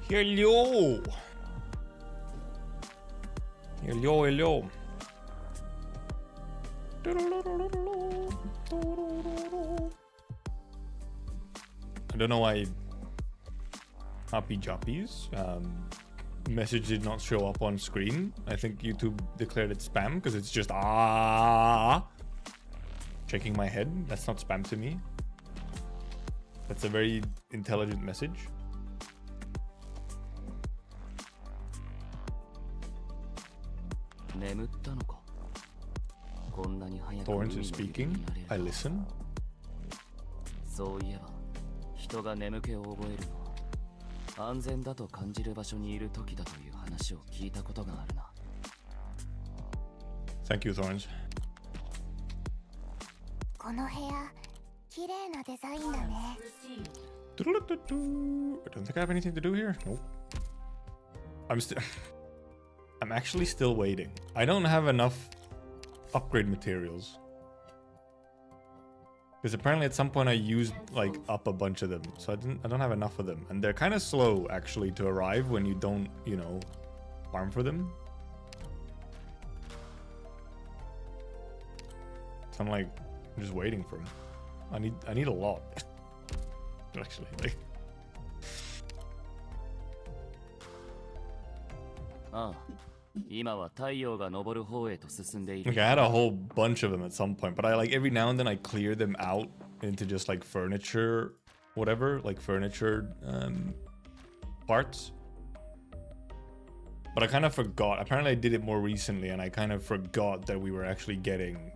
Hello. Hello, hello. I don't know why Happy Joppies message did not show up on screen. I think YouTube declared it spam because it's just shaking my head. That's not spam to me. That's a very intelligent message. Torrance is speaking. I listen. そういえば、人が眠気を覚えるのは安全だと感じる場所にいる時だという話を聞いたことがあるな。Thank you, Torrance. この部屋、綺麗なデザインだね。I don't think I have anything to do here. Nope. I'm actually still waiting. I don't have enough upgrade materials. Because apparently at some point I used like up a bunch of them, so I don't have enough of them, and they're kind of slow actually to arrive when you don't, you know, farm for them. So I'm just waiting for them. I need a lot. Actually, like. Like I had a whole bunch of them at some point, but I like every now and then I clear them out into just like furniture, whatever, like furniture parts. But I kind of forgot. Apparently I did it more recently, and I kind of forgot that we were actually getting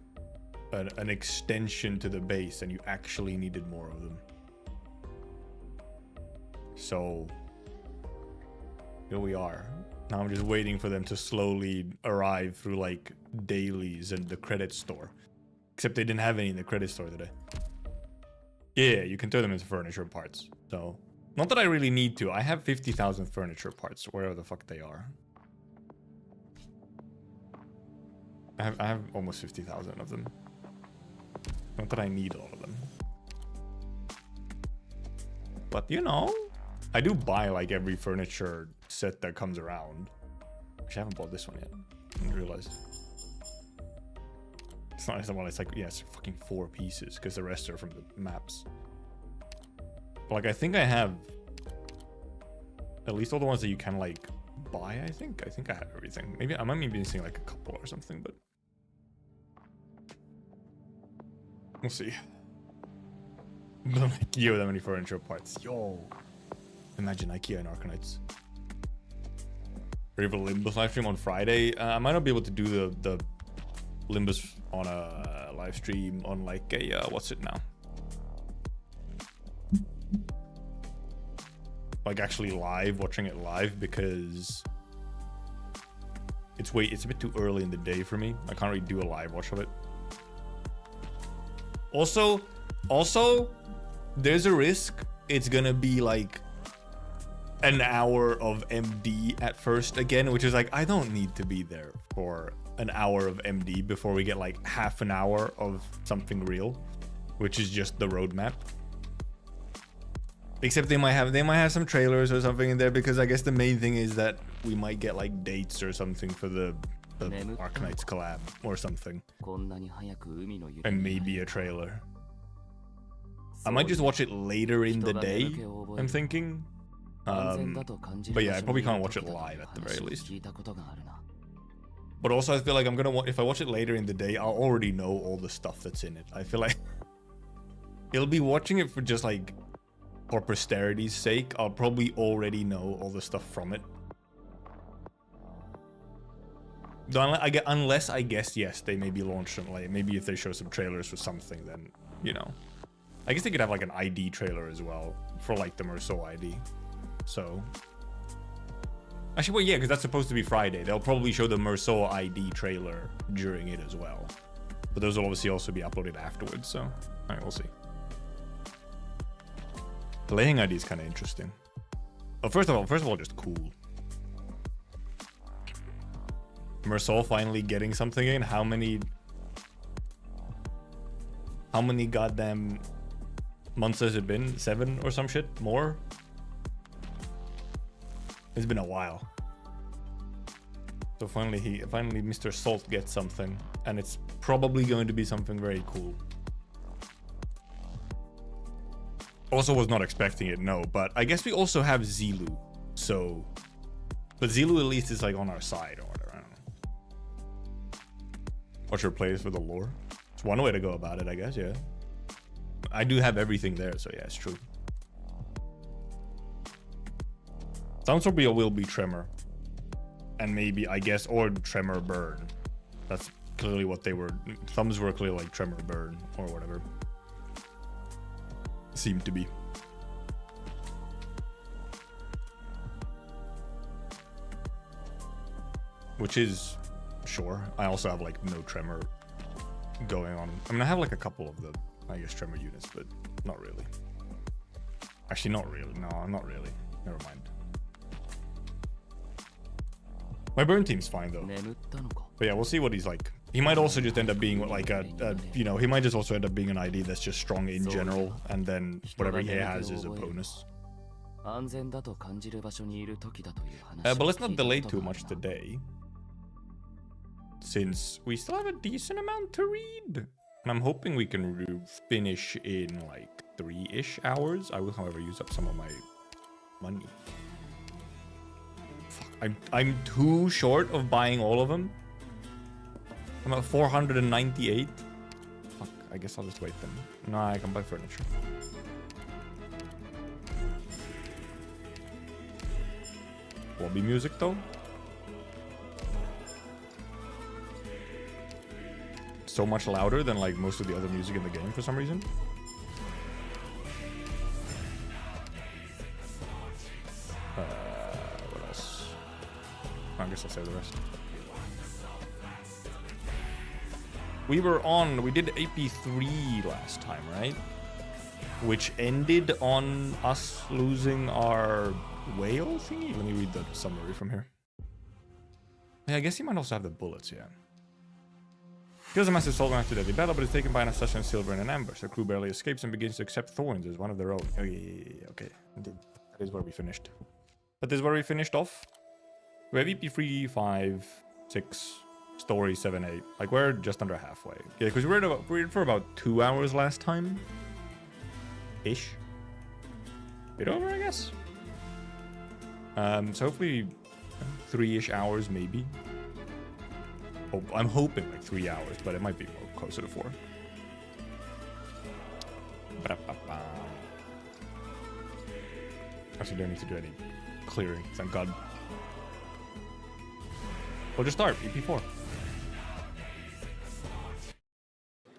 an extension to the base, and you actually needed more of them. So here we are. Now I'm just waiting for them to slowly arrive through like dailies and the credit store. Except they didn't have any in the credit store today. Yeah, you can turn them into furniture parts. So, not that I really need to. I have 50,000 furniture parts, wherever the fuck they are. I have almost 50,000 of them. Not that I need all of them. But you know, I do buy like every furniture set that comes around. Actually, I haven't bought this one yet. I didn't realize. It's not one. It's like, yeah, it's fucking 4 pieces because the rest are from the maps. But like, I think I have at least all the ones that you can like buy. I think I have everything. Maybe I might be missing like a couple or something, but we'll see. Don't IKEA that many furniture parts. Yo. Imagine IKEA and Arknights. Ready for Limbus live stream on Friday? I might not be able to do the Limbus on a live stream on like a what's it now? Like actually live, watching it live, because it's a bit too early in the day for me. I can't really do a live watch of it. Also, there's a risk it's gonna be like an hour of MD at first again, which is like, I don't need to be there for an hour of MD before we get like half an hour of something real, which is just the roadmap. Except they might have some trailers or something in there, because I guess the main thing is that we might get like dates or something for the Arknights collab or something, and maybe a trailer. I might just watch it later in the day, I'm thinking. But yeah, I probably can't watch it live at the very least. But also, I feel like if I watch it later in the day, I'll already know all the stuff that's in it. I feel like it'll be watching it for just like for posterity's sake. I'll probably already know all the stuff from it. Unless I guess, yes, they may be launched on like, maybe if they show some trailers for something, then, you know. I guess they could have like an ID trailer as well for like the Merceau ID. So actually, well, yeah, because that's supposed to be Friday. They'll probably show the Merceau ID trailer during it as well, but those will obviously also be uploaded afterwards. So, all right, we'll see. Playing ID is kind of interesting. Oh, first of all, just cool. Merceau finally getting something in. How many goddamn months has it been? 7 or some shit more? It's been a while. So finally Mr. Salt gets something, and it's probably going to be something very cool. Also was not expecting it, no, but I guess we also have Zilu, so... But Zilu at least is like on our side or whatever, I don't know. What's your plays for the lore? It's one way to go about it, I guess, yeah. I do have everything there, so yeah, it's true. Sounds like will be Tremor. And maybe, I guess, or Tremor Burn. That's clearly what they were. Thumbs were clearly like Tremor Burn or whatever. Seemed to be. Which is, sure. I also have like no Tremor going on. I mean, I have like a couple of the, I guess, Tremor units, but not really. Actually, not really. No, not really. Never mind. My burn team's fine though. But yeah, we'll see what he's like. He might also just end up being like you know, he might just also end up being an ID that's just strong in general, and then whatever he has is a bonus. But let's not delay too much today, since we still have a decent amount to read. And I'm hoping we can finish in like 3-ish hours. I will, however, use up some of my money. I'm too short of buying all of them. I'm at 498. Fuck, I guess I'll just wait then. No, I can buy furniture. Lobby music though. So much louder than like most of the other music in the game for some reason. What else? I guess I'll save the rest. We did AP3 last time, right? Which ended on us losing our whale thingy. Let me read the summary from here. Yeah, I guess he might also have the bullets, yeah. Kills a massive soldier after deadly battle, but is taken by an assassin silver in an ambush. The crew barely escapes and begins to accept thorns as one of their own. Oh, yeah, okay. Indeed. That is where we finished. That is where we finished off. We have EP3, 5, 6, story 7, 8. Like, we're just under halfway. Yeah, because we were for about 2 hours last time. Ish. Bit over, I guess. So hopefully 3-ish hours, maybe. Oh, I'm hoping like 3 hours, but it might be more closer to 4. Actually, don't need to do any clearing, thank God. We'll just start, EP4.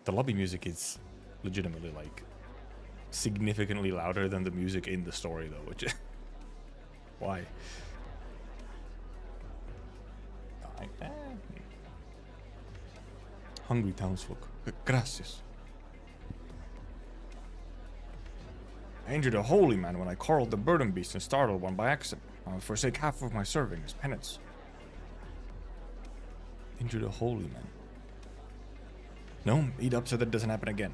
The lobby music is legitimately like significantly louder than the music in the story though, which is... Why? Hungry townsfolk. Gracias. I injured a holy man when I quarreled the burden beast and startled one by accident. I will forsake half of my serving as penance. Injured a holy man. No, eat up so that doesn't happen again.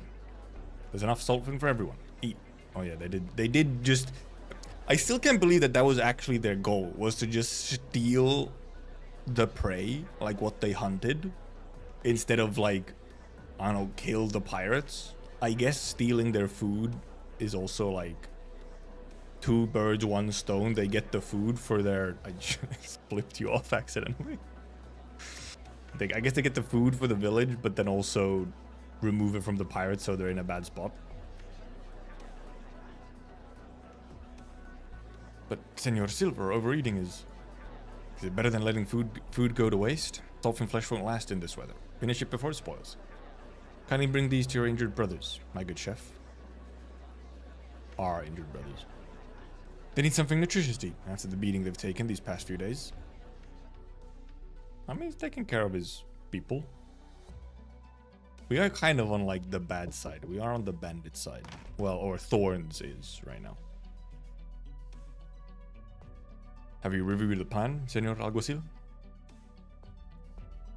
There's enough salt for everyone. Eat. Oh yeah, they did just... I still can't believe that was actually their goal, was to just steal the prey, like what they hunted, instead of like, I don't know, kill the pirates. I guess stealing their food is also like 2 birds, 1 stone. They get the food for their... I just flipped you off accidentally. I guess they get the food for the village, but then also remove it from the pirates so they're in a bad spot. But Senor Silver, overeating is it better than letting food go to waste? Salt and flesh won't last in this weather. Finish it before it spoils. Kindly bring these to your injured brothers, my good chef. Our injured brothers. They need something nutritious to eat after the beating they've taken these past few days. I mean, he's taking care of his people. We are kind of on like the bad side. We are on the bandit side. Well, or Thorns is right now. Have you reviewed the plan, Senor Alguacil?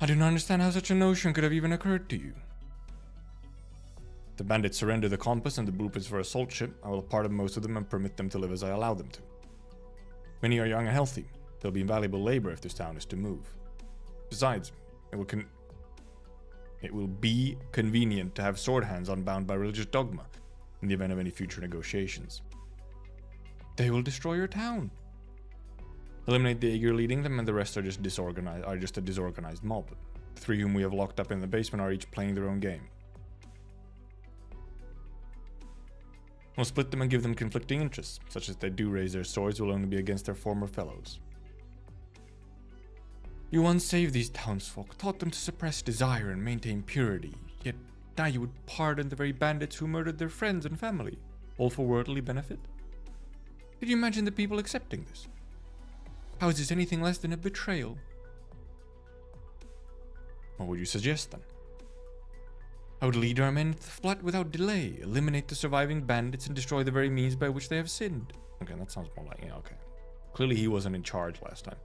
I do not understand how such a notion could have even occurred to you. The bandits surrender the compass and the blueprints for a salt ship. I will pardon most of them and permit them to live as I allow them to. Many are young and healthy. They'll be invaluable labor if this town is to move. Besides, it will be convenient to have sword hands unbound by religious dogma in the event of any future negotiations. They will destroy your town. Eliminate the Aegir leading them, and the rest are just a disorganized mob. The 3 whom we have locked up in the basement are each playing their own game. We'll split them and give them conflicting interests, such as if they do raise their swords, will only be against their former fellows. You once saved these townsfolk, taught them to suppress desire and maintain purity, yet now you would pardon the very bandits who murdered their friends and family, all for worldly benefit? Did you imagine the people accepting this? How is this anything less than a betrayal? What would you suggest then? I would lead our men to the flat without delay, eliminate the surviving bandits, and destroy the very means by which they have sinned. Okay, that sounds more like, yeah, okay. Clearly he wasn't in charge last time.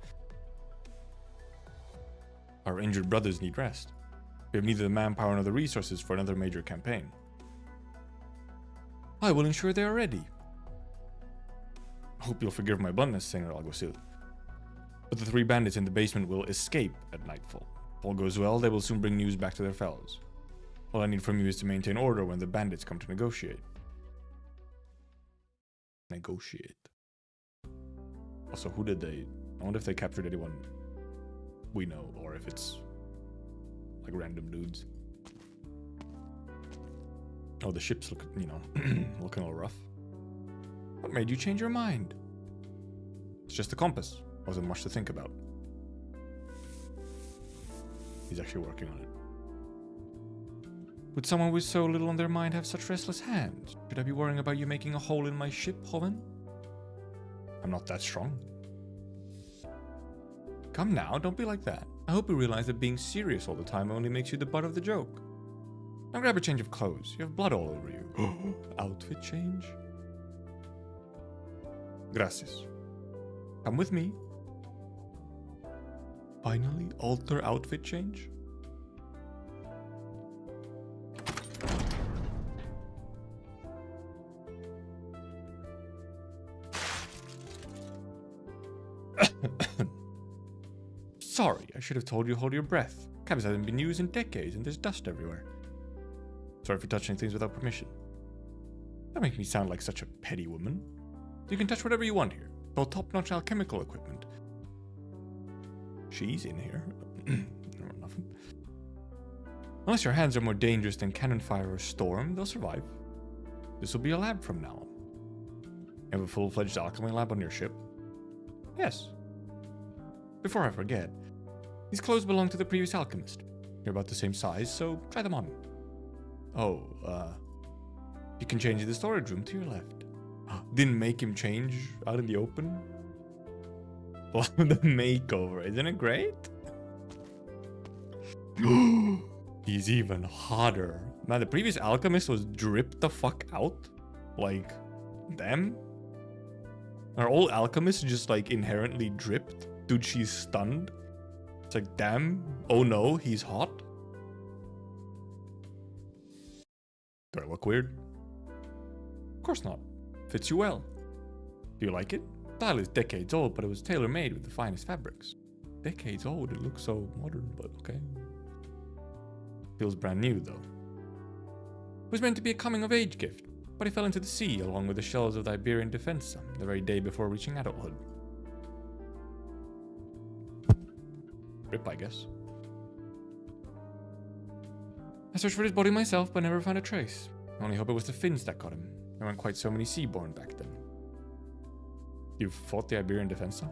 Our injured brothers need rest. We have neither the manpower nor the resources for another major campaign. I will ensure they are ready. I hope you'll forgive my bluntness, Senor Alguacil. But the 3 bandits in the basement will escape at nightfall. If all goes well, they will soon bring news back to their fellows. All I need from you is to maintain order when the bandits come to negotiate. Negotiate. Also, who did they... I wonder if they captured anyone we know, or if it's like random dudes. Oh, the ships look, you know, looking a little rough. What made you change your mind? It's just the compass. Wasn't much to think about. He's actually working on it. Would someone with so little on their mind have such restless hands? Should I be worrying about you making a hole in my ship, Hoven? I'm not that strong. Come now, don't be like that. I hope you realize that being serious all the time only makes you the butt of the joke. Now grab a change of clothes. You have blood all over you. Outfit change? Gracias. Come with me. Finally, alter outfit change? Sorry, I should have told you to hold your breath. Cabs haven't been used in decades and there's dust everywhere. Sorry for touching things without permission. That makes me sound like such a petty woman. You can touch whatever you want here. Both top-notch alchemical equipment. She's in here. Nothing. Unless your hands are more dangerous than cannon fire or storm, they'll survive. This will be a lab from now on. You have a full-fledged alchemy lab on your ship? Yes. Before I forget, these clothes belong to the previous alchemist. You're about the same size, so try them on. Oh, you can change in the storage room to your left. Didn't make him change out in the open? Love the makeover, isn't it great? He's even hotter. Man, the previous alchemist was dripped the fuck out. Like, them? Are all alchemists just like inherently dripped? Dude, she's stunned. It's like, damn. Oh no, he's hot. Do I look weird? Of course not. Fits you well. Do you like it? The style is decades old, but it was tailor-made with the finest fabrics. Decades old, it looks so modern, but okay. Feels brand new though. It was meant to be a coming-of-age gift, but it fell into the sea along with the shells of the Iberian Defensa the very day before reaching adulthood. Rip, I guess. I searched for his body myself, but never found a trace. I only hope it was the Finns that got him. There weren't quite so many seaborn back then. You fought the Iberian Defensa?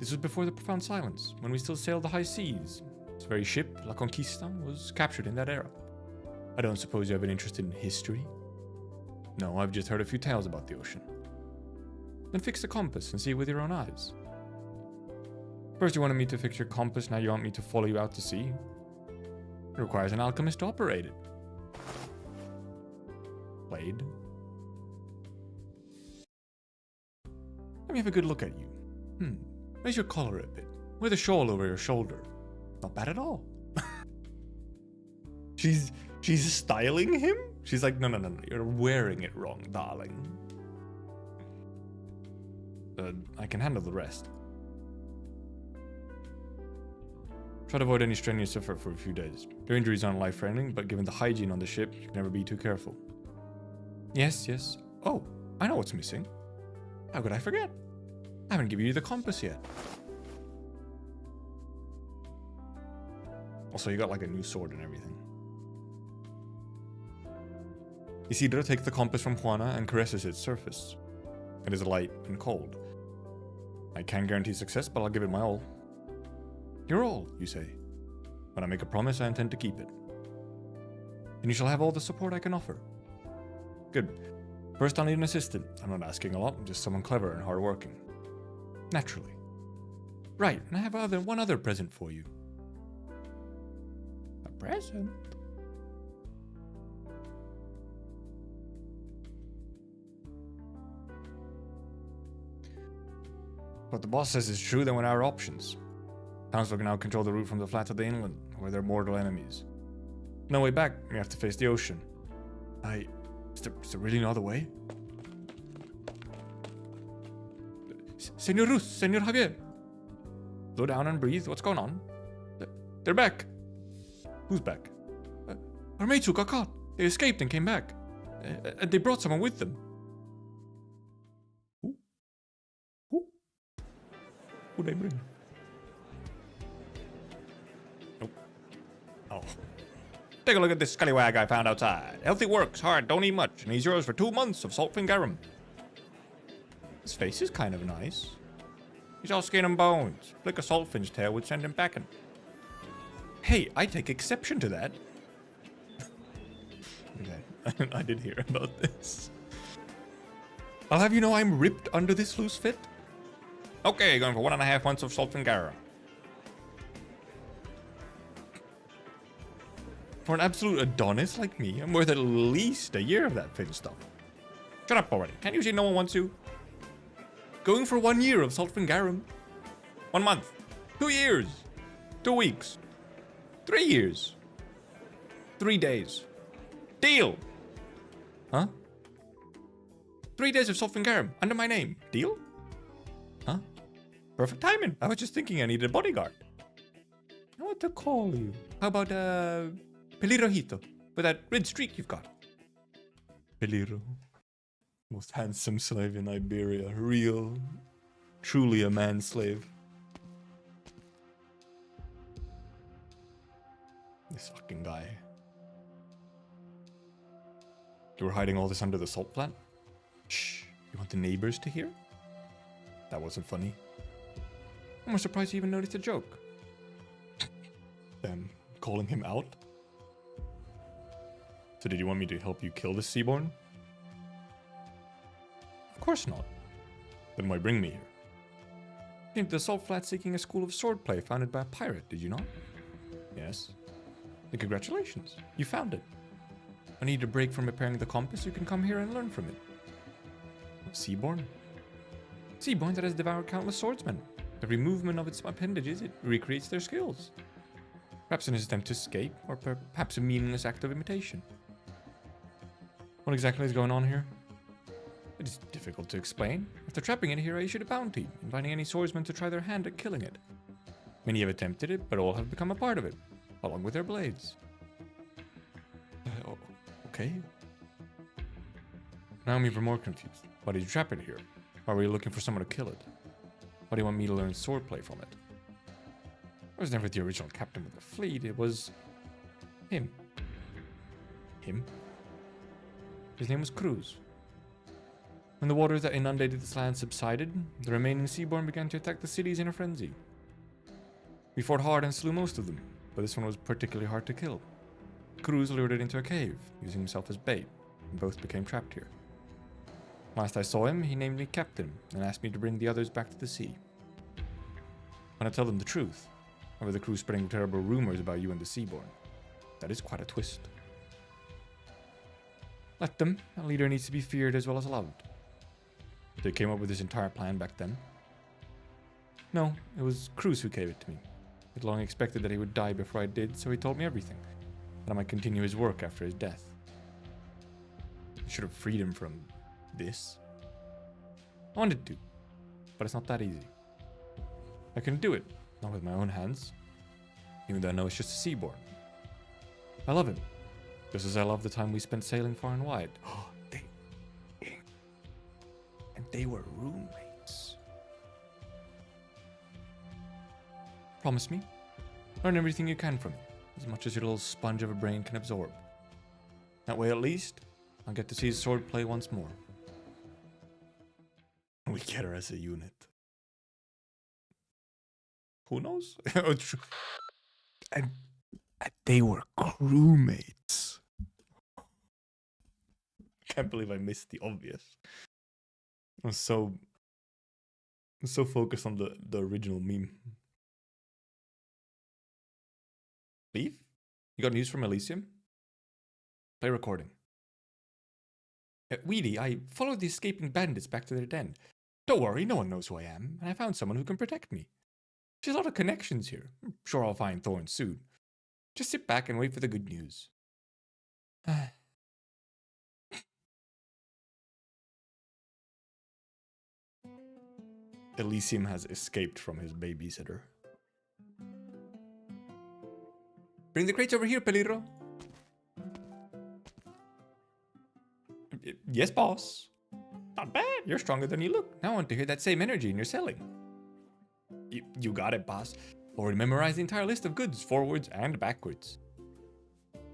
This was before the Profound Silence, when we still sailed the high seas. This very ship, La Conquista, was captured in that era. I don't suppose you have an interest in history? No, I've just heard a few tales about the ocean. Then fix the compass and see it with your own eyes. First you wanted me to fix your compass, now you want me to follow you out to sea? It requires an alchemist to operate it. Blade. Let me have a good look at you. Raise your collar a bit. Wear the shawl over your shoulder. Not bad at all. She's styling him? She's like, no, you're wearing it wrong, darling. I can handle the rest. Try to avoid any strenuous effort for a few days. Your injuries aren't life-threatening, but given the hygiene on the ship, you can never be too careful. Yes, yes. Oh, I know what's missing. How could I forget? I haven't given you the compass yet. Also, you got like a new sword and everything. Isidro takes the compass from Juana and caresses its surface. It is light and cold. I can't guarantee success, but I'll give it my all. Your all, you say. When I make a promise, I intend to keep it. And you shall have all the support I can offer. Good. First, I'll need an assistant. I'm not asking a lot, just someone clever and hardworking. Naturally. Right, and I have one other present for you. A present? What the boss says is true, then what are our options? Townsfolk can now control the route from the flat to the inland, where they're mortal enemies. No way back, you have to face the ocean. Is there really no other way? Senor Rus, Senor Javier. Slow down and breathe, what's going on? They're back. Who's back? Our mates who got caught. They escaped and came back. And they brought someone with them. Who'd they bring? Nope. Oh. Take a look at this scallywag I found outside. Healthy works, hard, don't eat much, and he's yours for 2 months of saltfin garum. His face is kind of nice. He's all skin and bones. Flick a saltfin's tail would send him packing. Hey, I take exception to that. Okay, I did hear about this. I'll have you know I'm ripped under this loose fit. Okay, going for 1.5 months of saltfin garum. For an absolute Adonis like me, I'm worth at least a year of that fin stuff. Shut up already. Can't you see no one wants you? Going for 1 year of saltfin garum. 1 month. 2 years. 2 weeks. 3 years. 3 days. Deal. Huh? 3 days of saltfin garum under my name. Deal? Huh? Perfect timing. I was just thinking I needed a bodyguard. I want to call you. How about, Pelirojito, with that red streak you've got. Peliro. Most handsome slave in Iberia. Real. Truly a man-slave. This fucking guy. You were hiding all this under the salt plant? Shh. You want the neighbors to hear? That wasn't funny. I'm more surprised you even noticed a joke. Them calling him out? So did you want me to help you kill this Seaborn? Of course not. Then why bring me here? You came to the Salt Flat seeking a school of swordplay founded by a pirate, did you not? Yes. Then congratulations, you found it. I need a break from repairing the compass, you can come here and learn from it. Seaborn? Seaborn that has devoured countless swordsmen. Every movement of its appendages, it recreates their skills. Perhaps in his attempt to escape, or perhaps a meaningless act of imitation. What exactly is going on here? It is difficult to explain. After trapping it here, I issued a bounty, inviting any swordsmen to try their hand at killing it. Many have attempted it, but all have become a part of it, along with their blades. Okay. Now I'm even more confused. Why did you trap it here? Why were you looking for someone to kill it? Why do you want me to learn swordplay from it? I was never the original captain of the fleet, it was... him. Him? His name was Cruz. When the waters that inundated this land subsided, the remaining Seaborn began to attack the cities in a frenzy. We fought hard and slew most of them, but this one was particularly hard to kill. Cruz lured it into a cave, using himself as bait, and both became trapped here. Last I saw him, he named me captain, and asked me to bring the others back to the sea. When I tell them the truth, over the crew spreading terrible rumors about you and the Seaborn. That is quite a twist. Let them. A leader needs to be feared as well as loved. They came up with this entire plan back then. No, it was Cruz who gave it to me. I'd long expected that he would die before I did, so he told me everything. That I might continue his work after his death. I should have freed him from this. I wanted to. but it's not that easy. I can do it, not with my own hands, even though I know it's just a seaborn. I love him, just as I love the time we spent sailing far and wide. And they were roommates. Promise me, learn everything you can from me, as much as your little sponge of a brain can absorb. That way, at least, I'll get to see swordplay once more. We get her as a unit. Who knows? and they were crewmates. Can't believe I missed the obvious. I'm so focused on the original meme. Leave? You got news from Elysium? Play recording. Weedy, I followed the escaping bandits back to their den. Don't worry, no one knows who I am, and I found someone who can protect me. There's a lot of connections here. I'm sure I'll find Thorn soon. Just sit back and wait for the good news. Elysium has escaped from his babysitter. Bring the crates over here, Pelirro. Yes, boss. Not bad. You're stronger than you look. Now I want to hear that same energy in your selling. You got it, boss. Already memorized the entire list of goods, forwards and backwards.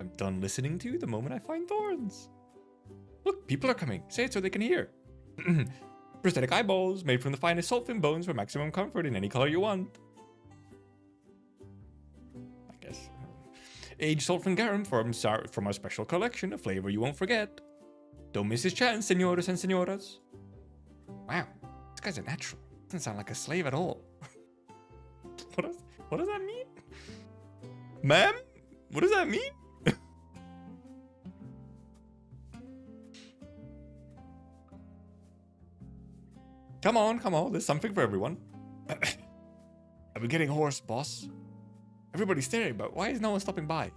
I'm done listening to you the moment I find thorns. Look, people are coming. Say it so they can hear. Prosthetic eyeballs, made from the finest sulfin bones for maximum comfort in any color you want. I guess. Aged sulfin garum from our special collection, a flavor you won't forget. Don't miss his chance, senores and senoras. Wow, this guy's a natural. Doesn't sound like a slave at all. What does that mean? Ma'am? What does that mean? Come on, there's something for everyone. I've been getting hoarse, boss. Everybody's staring, but why is no one stopping by?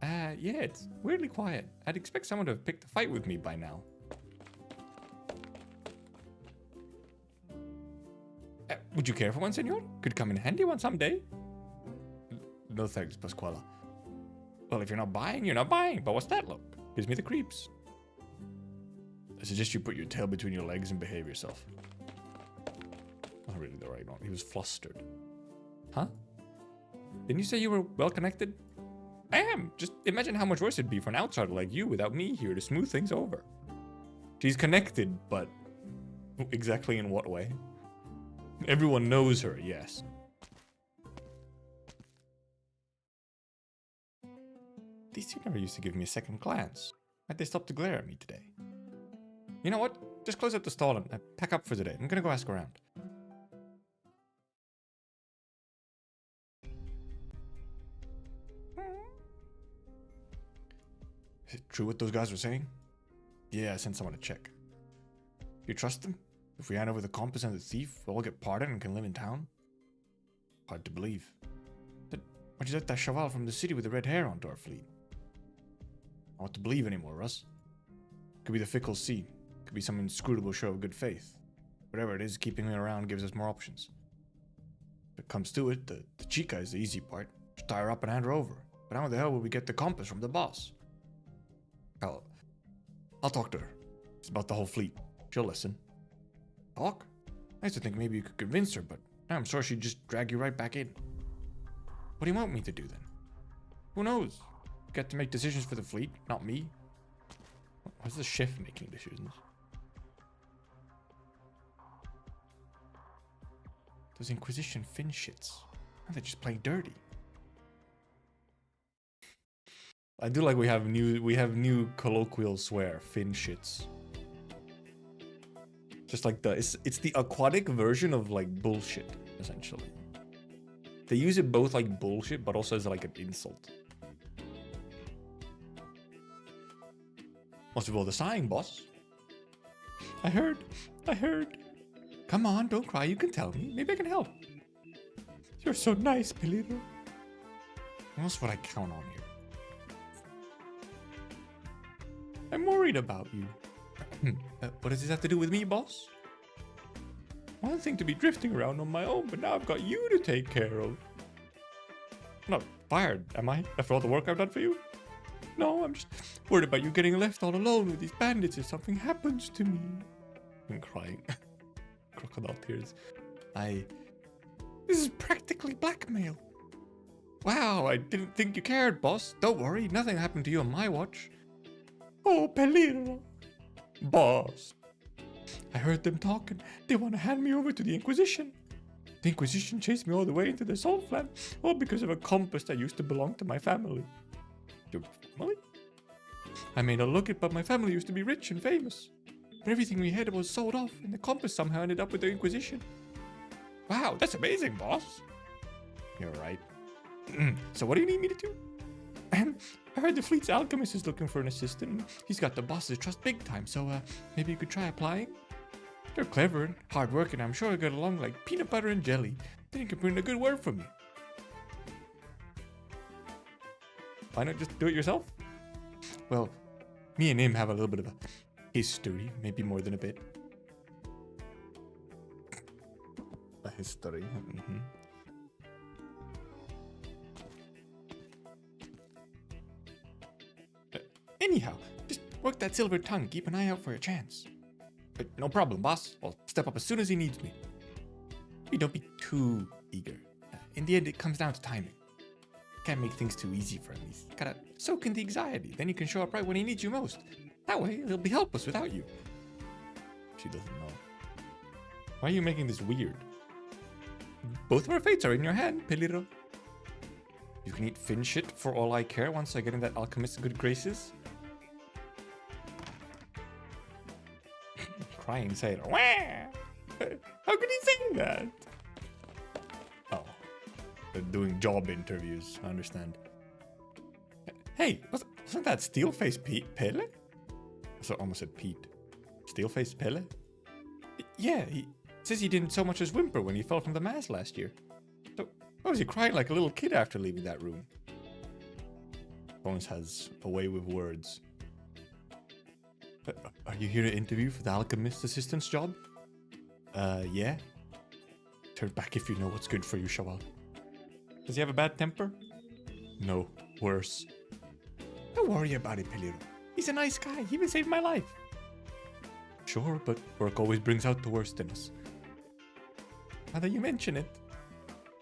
Yeah, it's weirdly quiet. I'd expect someone to have picked a fight with me by now. Would you care for one, senor? Could come in handy one someday. No thanks, Pasquala. Well, if you're not buying, you're not buying. But what's that look? Gives me the creeps. I suggest you put your tail between your legs and behave yourself. Not really the right one. He was flustered. Huh? Didn't you say you were well connected? I am. Just imagine how much worse it'd be for an outsider like you without me here to smooth things over. She's connected, but exactly in what way? Everyone knows her, yes. These two never used to give me a second glance. Why'd they stop to glare at me today? You know what? Just close up the stall and pack up for today. I'm gonna go ask around. Is it true what those guys were saying? Yeah, I sent someone to check. You trust them? If we hand over the compass and the thief, we'll all get pardoned and can live in town? Hard to believe. But why'd you let that chaval from the city with the red hair onto our fleet? I don't want to believe anymore, Russ. Could be the fickle sea. Could be some inscrutable show of good faith. Whatever it is, keeping me around gives us more options. If it comes to it, the chica is the easy part. Just tie her up and hand her over. But how the hell will we get the compass from the boss? I'll talk to her. It's about the whole fleet. She'll listen. Talk? I used to think maybe you could convince her, but now I'm sure she'd just drag you right back in. What do you want me to do then? Who knows? You get to make decisions for the fleet, not me. Why's the chef making decisions? Those Inquisition Finn shits. Now they're just playing dirty. I do like we have new colloquial swear, Finn shits. Just like it's the aquatic version of like bullshit, essentially. They use it both like bullshit, but also as like an insult. Must be all the sighing, boss. I heard. Come on, don't cry, you can tell me. Maybe I can help. You're so nice, Pelirro. What else would I count on you? I'm worried about you. What does this have to do with me, boss? one thing to be drifting around on my own, but now I've got you to take care of. I'm not fired, am I? After all the work I've done for you? No, I'm just worried about you getting left all alone with these bandits if something happens to me. I'm crying. Crocodile tears. This is practically blackmail. Wow, I didn't think you cared, boss. Don't worry, nothing happened to you on my watch. Oh, Peliro. Boss. I heard them talking. They want to hand me over to the Inquisition. The Inquisition chased me all the way into the salt flat, all because of a compass that used to belong to my family. Your family? I may not look it, but my family used to be rich and famous. But everything we had was sold off, and the compass somehow ended up with the Inquisition. Wow, that's amazing, boss. You're right. So what do you need me to do? I heard the fleet's alchemist is looking for an assistant. He's got the boss's trust big time, so maybe you could try applying? You're clever and hardworking. I'm sure you'll get along like peanut butter and jelly. Then you can put in a good word for me. Why not just do it yourself? Well, me and him have a little bit of a history, maybe more than a bit. A history. Mm-hmm. Anyhow, just work that silver tongue. Keep an eye out for a chance. But no problem, boss. I'll step up as soon as he needs me. You don't be too eager. In the end, it comes down to timing. Can't make things too easy for him. He's gotta soak in the anxiety. Then you can show up right when he needs you most. That way, he'll be helpless without you. She doesn't know. Why are you making this weird? Both of our fates are in your hand, Peliro. You can eat Finn shit for all I care once I get in that alchemist's good graces. Crying sailor. How could he say that? Oh, they're doing job interviews. I understand. Hey, wasn't that Steelface Pele? I almost said Pete. Steelface Pele? Yeah, he says he didn't so much as whimper when he fell from the mast last year. So why was he crying like a little kid after leaving that room? Bones has a way with words. Are you here to interview for the alchemist assistant's job? Yeah. Turn back if you know what's good for you, Shawal. Does he have a bad temper? No, worse. Don't worry about it, Peliro. He's a nice guy. He even saved my life. Sure, but work always brings out the worst in us. Now that you mention it,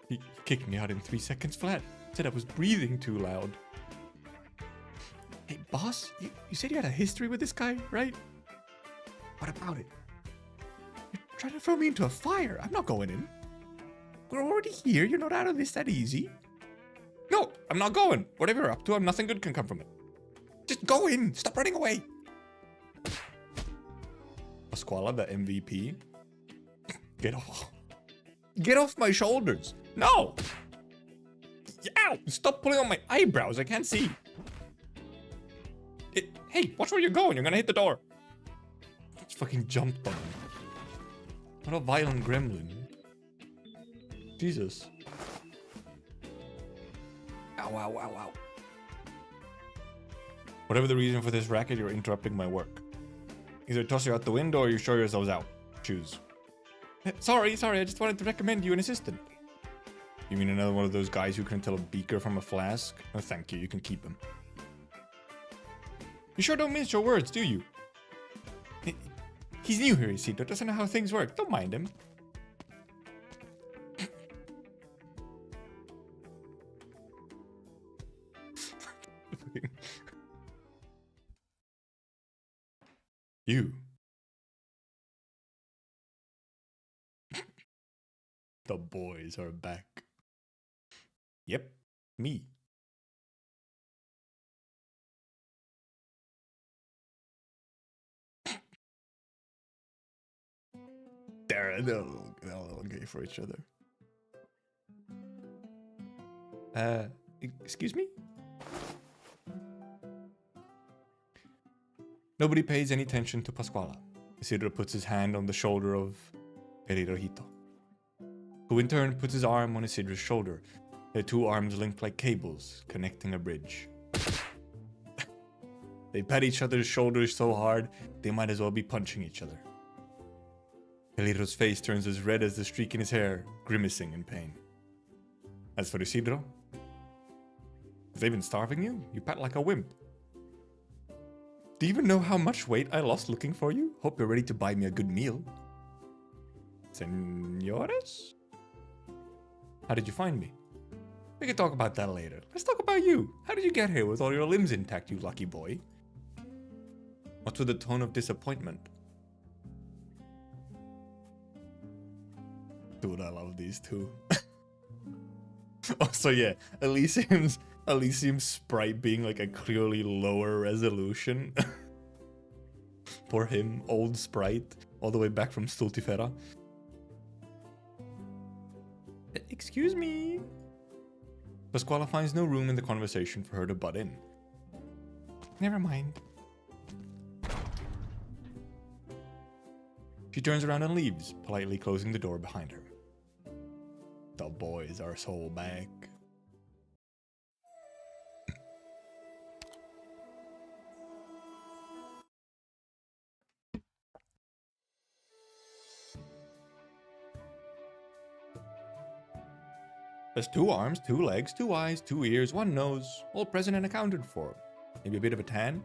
he kicked me out in 3 seconds flat. Said I was breathing too loud. Hey, boss, you said you had a history with this guy, right? What about it? You're trying to throw me into a fire. I'm not going in. We're already here. You're not out of this that easy. No, I'm not going. Whatever you're up to, nothing good can come from it. Just go in. Stop running away. Pasquale, the MVP. Get off. Get off my shoulders. No. Ow. Stop pulling on my eyebrows. I can't see. Hey, watch where you're going. You're gonna hit the door. Just fucking jumped on me. What a violent gremlin. Jesus. Ow, ow, ow, ow. Whatever the reason for this racket, you're interrupting my work. Either toss you out the window or you show yourselves out. Choose. Sorry, I just wanted to recommend you an assistant. You mean another one of those guys who can tell a beaker from a flask? Oh, thank you. You can keep him. You sure don't mince your words, do you? He's new here, Isidro. Doesn't know how things work. Don't mind him. You. The boys are back. Yep, me. They're a little gay for each other. Excuse me? Nobody pays any attention to Pasquale. Isidro puts his hand on the shoulder of Perirojito, who in turn puts his arm on Isidro's shoulder. Their two arms linked like cables, connecting a bridge. They pat each other's shoulders so hard, they might as well be punching each other. Pelirro's face turns as red as the streak in his hair, grimacing in pain. As for Isidro, have they been starving you? You pat like a wimp. Do you even know how much weight I lost looking for you? Hope you're ready to buy me a good meal. Senores? How did you find me? We can talk about that later. Let's talk about you. How did you get here with all your limbs intact, you lucky boy? What's with the tone of disappointment? Dude, I love these two. Also, yeah, Elysium's sprite being like a clearly lower resolution. Poor him, old sprite, all the way back from Stultifera. Excuse me. Pasquale finds no room in the conversation for her to butt in. Never mind. She turns around and leaves, politely closing the door behind her. The boys are so back. There's 2 arms, 2 legs, 2 eyes, 2 ears, 1 nose, all present and accounted for. Maybe a bit of a tan?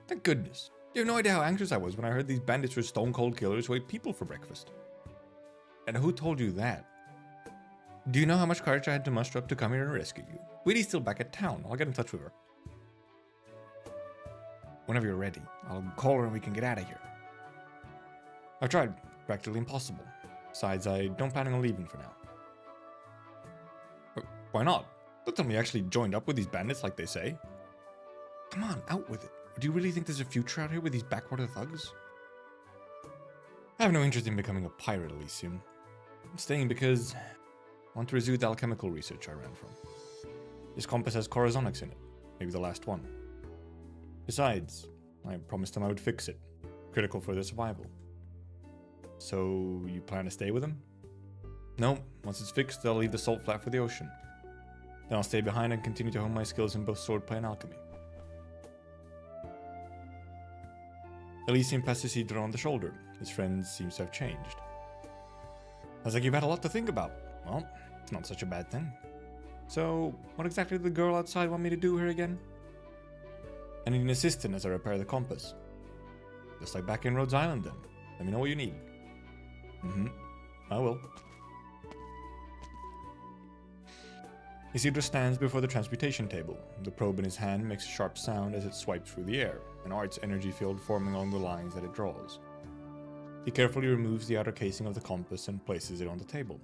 Thank goodness. You have no idea how anxious I was when I heard these bandits were stone cold killers who ate people for breakfast. And who told you that? Do you know how much courage I had to muster up to come here and rescue you? Wheaty's still back at town. I'll get in touch with her. Whenever you're ready, I'll call her and we can get out of here. I've tried. Practically impossible. Besides, I don't plan on leaving for now. Why not? Don't tell me you actually joined up with these bandits like they say. Come on, out with it. Do you really think there's a future out here with these backwater thugs? I have no interest in becoming a pirate, Elysium. I'm staying because I want to resume the alchemical research I ran from. This compass has corazonics in it. Maybe the last one. Besides, I promised them I would fix it. Critical for their survival. So, you plan to stay with them? No, once it's fixed, they'll leave the salt flat for the ocean. Then I'll stay behind and continue to hone my skills in both swordplay and alchemy. Elysium pats Isidro on the shoulder. His friend seems to have changed. Sounds like you've had a lot to think about. Well, it's not such a bad thing. So, what exactly did the girl outside want me to do here again? I need an assistant as I repair the compass. Just like back in Rhodes Island then. Let me know what you need. I will. Isidro stands before the transmutation table. The probe in his hand makes a sharp sound as it swipes through the air, an art's energy field forming along the lines that it draws. He carefully removes the outer casing of the compass and places it on the table.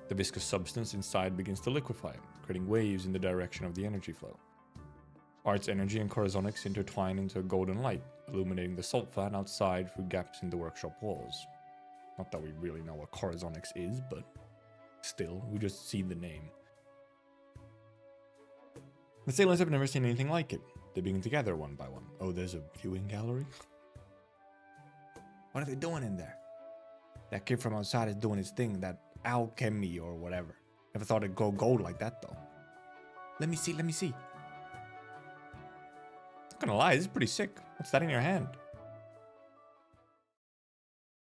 The viscous substance inside begins to liquefy, creating waves in the direction of the energy flow. Art's energy and corazonics intertwine into a golden light, illuminating the salt flat outside through gaps in the workshop walls. Not that we really know what corazonics is, but still, we just see the name. The sailors have never seen anything like it. They begin to gather one by one. Oh, there's a viewing gallery? What are they doing in there? That kid from outside is doing his thing, that alchemy or whatever. Never thought it'd go gold like that, though. Let me see. Not gonna lie, this is pretty sick. What's that in your hand?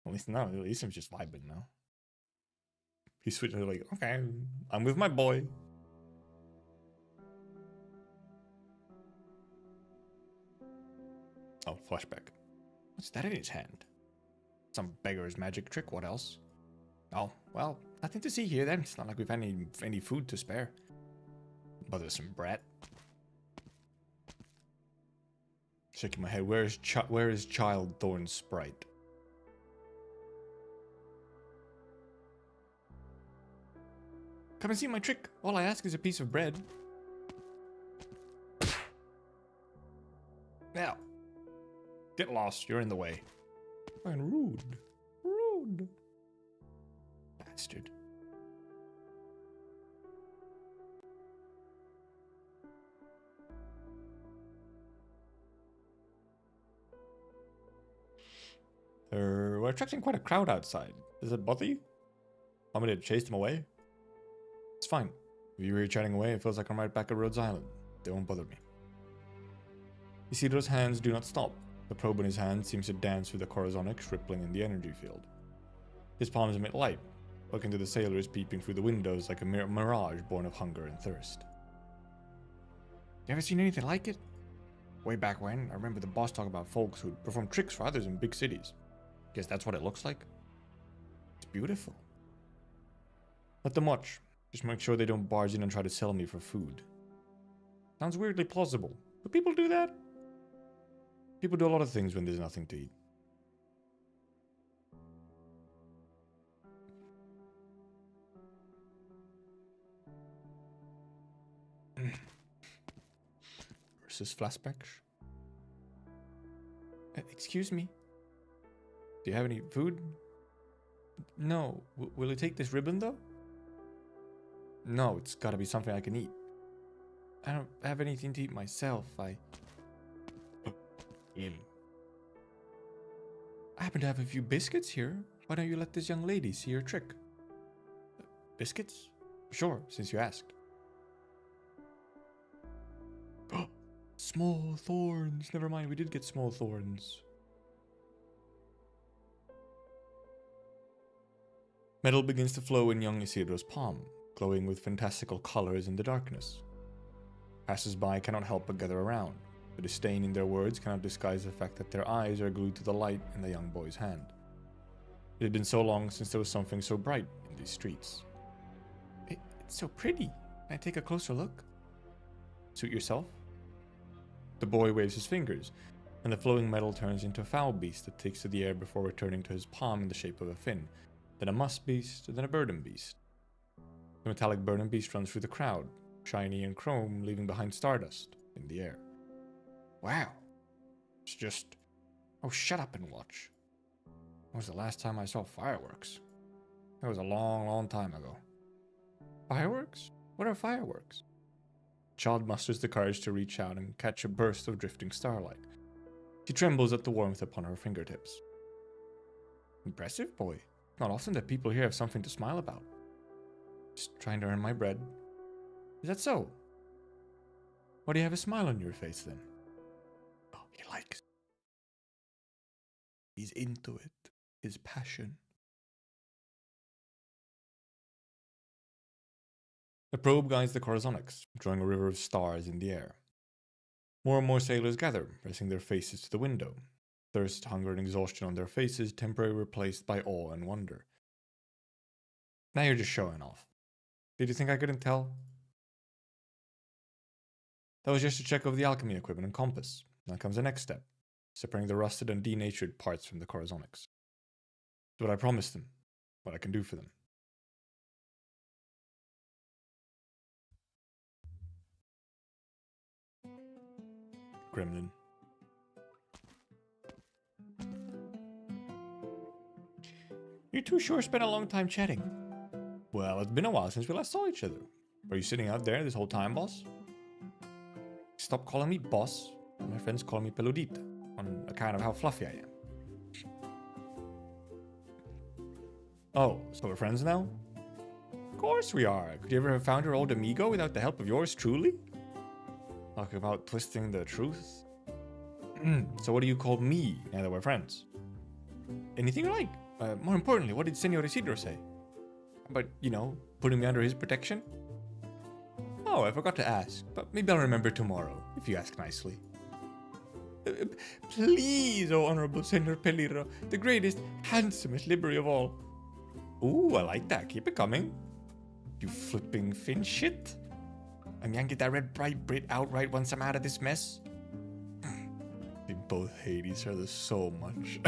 At least I'm just vibing now. He's switching like, okay, I'm with my boy. Oh, flashback. What's that in his hand? Some beggar's magic trick, what else? Oh, well, nothing to see here then. It's not like we've any food to spare. Bothersome brat. Shaking my head, where is Child Thorn's sprite? Come and see my trick. All I ask is a piece of bread. Now. Get lost, you're in the way. Fucking rude. Rude. Bastard. We're attracting quite a crowd outside. Does it bother you? Want me to chase them away? It's fine. If you were chatting away, it feels like I'm right back at Rhodes Island. They won't bother me. Isidro's hands do not stop. The probe in his hand seems to dance with the corazonics rippling in the energy field. His palms emit light, looking to the sailors peeping through the windows like a mirage born of hunger and thirst. You ever seen anything like it? Way back when, I remember the boss talking about folks who'd perform tricks for others in big cities. Guess that's what it looks like? It's beautiful. Let them watch. Just make sure they don't barge in and try to sell me for food. Sounds weirdly plausible. Do people do that? People do a lot of things when there's nothing to eat. Versus flashbacks. Excuse me. Do you have any food? No. Will you take this ribbon though? No, it's gotta be something I can eat. I don't have anything to eat myself. I happen to have a few biscuits here. Why don't you let this young lady see your trick? Biscuits? Sure, since you asked. Small thorns. Never mind, we did get small thorns. Metal begins to flow in young Isidro's palm, glowing with fantastical colors in the darkness. Passers-by cannot help but gather around. The disdain in their words cannot disguise the fact that their eyes are glued to the light in the young boy's hand. It had been so long since there was something so bright in these streets. It's so pretty. Can I take a closer look? Suit yourself? The boy waves his fingers, and the flowing metal turns into a foul beast that takes to the air before returning to his palm in the shape of a fin, then a musk beast, then a burden beast. The metallic burden beast runs through the crowd, shiny and chrome, leaving behind stardust in the air. Wow. It's just... Oh, shut up and watch. When was the last time I saw fireworks? That was a long, long time ago. Fireworks? What are fireworks? Child musters the courage to reach out and catch a burst of drifting starlight. She trembles at the warmth upon her fingertips. Impressive, boy. Not often that people here have something to smile about. Just trying to earn my bread. Is that so? Why do you have a smile on your face then? Oh, he likes it. He's into it. His passion. The probe guides the corazonics, drawing a river of stars in the air. More and more sailors gather, pressing their faces to the window. Thirst, hunger, and exhaustion on their faces, temporarily replaced by awe and wonder. Now you're just showing off. Did you think I couldn't tell? That was just a check of the alchemy equipment and compass. Now comes the next step, separating the rusted and denatured parts from the corazonics. It's what I promised them, what I can do for them. Gremlin. You two sure spent a long time chatting. Well, it's been a while since we last saw each other. Were you sitting out there this whole time, boss? Stop calling me boss. My friends call me Peludita, on account of how fluffy I am. Oh, so we're friends now? Of course we are. Could you ever have found your old amigo without the help of yours truly? Talk about twisting the truth. So what do you call me now that we're friends? Anything you like. More importantly, what did Senor Isidro say? But, you know, putting me under his protection? Oh, I forgot to ask, but maybe I'll remember tomorrow, if you ask nicely. Please, oh honorable Senor Pelirro, the greatest, handsomest livery of all. Ooh, I like that. Keep it coming. You flipping fin shit. I'm gonna get that red bright Brit out right once I'm out of this mess. They both hate each other so much.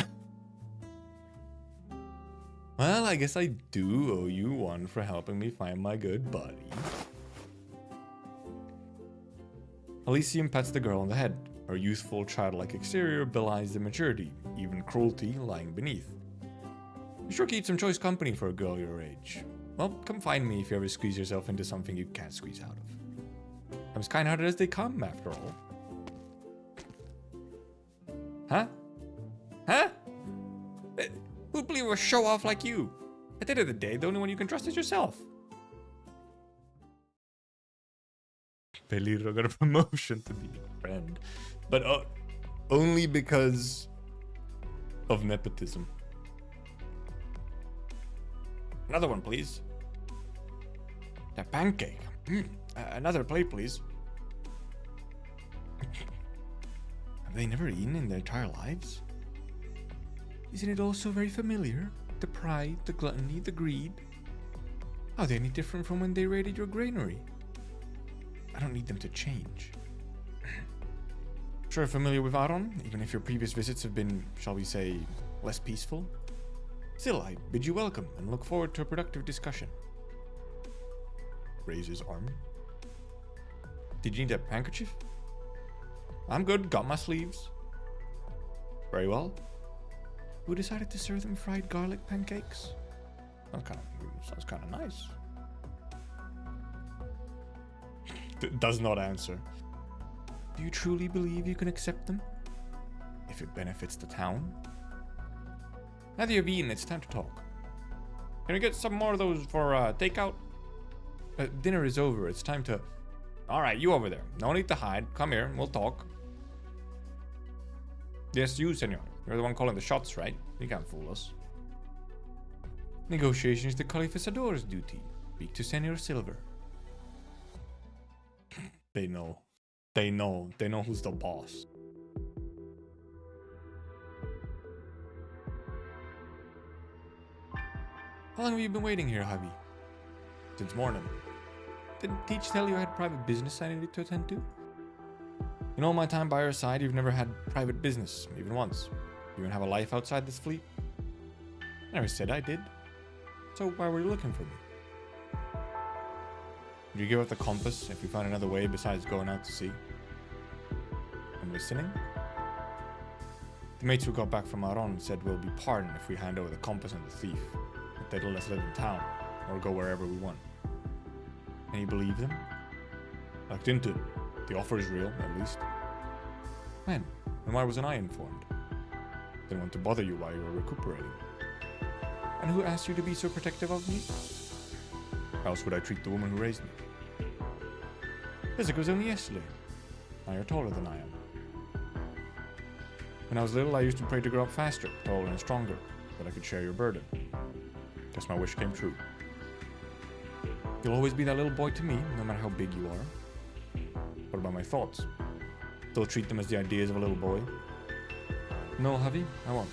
Well, I guess I do owe you one for helping me find my good buddy. Elysium pats the girl on the head. Her youthful, childlike exterior belies the maturity, even cruelty, lying beneath. You sure keep some choice company for a girl your age. Well, come find me if you ever squeeze yourself into something you can't squeeze out of. I'm as kind-hearted as they come, after all. Huh? Huh? Who'd believe a show-off like you? At the end of the day, the only one you can trust is yourself. Pelirro got a promotion to be a friend. But, only because of nepotism. Another one, please. That pancake. Another plate, please. Have they never eaten in their entire lives? Isn't it all so very familiar? The pride, the gluttony, the greed. Are they any different from when they raided your granary? I don't need them to change. Sure, familiar with Aron, even if your previous visits have been, shall we say, less peaceful? Still, I bid you welcome and look forward to a productive discussion. Raise his arm. Did you need a handkerchief? I'm good, got my sleeves. Very well. Who decided to serve them fried garlic pancakes? Sounds kind of nice. Does not answer. Do you truly believe you can accept them? If it benefits the town? Now that you've eaten, it's time to talk. Can we get some more of those for takeout? Dinner is over, it's time to... Alright, you over there. No need to hide. Come here, we'll talk. Yes, you, senor. You're the one calling the shots, right? You can't fool us. Negotiation is the Calificador's duty. Speak to Senor Silver. They know. They know who's the boss. How long have you been waiting here, Javi? Since morning. Didn't Teach tell you I had private business I needed to attend to? In all my time by your side, you've never had private business, even once. You even have a life outside this fleet? I never said I did. So why were you looking for me? Would you give up the compass if you found another way besides going out to sea? I'm listening. The mates who got back from Aron said we'll be pardoned if we hand over the compass and the thief. That they'd let us live in town, or go wherever we want. And you believe them? I looked into it. The offer is real, at least. When? And why wasn't I informed? Didn't want to bother you while you were recuperating. And who asked you to be so protective of me? How else would I treat the woman who raised me? Physic was only yesterday. Now you're taller than I am. When I was little, I used to pray to grow up faster, taller and stronger, so that I could share your burden. Guess my wish came true. You'll always be that little boy to me, no matter how big you are. What about my thoughts? Still treat them as the ideas of a little boy? No, Javi, I won't.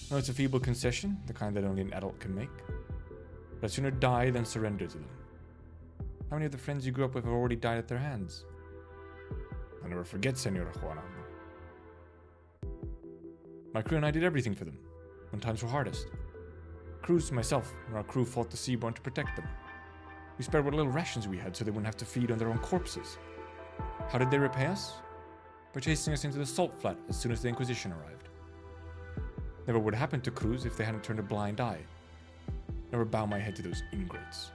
No, it's a feeble concession, the kind that only an adult can make. But I'd sooner die than surrender to them. How many of the friends you grew up with have already died at their hands? I'll never forget Senora Juana. My crew and I did everything for them, when times were hardest. Cruz, myself, and our crew fought the seaborne to protect them. We spared what little rations we had so they wouldn't have to feed on their own corpses. How did they repay us? By chasing us into the salt flat as soon as the Inquisition arrived. Never would have happened to Cruz if they hadn't turned a blind eye. Never bow my head to those ingrates.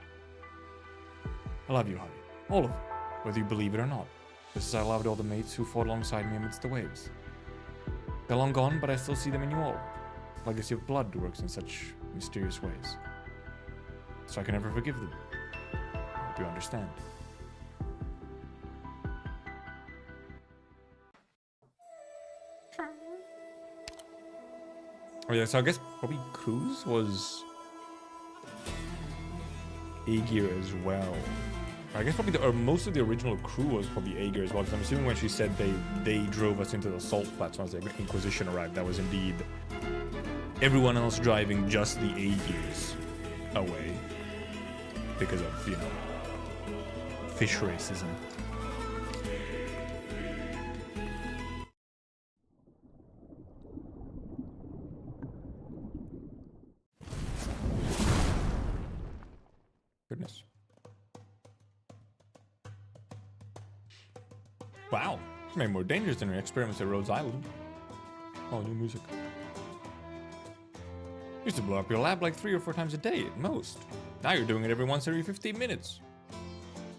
I love you, Javi. All of you, whether you believe it or not. Just as I loved all the mates who fought alongside me amidst the waves. They're long gone, but I still see them in you all. Legacy of blood works in such mysterious ways. So I can never forgive them. I hope you understand. Oh yeah, so I guess probably Cruz was Aegir as well. I guess probably most of the original crew was probably Aegir as well, because I'm assuming when she said they drove us into the salt flats once the Inquisition arrived, that was indeed everyone else driving just the Aegirs away because of, you know, fish racism. Goodness. Wow, it's made more dangerous than our experiments at Rhodes Island. Oh, new music. Used to blow up your lab like 3 or 4 times a day at most. Now you're doing it every 15 minutes.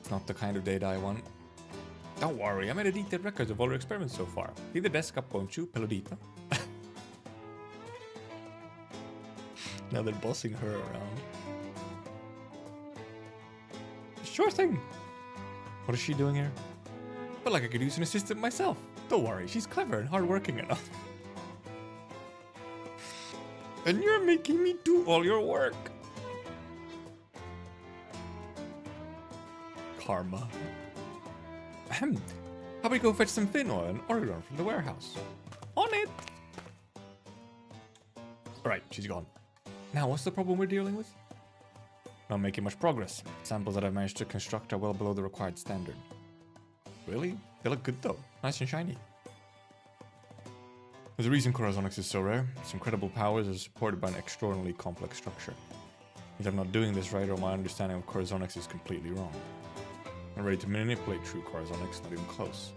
It's not the kind of data I want. Don't worry, I made a detailed record of all your experiments so far. Be the desk up, won't you, Pelodita? Now they're bossing her around. Sure thing. What is she doing here? Felt like I could use an assistant myself. Don't worry, she's clever and hardworking enough. And you're making me do all your work. Karma. Ahem. How about we go fetch some fin oil and Oregon from the warehouse? On it! Alright, she's gone. Now, what's the problem we're dealing with? Not making much progress. Samples that I've managed to construct are well below the required standard. Really? They look good though. Nice and shiny. There's a reason Corazonix is so rare. Its incredible powers are supported by an extraordinarily complex structure. Means I'm not doing this right, or my understanding of Corazonix is completely wrong. I'm ready to manipulate true Corazonix, not even close.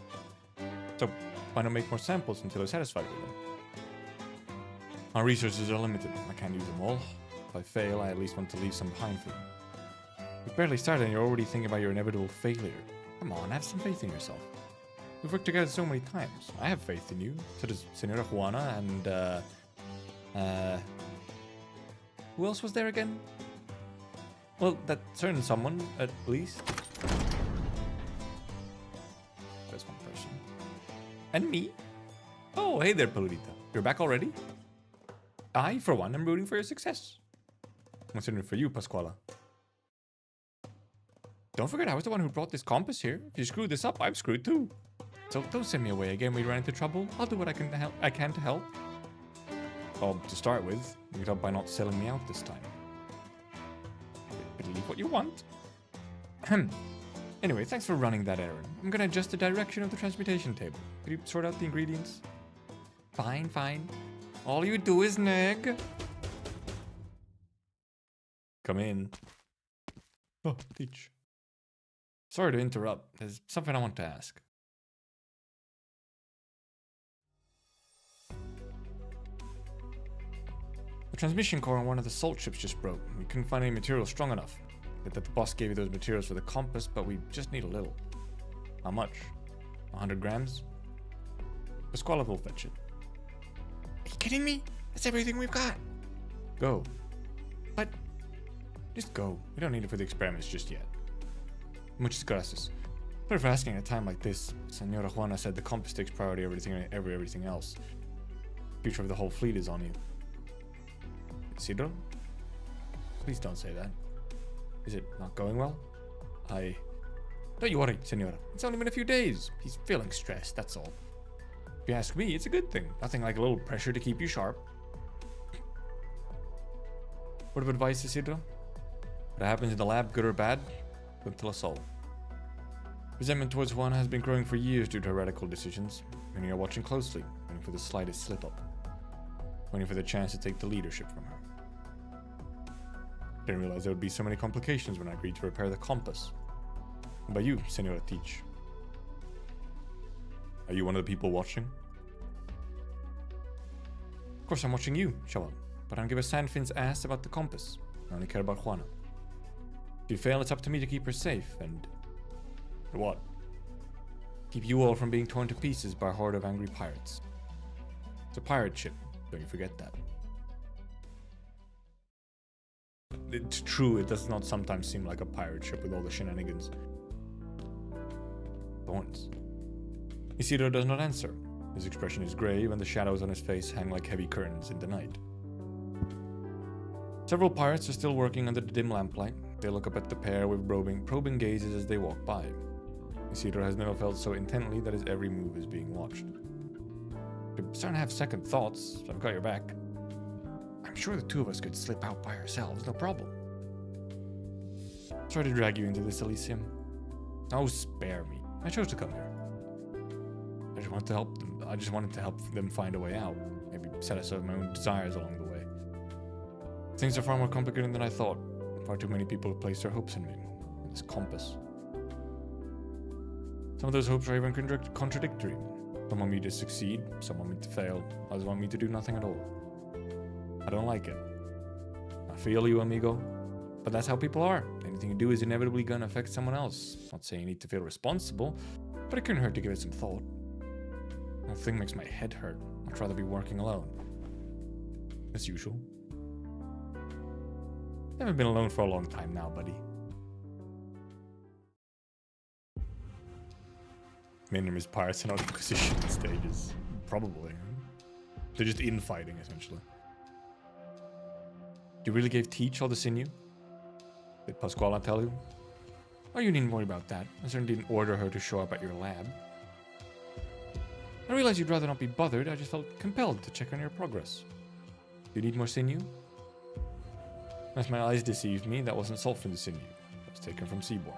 So, why not make more samples until I'm satisfied with them? My resources are limited. I can't use them all. If I fail, I at least want to leave some behind for them. We've barely started and you're already thinking about your inevitable failure. Come on, have some faith in yourself. We've worked together so many times. I have faith in you. So does Senora Juana and, who else was there again? Well, that certain someone, at least. There's one person. And me? Oh, hey there, Peludita. You're back already? I, for one, am rooting for your success. I'm considering for you, Pasquala. Don't forget, I was the one who brought this compass here. If you screw this up, I'm screwed too. So don't send me away again when you run into trouble. I'll do what I can to help. Well, to start with, you could help by not selling me out this time. Believe what you want. Anyway, thanks for running that errand. I'm gonna adjust the direction of the transmutation table. Could you sort out the ingredients? Fine, fine. All you do is nag. Come in. Oh, teach. Sorry to interrupt. There's something I want to ask. The transmission core on one of the salt ships just broke. We couldn't find any material strong enough. That the boss gave you those materials for the compass, but we just need a little. How much? 100 grams? Pasquale will fetch it. Are you kidding me? That's everything we've got. Go. But just go. We don't need it for the experiments just yet. Muchas gracias. Sorry for asking at a time like this. Senora Juana said the compass takes priority over everything else. The future of the whole fleet is on you. Isidro? Please don't say that. Is it not going well? Don't you worry, Senora. It's only been a few days. He's feeling stressed, that's all. If you ask me, it's a good thing. Nothing like a little pressure to keep you sharp. Word of advice, Isidro? What happens in the lab, good or bad, don't tell us all. Resentment towards Juana has been growing for years due to her radical decisions. Many are watching closely, waiting for the slightest slip-up. Waiting for the chance to take the leadership from her. Didn't realize there would be so many complications when I agreed to repair the compass. What about you, Senora Teach? Are you one of the people watching? Of course I'm watching you, Chaval, but I don't give a sandfin's ass about the compass. I only care about Juana. If you fail, it's up to me to keep her safe, and... what? Keep you all from being torn to pieces by a horde of angry pirates. It's a pirate ship, don't you forget that. It's true, it does not sometimes seem like a pirate ship with all the shenanigans. Thorns. Isidro does not answer. His expression is grave and the shadows on his face hang like heavy curtains in the night. Several pirates are still working under the dim lamplight. They look up at the pair with probing gazes as they walk by. Isidro has never felt so intently that his every move is being watched. You're starting to have second thoughts, so I've got your back. I'm sure the two of us could slip out by ourselves, no problem. Sorry to drag you into this, Elysium. Oh, spare me. I chose to come here. I just wanted to help them. I just wanted to help them find a way out. Maybe satisfy my own desires along the way. Things are far more complicated than I thought. Far too many people have placed their hopes in me. This compass. Some of those hopes are even contradictory. Some want me to succeed, some want me to fail, others want me to do nothing at all. I don't like it. I feel you, amigo. But that's how people are. Anything you do is inevitably gonna affect someone else. Not saying you need to feel responsible, but it couldn't hurt to give it some thought. The whole thing makes my head hurt. I'd rather be working alone. As usual. Never been alone for a long time now, buddy. Main name is pirates and not Inquisition stages. Probably. They're just infighting, essentially. You really gave Teach all the sinew? Did Pasquale tell you? Oh, you needn't worry about that. I certainly didn't order her to show up at your lab. I realized you'd rather not be bothered. I just felt compelled to check on your progress. Do you need more sinew? Unless my eyes deceived me, that wasn't salt from the sinew. That was taken from Seaborn.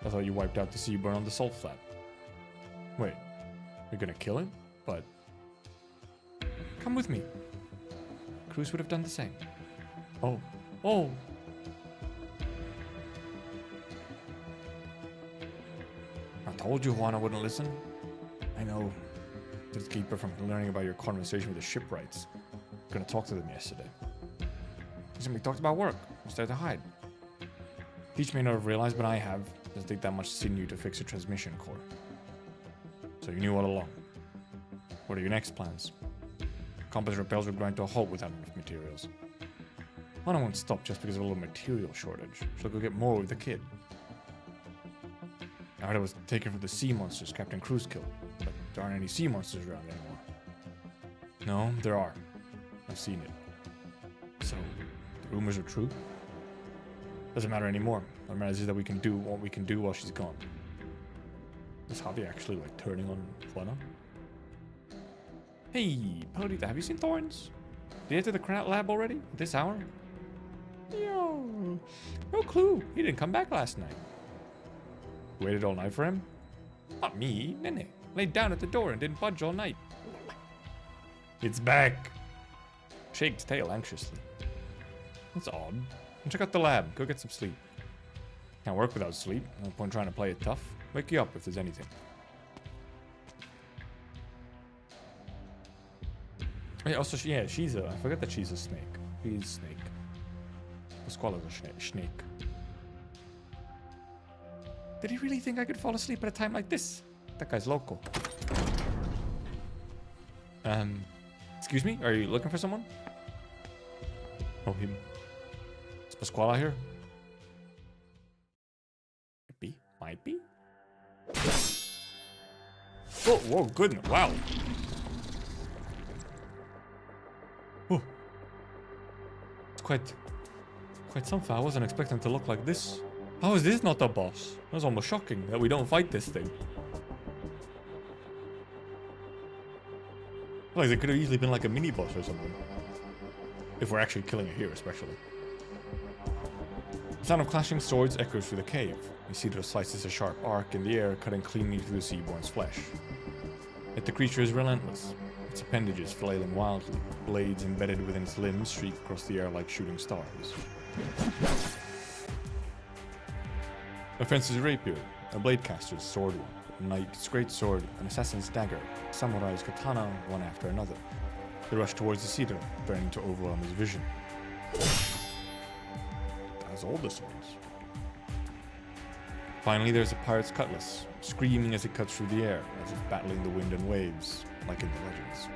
I thought you wiped out the Seaborn on the salt flat. Wait, you're gonna kill him? But... come with me. Cruz would have done the same. Oh. Oh! I told you Juana wouldn't listen. I know. To keep her from learning about your conversation with the shipwrights. I was gonna talk to them yesterday. We talked about work. I started to hide. Peach may not have realized, but I have. It doesn't take that much sinew to fix a transmission core. So you knew all along. What are your next plans? Compass repels would grind to a halt without enough materials. Juana won't stop just because of a little material shortage. She'll go get more with the kid. I heard it was taken from the sea monsters Captain Cruz killed, but there aren't any sea monsters around anymore. No, there are. I've seen it. So, the rumors are true? Doesn't matter anymore. What matters is that we can do what we can do while she's gone. Is Javi actually like turning on Juana? Hey, Palorita, have you seen Thorns? Did he enter the lab already? At this hour? Yo, no clue. He didn't come back last night. Waited all night for him? Not me, Nene. Laid down at the door and didn't budge all night. It's back. Shaked tail anxiously. That's odd. Check out the lab. Go get some sleep. Can't work without sleep. No point trying to play it tough. Wake you up if there's anything. Yeah, also, yeah, she's a... I forget that she's a snake. She's a snake. Pasquale's a snake. Did he really think I could fall asleep at a time like this? That guy's local. Excuse me? Are you looking for someone? Oh, him. Is Pasquale here? Might be? Oh, whoa, goodness, wow. Oh. It's quite something. I wasn't expecting to look like this. How is this not the boss? That's almost shocking that we don't fight this thing. Like, it could have easily been like a mini boss or something. If we're actually killing it here, especially. The sound of clashing swords echoes through the cave. You see those slices of sharp arc in the air, cutting cleanly through the Seaborn's flesh. Yet the creature is relentless, its appendages flailing wildly, blades embedded within its limbs streak across the air like shooting stars. A fencer's rapier, a bladecaster's sword one, a knight's great sword, an assassin's dagger, a samurai's katana, one after another. They rush towards the cedar, threatening to overwhelm his vision. That's all the swords. Finally, there's a pirate's cutlass, screaming as it cuts through the air, as if battling the wind and waves, like in the legends.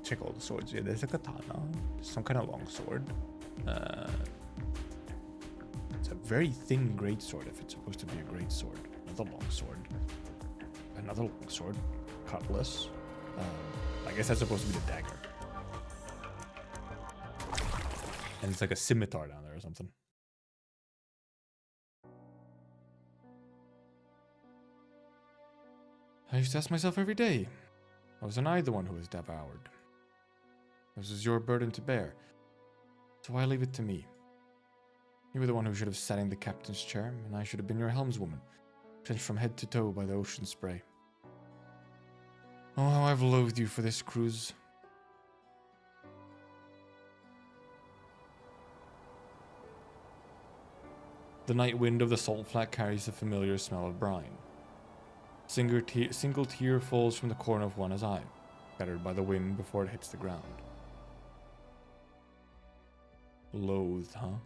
Check all the swords. Yeah, there's a katana, some kind of long sword. It's a very thin greatsword if it's supposed to be a greatsword. Another long sword. Another long sword. Cutlass. I guess that's supposed to be the dagger. And it's like a scimitar down there or something. I used to ask myself every day, wasn't I the one who was devoured? This is your burden to bear, so why leave it to me? You were the one who should have sat in the captain's chair, and I should have been your helmswoman, drenched from head to toe by the ocean spray. Oh, how I've loathed you for this cruise. The night wind of the salt flat carries the familiar smell of brine. Single tear falls from the corner of Juana's eye, scattered by the wind before it hits the ground. Loathed, huh?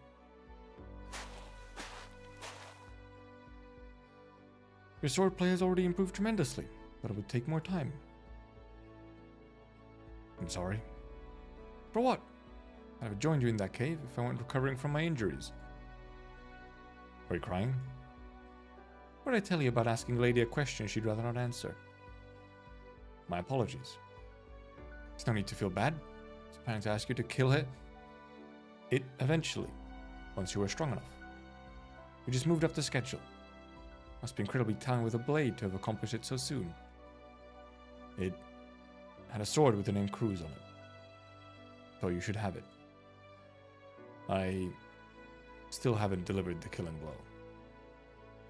Your swordplay has already improved tremendously, but it would take more time. I'm sorry. For what? I'd have joined you in that cave if I weren't recovering from my injuries. Are you crying? What did I tell you about asking Lady a question she'd rather not answer? My apologies. There's no need to feel bad. I was planning to ask you to kill it eventually, once you were strong enough. We just moved up the schedule. Must be incredibly talented with a blade to have accomplished it so soon. It had a sword with the name Cruz on it. So you should have it. I still haven't delivered the killing blow.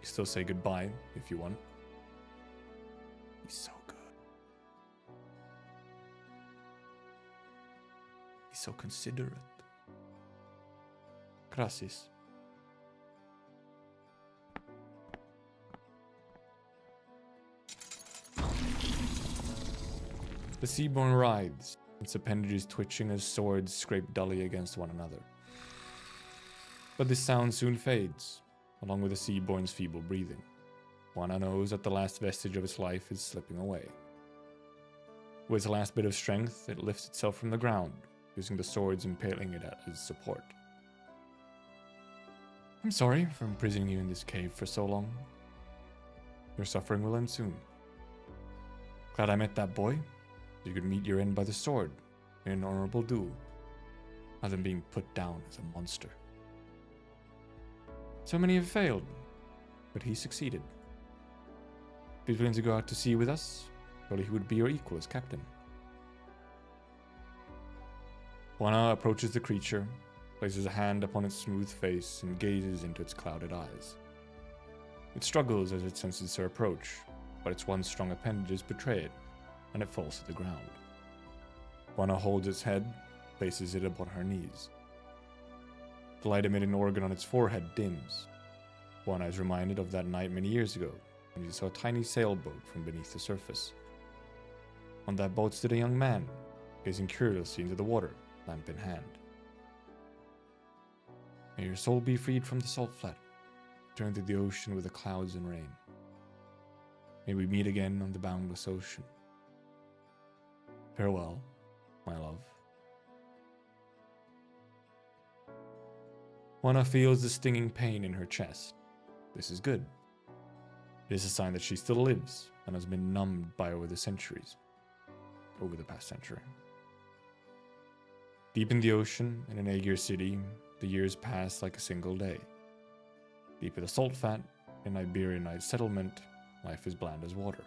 You still say goodbye if you want. He's so good. He's so considerate. Gracias. The Seaborn writhes, its appendages twitching as swords scrape dully against one another. But this sound soon fades, along with the Seaborn's feeble breathing. Juana knows that the last vestige of its life is slipping away. With its last bit of strength, it lifts itself from the ground, using the swords impaling it as support. I'm sorry for imprisoning you in this cave for so long. Your suffering will end soon. Glad I met that boy. You could meet your end by the sword, in an honorable duel, rather than being put down as a monster. So many have failed, but he succeeded. If he's willing to go out to sea with us, surely he would be your equal as captain. Juana approaches the creature, places a hand upon its smooth face, and gazes into its clouded eyes. It struggles as it senses her approach, but its once strong appendages betray it, and it falls to the ground. Juana holds its head, places it upon her knees. The light-emitting organ on its forehead dims. Juana is reminded of that night many years ago, when she saw a tiny sailboat from beneath the surface. On that boat stood a young man, gazing curiously into the water, lamp in hand. May your soul be freed from the salt flat, return to the ocean with the clouds and rain. May we meet again on the boundless ocean. Farewell, my love. Juana feels the stinging pain in her chest. This is good. It is a sign that she still lives and has been numbed by over the past century. Deep in the ocean, in an Aegir city, the years pass like a single day. Deep in the salt fat, in Iberianite settlement, life is bland as water.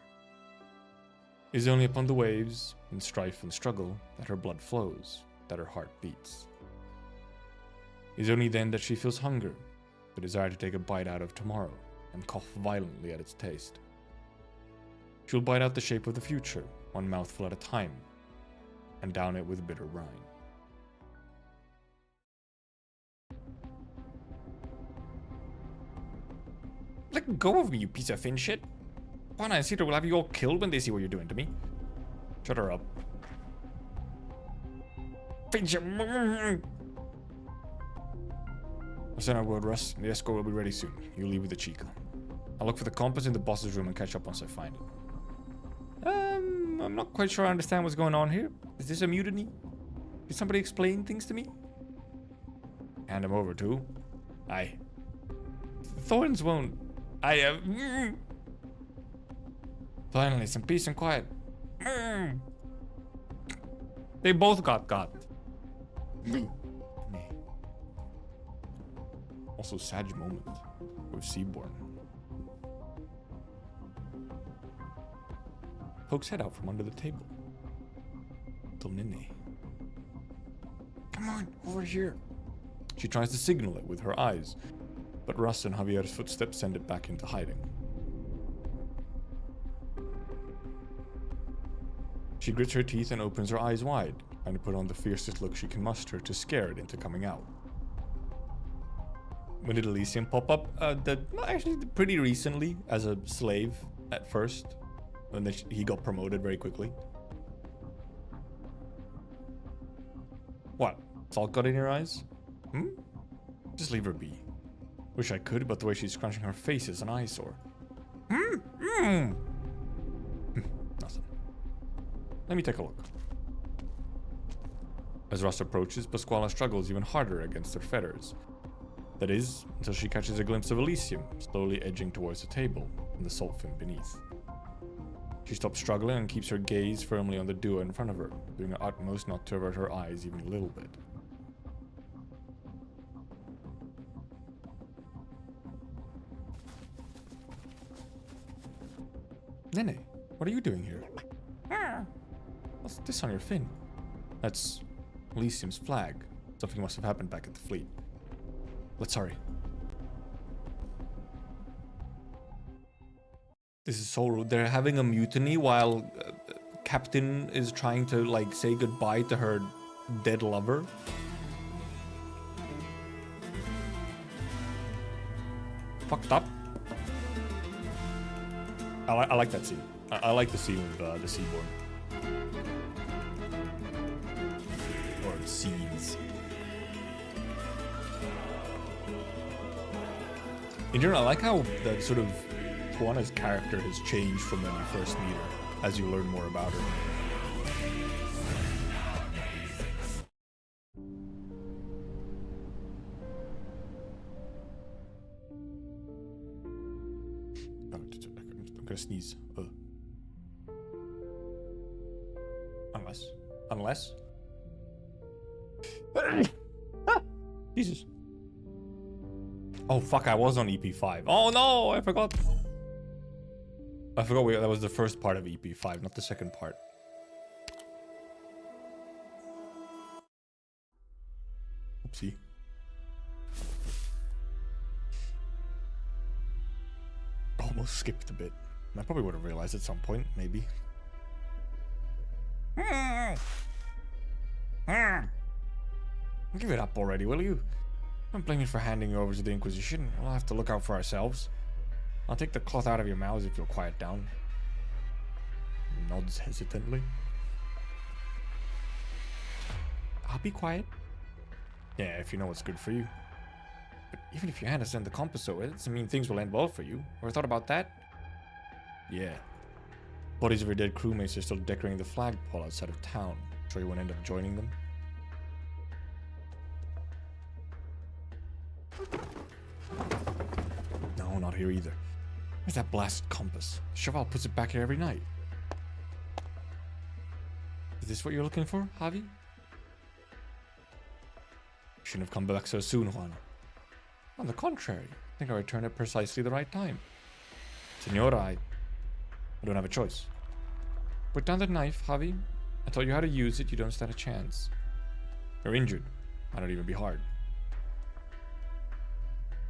It is only upon the waves, in strife and struggle, that her blood flows, that her heart beats. It is only then that she feels hunger, the desire to take a bite out of tomorrow, and cough violently at its taste. She will bite out the shape of the future, one mouthful at a time, and down it with bitter brine. Let go of me, you piece of Finn shit! Juana and Cedar will have you all killed when they see what you're doing to me. Shut her up. Finn shit! I'll send our word, Russ. The escort will be ready soon. You leave with the Chica. I'll look for the compass in the boss's room and catch up once I find it. I'm not quite sure I understand what's going on here. Is this a mutiny? Did somebody explain things to me? Hand him over too. Aye. Thorns won't. Finally, some peace and quiet. They both got. Also, sad moment with Seaborn. Pokes head out from under the table. Little Nene. Come on, over here. She tries to signal it with her eyes, but Russ and Javier's footsteps send it back into hiding. She grits her teeth and opens her eyes wide, trying to put on the fiercest look she can muster to scare it into coming out. When did Elysium pop up? Actually, pretty recently, as a slave at first. And then he got promoted very quickly. What? Salt got in your eyes? Just leave her be. Wish I could, but the way she's scrunching her face is an eyesore. Nothing. Let me take a look. As Russ approaches, Pasquale struggles even harder against her fetters. That is, until she catches a glimpse of Elysium, slowly edging towards the table, and the salt fin beneath. She stops struggling and keeps her gaze firmly on the duo in front of her, doing her utmost not to avert her eyes even a little bit. Nene, what are you doing here? What's this on your fin? That's Elysium's flag. Something must have happened back at the fleet. Let's hurry. This is so rude. They're having a mutiny while Captain is trying to, like, say goodbye to her dead lover. Fucked up. I like that scene. I like the scene with the Seaborn. Or Seeds. In general, I like how the sort of Juana's character has changed from when you first meet her, as you learn more about her. I'm gonna sneeze. Unless. Jesus. Oh fuck! I was on EP5. Oh no! I forgot. That was the first part of EP5, not the second part. Oopsie. Almost skipped a bit. I probably would have realized at some point, maybe. Give it up already, will you? Don't blame me for handing you over to the Inquisition. We'll have to look out for ourselves. I'll take the cloth out of your mouths if you'll quiet down. Nods hesitantly. I'll be quiet. Yeah, if you know what's good for you. But even if you hand us in the compass, so it doesn't mean things will end well for you. Ever thought about that? Yeah. Bodies of your dead crewmates are still decorating the flagpole outside of town. Sure you won't end up joining them? No, not here either. Where's that blasted compass? Cheval puts it back here every night. Is this what you're looking for, Javi? Shouldn't have come back so soon, Juana. On the contrary, I think I returned at precisely the right time. Senora, I don't have a choice. Put down that knife, Javi. I taught you how to use it, you don't stand a chance. You're injured. Might not even be hard.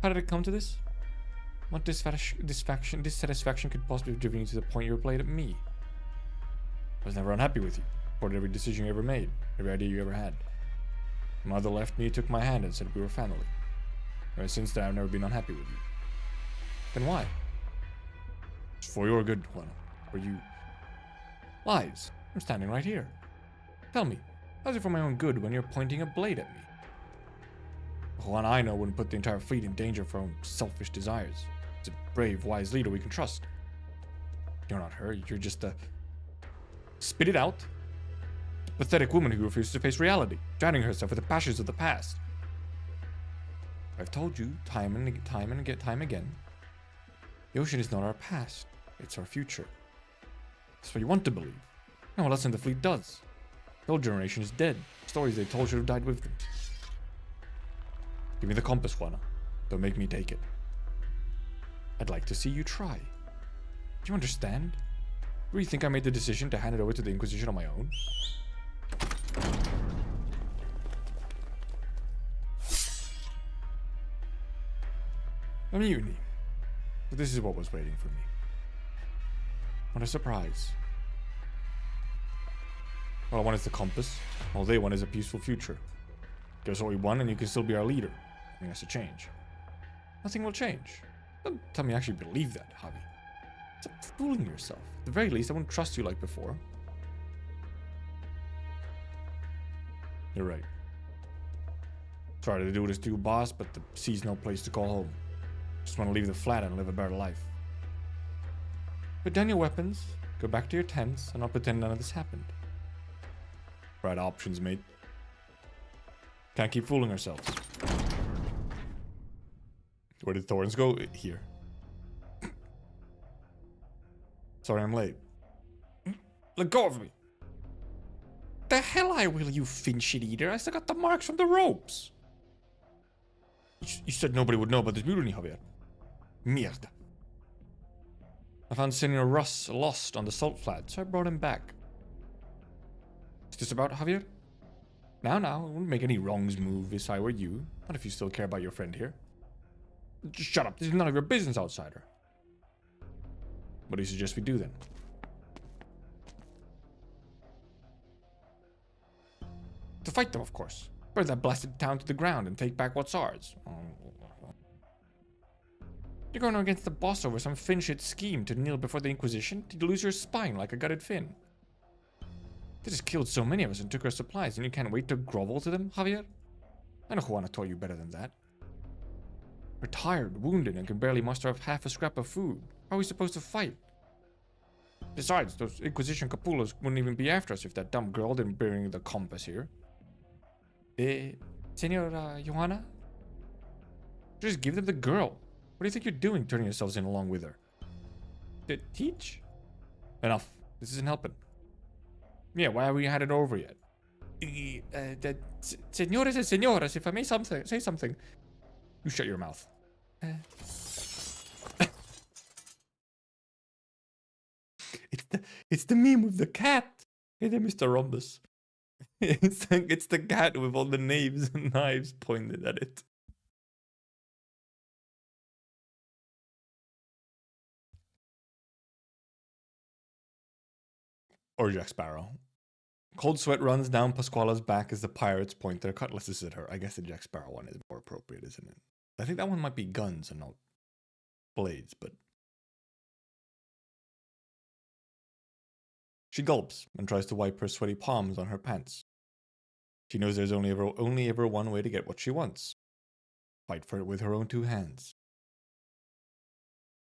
How did it come to this? What dissatisfaction could possibly have driven you to the point you were played at me? I was never unhappy with you. Supported every decision you ever made, every idea you ever had. My mother left me, took my hand, and said we were family. Ever since then, I've never been unhappy with you. Then why? It's for your good, Juana. For you. Lies. I'm standing right here. Tell me, how's it for my own good when you're pointing a blade at me? Juana I know wouldn't put the entire fleet in danger for her own selfish desires. It's a brave, wise leader we can trust. You're not her, you're just a... Spit it out. A pathetic woman who refuses to face reality, drowning herself with the passions of the past. I've told you time and again, the ocean is not our past, it's our future. That's what you want to believe. No one else in the fleet does. The old generation is dead. Stories they told should have died with them. Give me the compass, Juana. Don't make me take it. I'd like to see you try. Do you understand? Do you think I made the decision to hand it over to the Inquisition on my own? A mutiny. But this is what was waiting for me. What a surprise. All I want is the compass. All they want is a peaceful future. Give us what we want and you can still be our leader. Nothing has to change. Nothing will change. Don't tell me you actually believe that, Javi. Stop fooling yourself. At the very least, I won't trust you like before. You're right. Sorry to do this to you, boss, but the sea's no place to call home. Just want to leave the flat and live a better life. Put down your weapons, go back to your tents, and I'll pretend none of this happened. Right options, mate. Can't keep fooling ourselves. Where did Thorns go? Here. Sorry, I'm late. Let go of me. The hell I will, you fin shit eater. I still got the marks from the ropes. You said nobody would know about this mutiny, Javier. Mierda. I found Senor Russ lost on the salt flat, so I brought him back. Is this about Javier? Now, I wouldn't make any wrongs move if I were you. Not if you still care about your friend here. Just shut up. This is none of your business, outsider. What do you suggest we do then? To fight them, of course. Burn that blasted town to the ground and take back what's ours. You're going against the boss over some Finn shit scheme to kneel before the Inquisition? Did you lose your spine like a gutted Finn? They just killed so many of us and took our supplies, and you can't wait to grovel to them, Javier? I know Juana taught you better than that. We're tired, wounded, and can barely muster up half a scrap of food. How are we supposed to fight? Besides, those Inquisition Capulos wouldn't even be after us if that dumb girl didn't bring the compass here. Senora Johanna? Just give them the girl. What do you think you're doing, turning yourselves in along with her? Teach? Enough. This isn't helping. Yeah, why haven't we had it over yet? Señores and señoras, if I may say something. You shut your mouth. It's the meme with the cat. Hey there, Mr. Rhombus. It's the cat with all the knives pointed at it. Or Jack Sparrow. Cold sweat runs down Pasquale's back as the pirates point their cutlasses at her. I guess the Jack Sparrow one is more appropriate, isn't it? I think that one might be guns and not blades, but... She gulps and tries to wipe her sweaty palms on her pants. She knows there's only ever one way to get what she wants. Fight for it with her own two hands.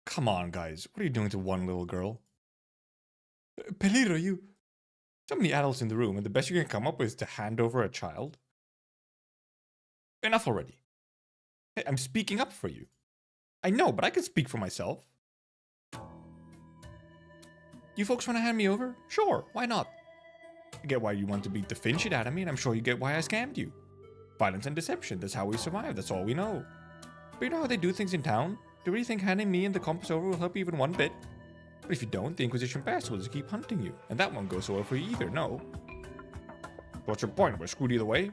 Come on, guys. What are you doing to one little girl? Peligro, you... So many adults in the room, and the best you can come up with is to hand over a child? Enough already. Hey, I'm speaking up for you. I know, but I can speak for myself. You folks want to hand me over? Sure, why not? I get why you want to beat the Finn shit out of me, and I'm sure you get why I scammed you. Violence and deception, that's how we survive, that's all we know. But you know how they do things in town? Do you really think handing me and the compass over will help you even one bit? But if you don't, the Inquisition Pass will just keep hunting you, and that won't go so well for you either, no. What's your point? We're screwed either way?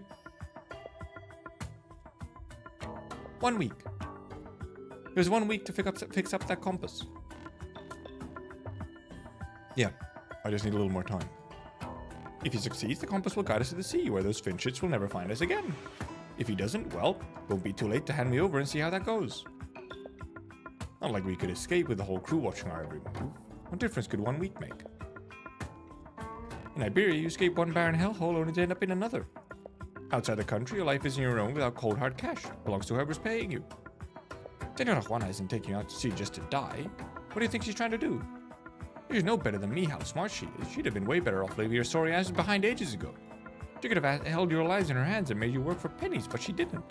1 week. There's 1 week to fix up that compass. Yeah, I just need a little more time. If he succeeds, the compass will guide us to the sea, where those Finchits will never find us again. If he doesn't, well, it won't be too late to hand me over and see how that goes. Not like we could escape with the whole crew watching our every move. What difference could 1 week make? In Iberia, you escape one barren hellhole only to end up in another. Outside the country, your life isn't your own without cold hard cash. It belongs to whoever's paying you. Senora Juana isn't taking you out to sea just to die. What do you think she's trying to do? You know better than me how smart she is. She'd have been way better off leaving your sorry asses behind ages ago. She could have held your lives in her hands and made you work for pennies, but she didn't.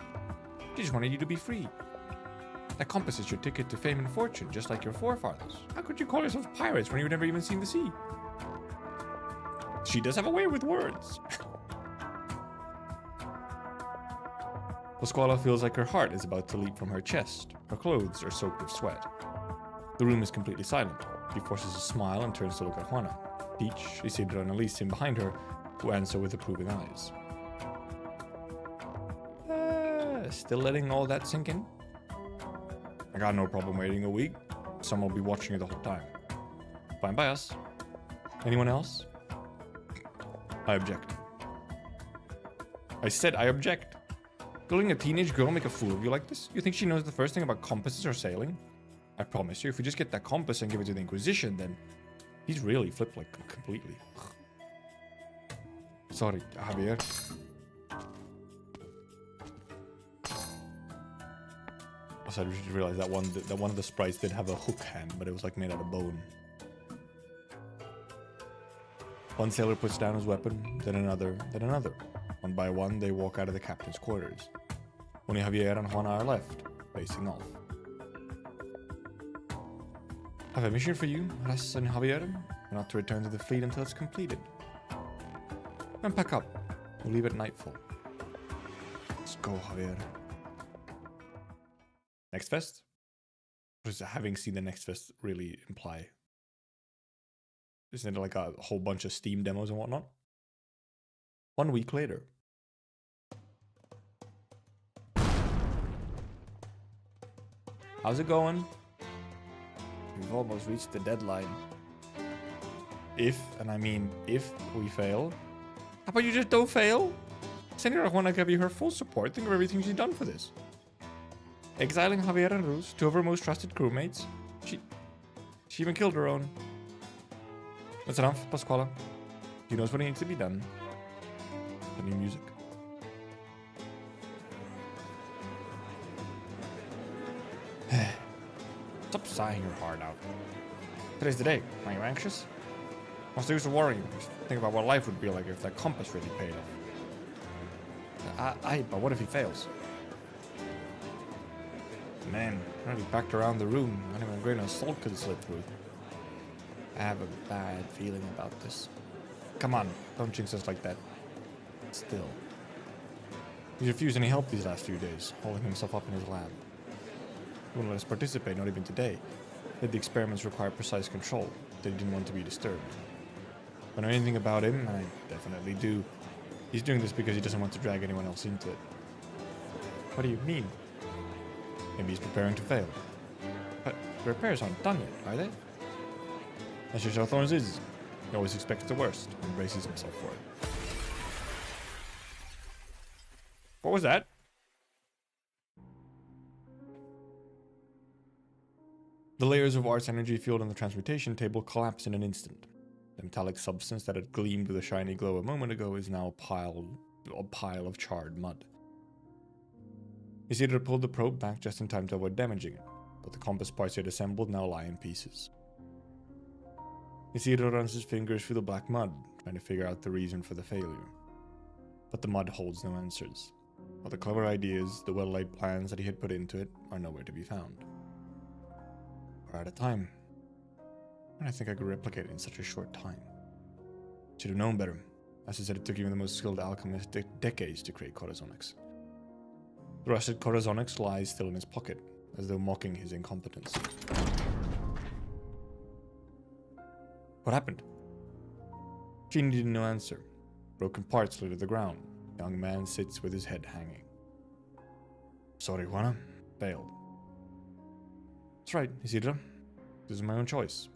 She just wanted you to be free. That compass is your ticket to fame and fortune, just like your forefathers. How could you call yourselves pirates when you've never even seen the sea? She does have a way with words. Pasquale feels like her heart is about to leap from her chest. Her clothes are soaked with sweat. The room is completely silent. She forces a smile and turns to look at Juana. Peach, Isidro, and Elise in behind her, who answer with approving eyes. Still letting all that sink in? I got no problem waiting a week. Someone will be watching it the whole time. Fine by us. Anyone else? I object. I said I object. Letting a teenage girl make a fool of you like this? You think she knows the first thing about compasses or sailing? I promise you, if we just get that compass and give it to the Inquisition, then he's really flipped like completely. Sorry, Javier. Also, I just realized that one of the sprites did have a hook hand, but it was like made out of bone. One sailor puts down his weapon, then another, then another. One by one, they walk out of the captain's quarters. Only Javier and Juana are left, facing off. I have a mission for you, Ras and Javier. You're not to return to the fleet until it's completed. And pack up. We'll leave at nightfall. Let's go, Javier. Next fest? What does having seen the next fest really imply? Isn't it like a whole bunch of Steam demos and whatnot? 1 week later. How's it going? We've almost reached the deadline. If, and I mean if, we fail. How about you just don't fail? Senora Juana gave you her full support. Think of everything she's done for this. Exiling Javier and Ruz, 2 of her most trusted crewmates. She even killed her own. That's enough, Pasquale. He knows what needs to be done. The new music. Stop sighing your heart out. Today's the day. Are you anxious? What's the use of worrying? Just think about what life would be like if that compass really paid off. But what if he fails? Man, I already backed around the room. Not even a grain of salt could slip through. I have a bad feeling about this. Come on, don't jinx us like that. Still. He's refused any help these last few days, holding himself up in his lab. He wouldn't let us participate, not even today. Yet the experiments require precise control, that he didn't want to be disturbed. If I know anything about him, and I definitely do, he's doing this because he doesn't want to drag anyone else into it. What do you mean? Maybe he's preparing to fail. But the repairs aren't done yet, are they? That's just how Thorns is. He always expects the worst and braces himself for it. What was that? The layers of Art's energy field on the transmutation table collapse in an instant. The metallic substance that had gleamed with a shiny glow a moment ago is now a pile of charred mud. Isidro pulled the probe back just in time to avoid damaging it, but the compass parts he had assembled now lie in pieces. Isidro runs his fingers through the black mud, trying to figure out the reason for the failure. But the mud holds no answers. All the clever ideas, the well-laid plans that he had put into it, are nowhere to be found. We're out of time. And I think I could replicate it in such a short time. Should have known better. As I said, it took even the most skilled alchemist decades to create Corazonix. The rusted Corazonix lies still in his pocket, as though mocking his incompetence. What happened? Genie didn't no answer. Broken parts litter the ground. The young man sits with his head hanging. Sorry, Juana. Failed. That's right, Isidro. This is my own choice.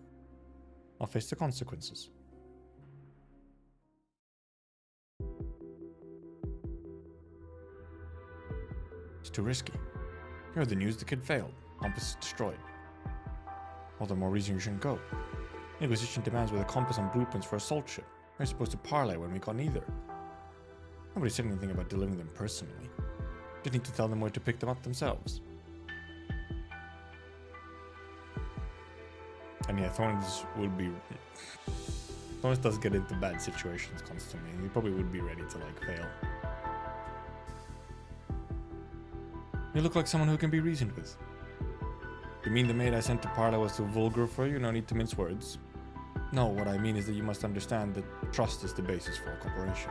I'll face the consequences. It's too risky. You heard the news, the kid failed. Compass is destroyed. All the more reason you shouldn't go. The Inquisition demands with a compass and blueprints for a assault ship. We're supposed to parlay when we got neither. Nobody said anything about delivering them personally. Just need to tell them where to pick them up themselves. And yeah, Thorns does get into bad situations constantly. He probably would be ready to fail. You look like someone who can be reasoned with. You mean the maid I sent to Parla was too vulgar for you? No need to mince words. No, what I mean is that you must understand that trust is the basis for a corporation.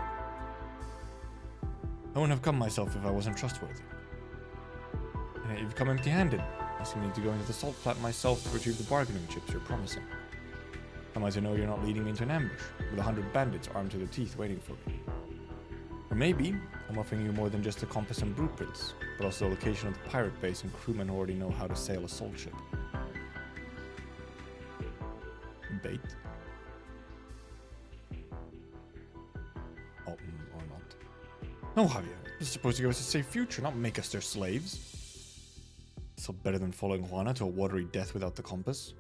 I wouldn't have come myself if I wasn't trustworthy. And yet you've come empty-handed. I seem to need to go into the salt flat myself to retrieve the bargaining chips you're promising. How am I to know you're not leading me into an ambush, with 100 bandits armed to the teeth waiting for me? Or maybe I'm offering you more than just a compass and blueprints, but also the location of the pirate base and crewmen who already know how to sail a salt ship. Bait? Oh, or not. No, Javier, you're supposed to give us a safe future, not make us their slaves. So better than following Juana to a watery death without the compass.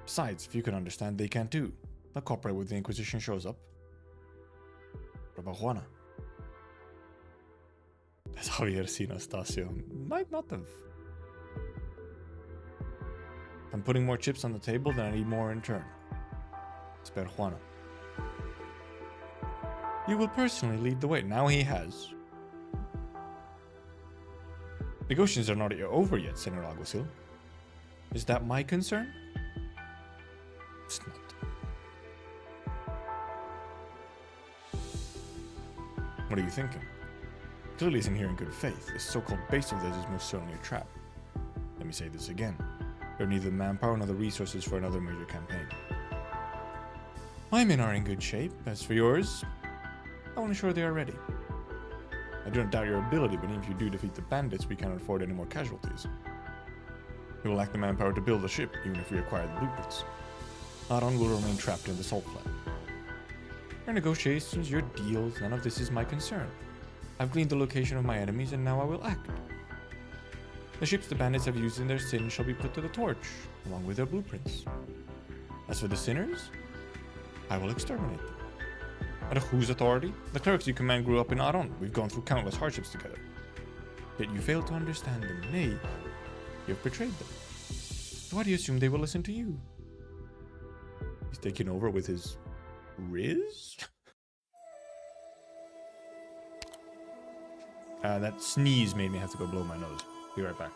Besides, if you can understand, they can too. They'll cooperate when the Inquisition shows up. What about Juana? Has Javier seen Astacio? Might not have. I'm putting more chips on the table than I need more in turn. Spare Juana. You will personally lead the way. Now he has. Negotiations are not over yet, Senor Alguacil. Is that my concern? it's not. What are you thinking? Clearly isn't here in good faith. This so-called base of theirs is most certainly a trap. Let me say this again. There are neither manpower nor the resources for another major campaign. My men are in good shape. As for yours, I want to ensure they are ready. I do not doubt your ability, but even if you do defeat the bandits, we cannot afford any more casualties. We will lack the manpower to build a ship, even if we acquire the blueprints. Aron will remain trapped in the salt flat. Your negotiations, your deals, none of this is my concern. I've gleaned the location of my enemies, and now I will act. The ships the bandits have used in their sin shall be put to the torch, along with their blueprints. As for the sinners, I will exterminate them. Under whose authority? The clerics you command grew up in Aron. We've gone through countless hardships together. Yet you fail to understand them. Nay, you have betrayed them. So why do you assume they will listen to you? He's taking over with his Riz? That sneeze made me have to go blow my nose. Be right back.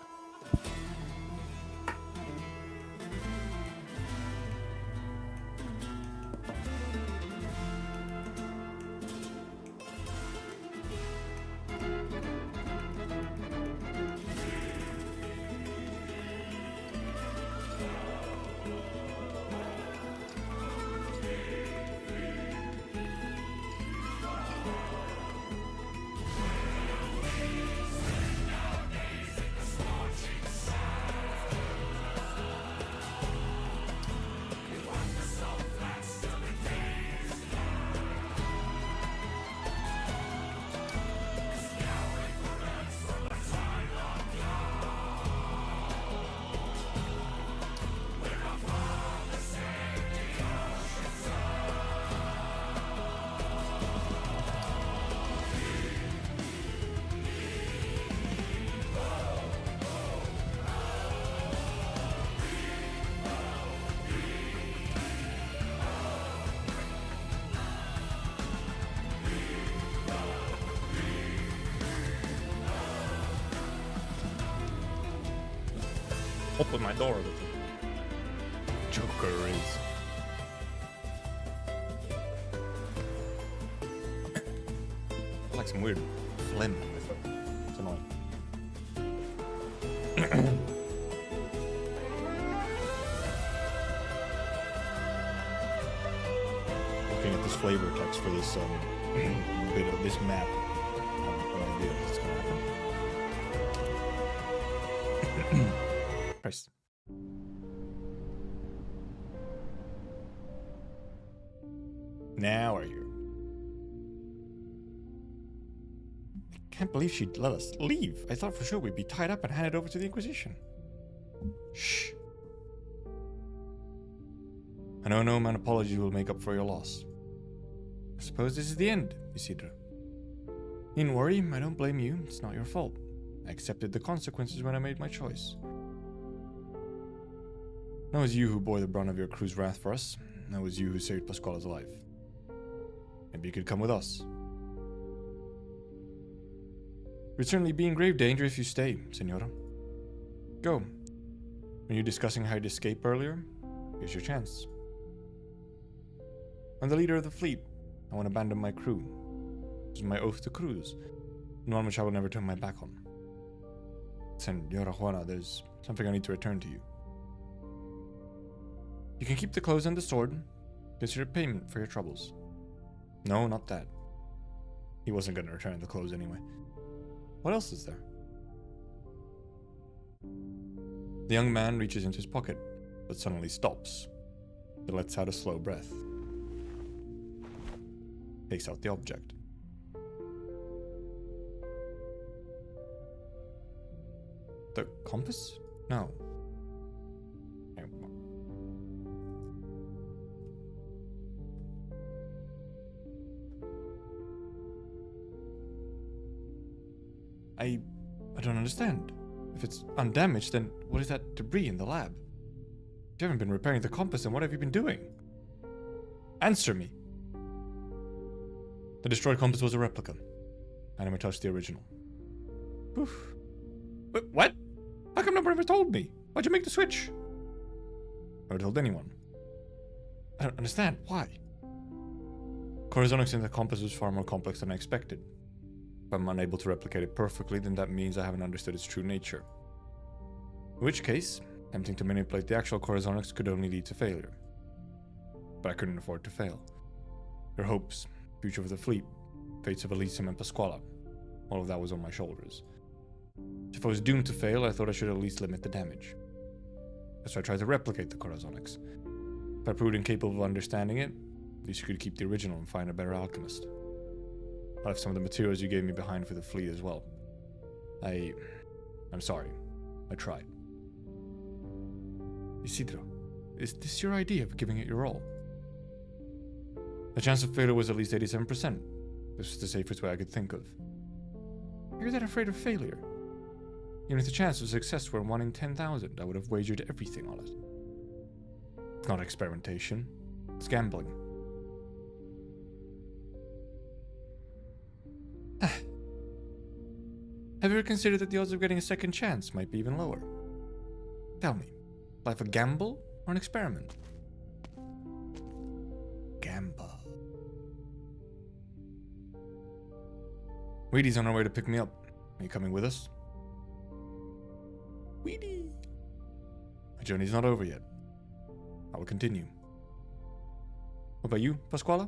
Open my door with the Joker race. Like some weird phlegm. It's annoying. Looking at this flavor text for this bit of this map, I have no idea what's gonna happen. Press. Now are you? I can't believe she'd let us leave. I thought for sure we'd be tied up and handed over to the Inquisition. Shh. I know no amount of apology will make up for your loss. I suppose this is the end, Isidra. Needn't worry, I don't blame you. It's not your fault. I accepted the consequences when I made my choice. Now it was you who bore the brunt of your crew's wrath for us. Now it was you who saved Pasquale's life. Maybe you could come with us. You'd certainly be in grave danger if you stay, Senora. Go. When you discussing how to escape earlier, here's your chance. I'm the leader of the fleet. I won't abandon my crew. This is my oath to crews, one which I will never turn my back on. Senora Juana, there's something I need to return to you. You can keep the clothes and the sword. Consider payment for your troubles. No, not that. He wasn't going to return the clothes anyway. What else is there? The young man reaches into his pocket, but suddenly stops. He lets out a slow breath. Takes out the object. The compass? No. I don't understand. If it's undamaged, then what is that debris in the lab? If you haven't been repairing the compass, then what have you been doing? Answer me! The destroyed compass was a replica. I never touched the original. Oof. What? How come nobody ever told me? Why'd you make the switch? Never told anyone. I don't understand. Why? Corazonics in the compass was far more complex than I expected. If I'm unable to replicate it perfectly, then that means I haven't understood its true nature. In which case, attempting to manipulate the actual Corazonics could only lead to failure. But I couldn't afford to fail. Their hopes, future of the fleet, fates of Elysium and Pasquala, all of that was on my shoulders. If I was doomed to fail, I thought I should at least limit the damage. So I tried to replicate the Corazonics. If I proved incapable of understanding it, at least you could keep the original and find a better alchemist. I left some of the materials you gave me behind for the fleet as well. I'm sorry. I tried. Isidro, is this your idea of giving it your all? The chance of failure was at least 87%. This was the safest way I could think of. You're that afraid of failure? Even if the chance of success were 1 in 10,000, I would have wagered everything on it. It's not experimentation. It's gambling. Have you ever considered that the odds of getting a second chance might be even lower? Tell me, life a gamble or an experiment? Gamble. Weedy's on her way to pick me up. Are you coming with us? Weedy! My journey's not over yet. I will continue. What about you, Pasquala?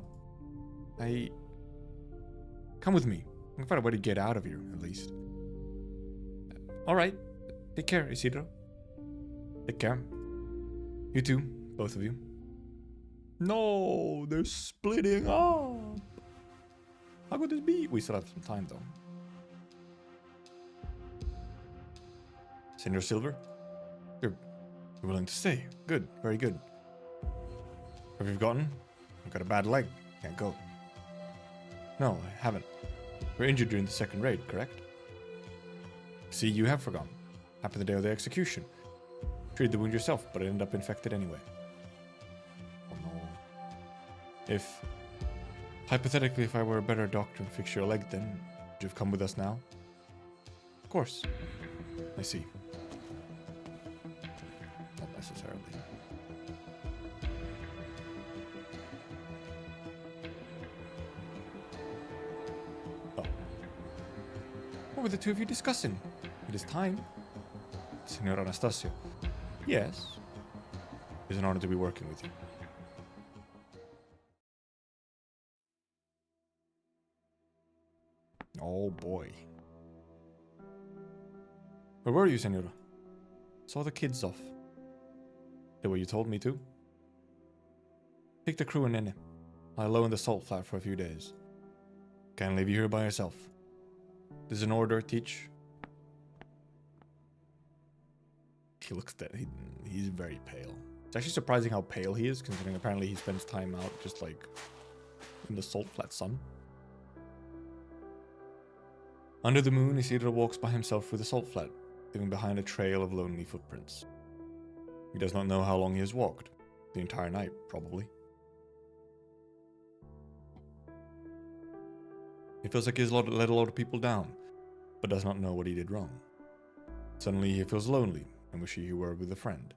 Come with me. I can find a way to get out of here, at least. Alright. Take care, Isidro. Take care. You too, both of you. No, they're splitting up. How could this be? We still have some time, though. Senor Silver? You're willing to stay. Good, very good. Have you forgotten? I've got a bad leg. Can't go. No, I haven't. You were injured during the second raid, correct? See, you have forgotten. Happened the day of the execution. Treated the wound yourself, but it ended up infected anyway. Oh no. Hypothetically, if I were a better doctor and fix your leg, then would you have come with us now? Of course. I see. Not necessarily. Oh. What were the two of you discussing? It is time. Senor Anastasio. Yes. It is an honor to be working with you. Oh boy. Where were you, Senora? Saw the kids off. Did what you told me to. Take the crew and Nene. Lie low in the salt flat for a few days. Can't leave you here by yourself. This is an order, Teach. He looks dead. He's very pale. It's actually surprising how pale he is, considering apparently he spends time out just like in the salt flat sun. Under the moon, Isidro walks by himself through the salt flat, leaving behind a trail of lonely footprints. He does not know how long he has walked. The entire night, probably. He feels like he has let a lot of people down, but does not know what he did wrong. Suddenly he feels lonely and wishes he were with a friend.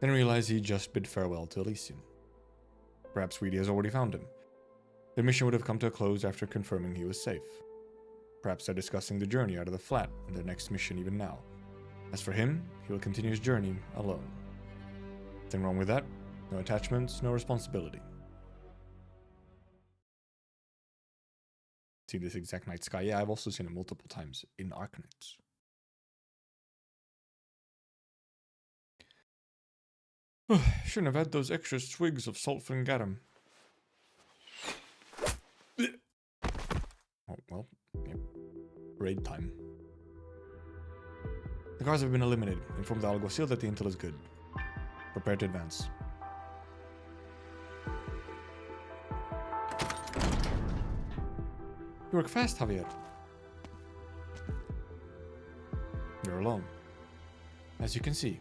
Then realizes he just bid farewell to Elysium. Perhaps Weedy has already found him. Their mission would have come to a close after confirming he was safe. Perhaps they're discussing the journey out of the flat and their next mission even now. As for him, he will continue his journey alone. Nothing wrong with that. No attachments, no responsibility. See this exact night sky? Yeah, I've also seen it multiple times in Arknights. Shouldn't have had those extra swigs of sulfur and garum. Oh, well, yep. Raid time. The guards have been eliminated. Inform the alguacil that the intel is good. Prepare to advance. You work fast, Javier. You're alone. As you can see.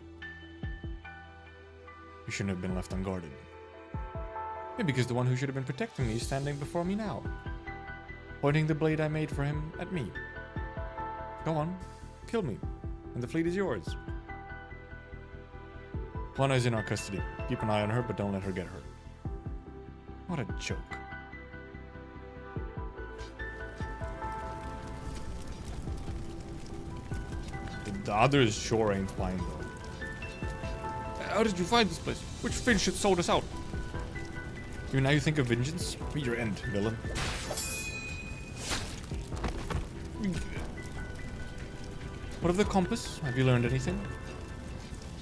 You shouldn't have been left unguarded. Maybe because the one who should have been protecting me is standing before me now. Pointing the blade I made for him at me. Go on, kill me, and the fleet is yours. Juana is in our custody. Keep an eye on her, but don't let her get hurt. What a joke. The others sure ain't fine though. How did you find this place? Which Finnish had sold us out? Even now you think of vengeance? Meet your end, villain. What of the compass? Have you learned anything?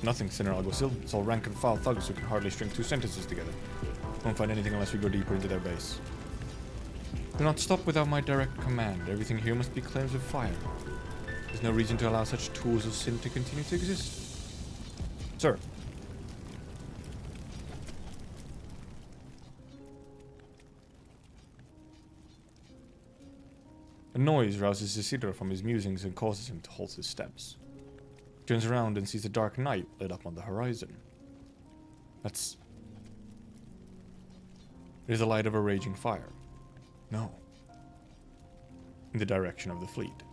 Nothing, Sinner Alguacil. It's all rank and file thugs who can hardly string two sentences together. Won't find anything unless we go deeper into their base. Do not stop without my direct command. Everything here must be claims of fire. There's no reason to allow such tools of sin to continue to exist. Sir. A noise rouses Isidro from his musings and causes him to halt his steps. He turns around and sees a dark night lit up on the horizon. It is the light of a raging fire. No. In the direction of the fleet.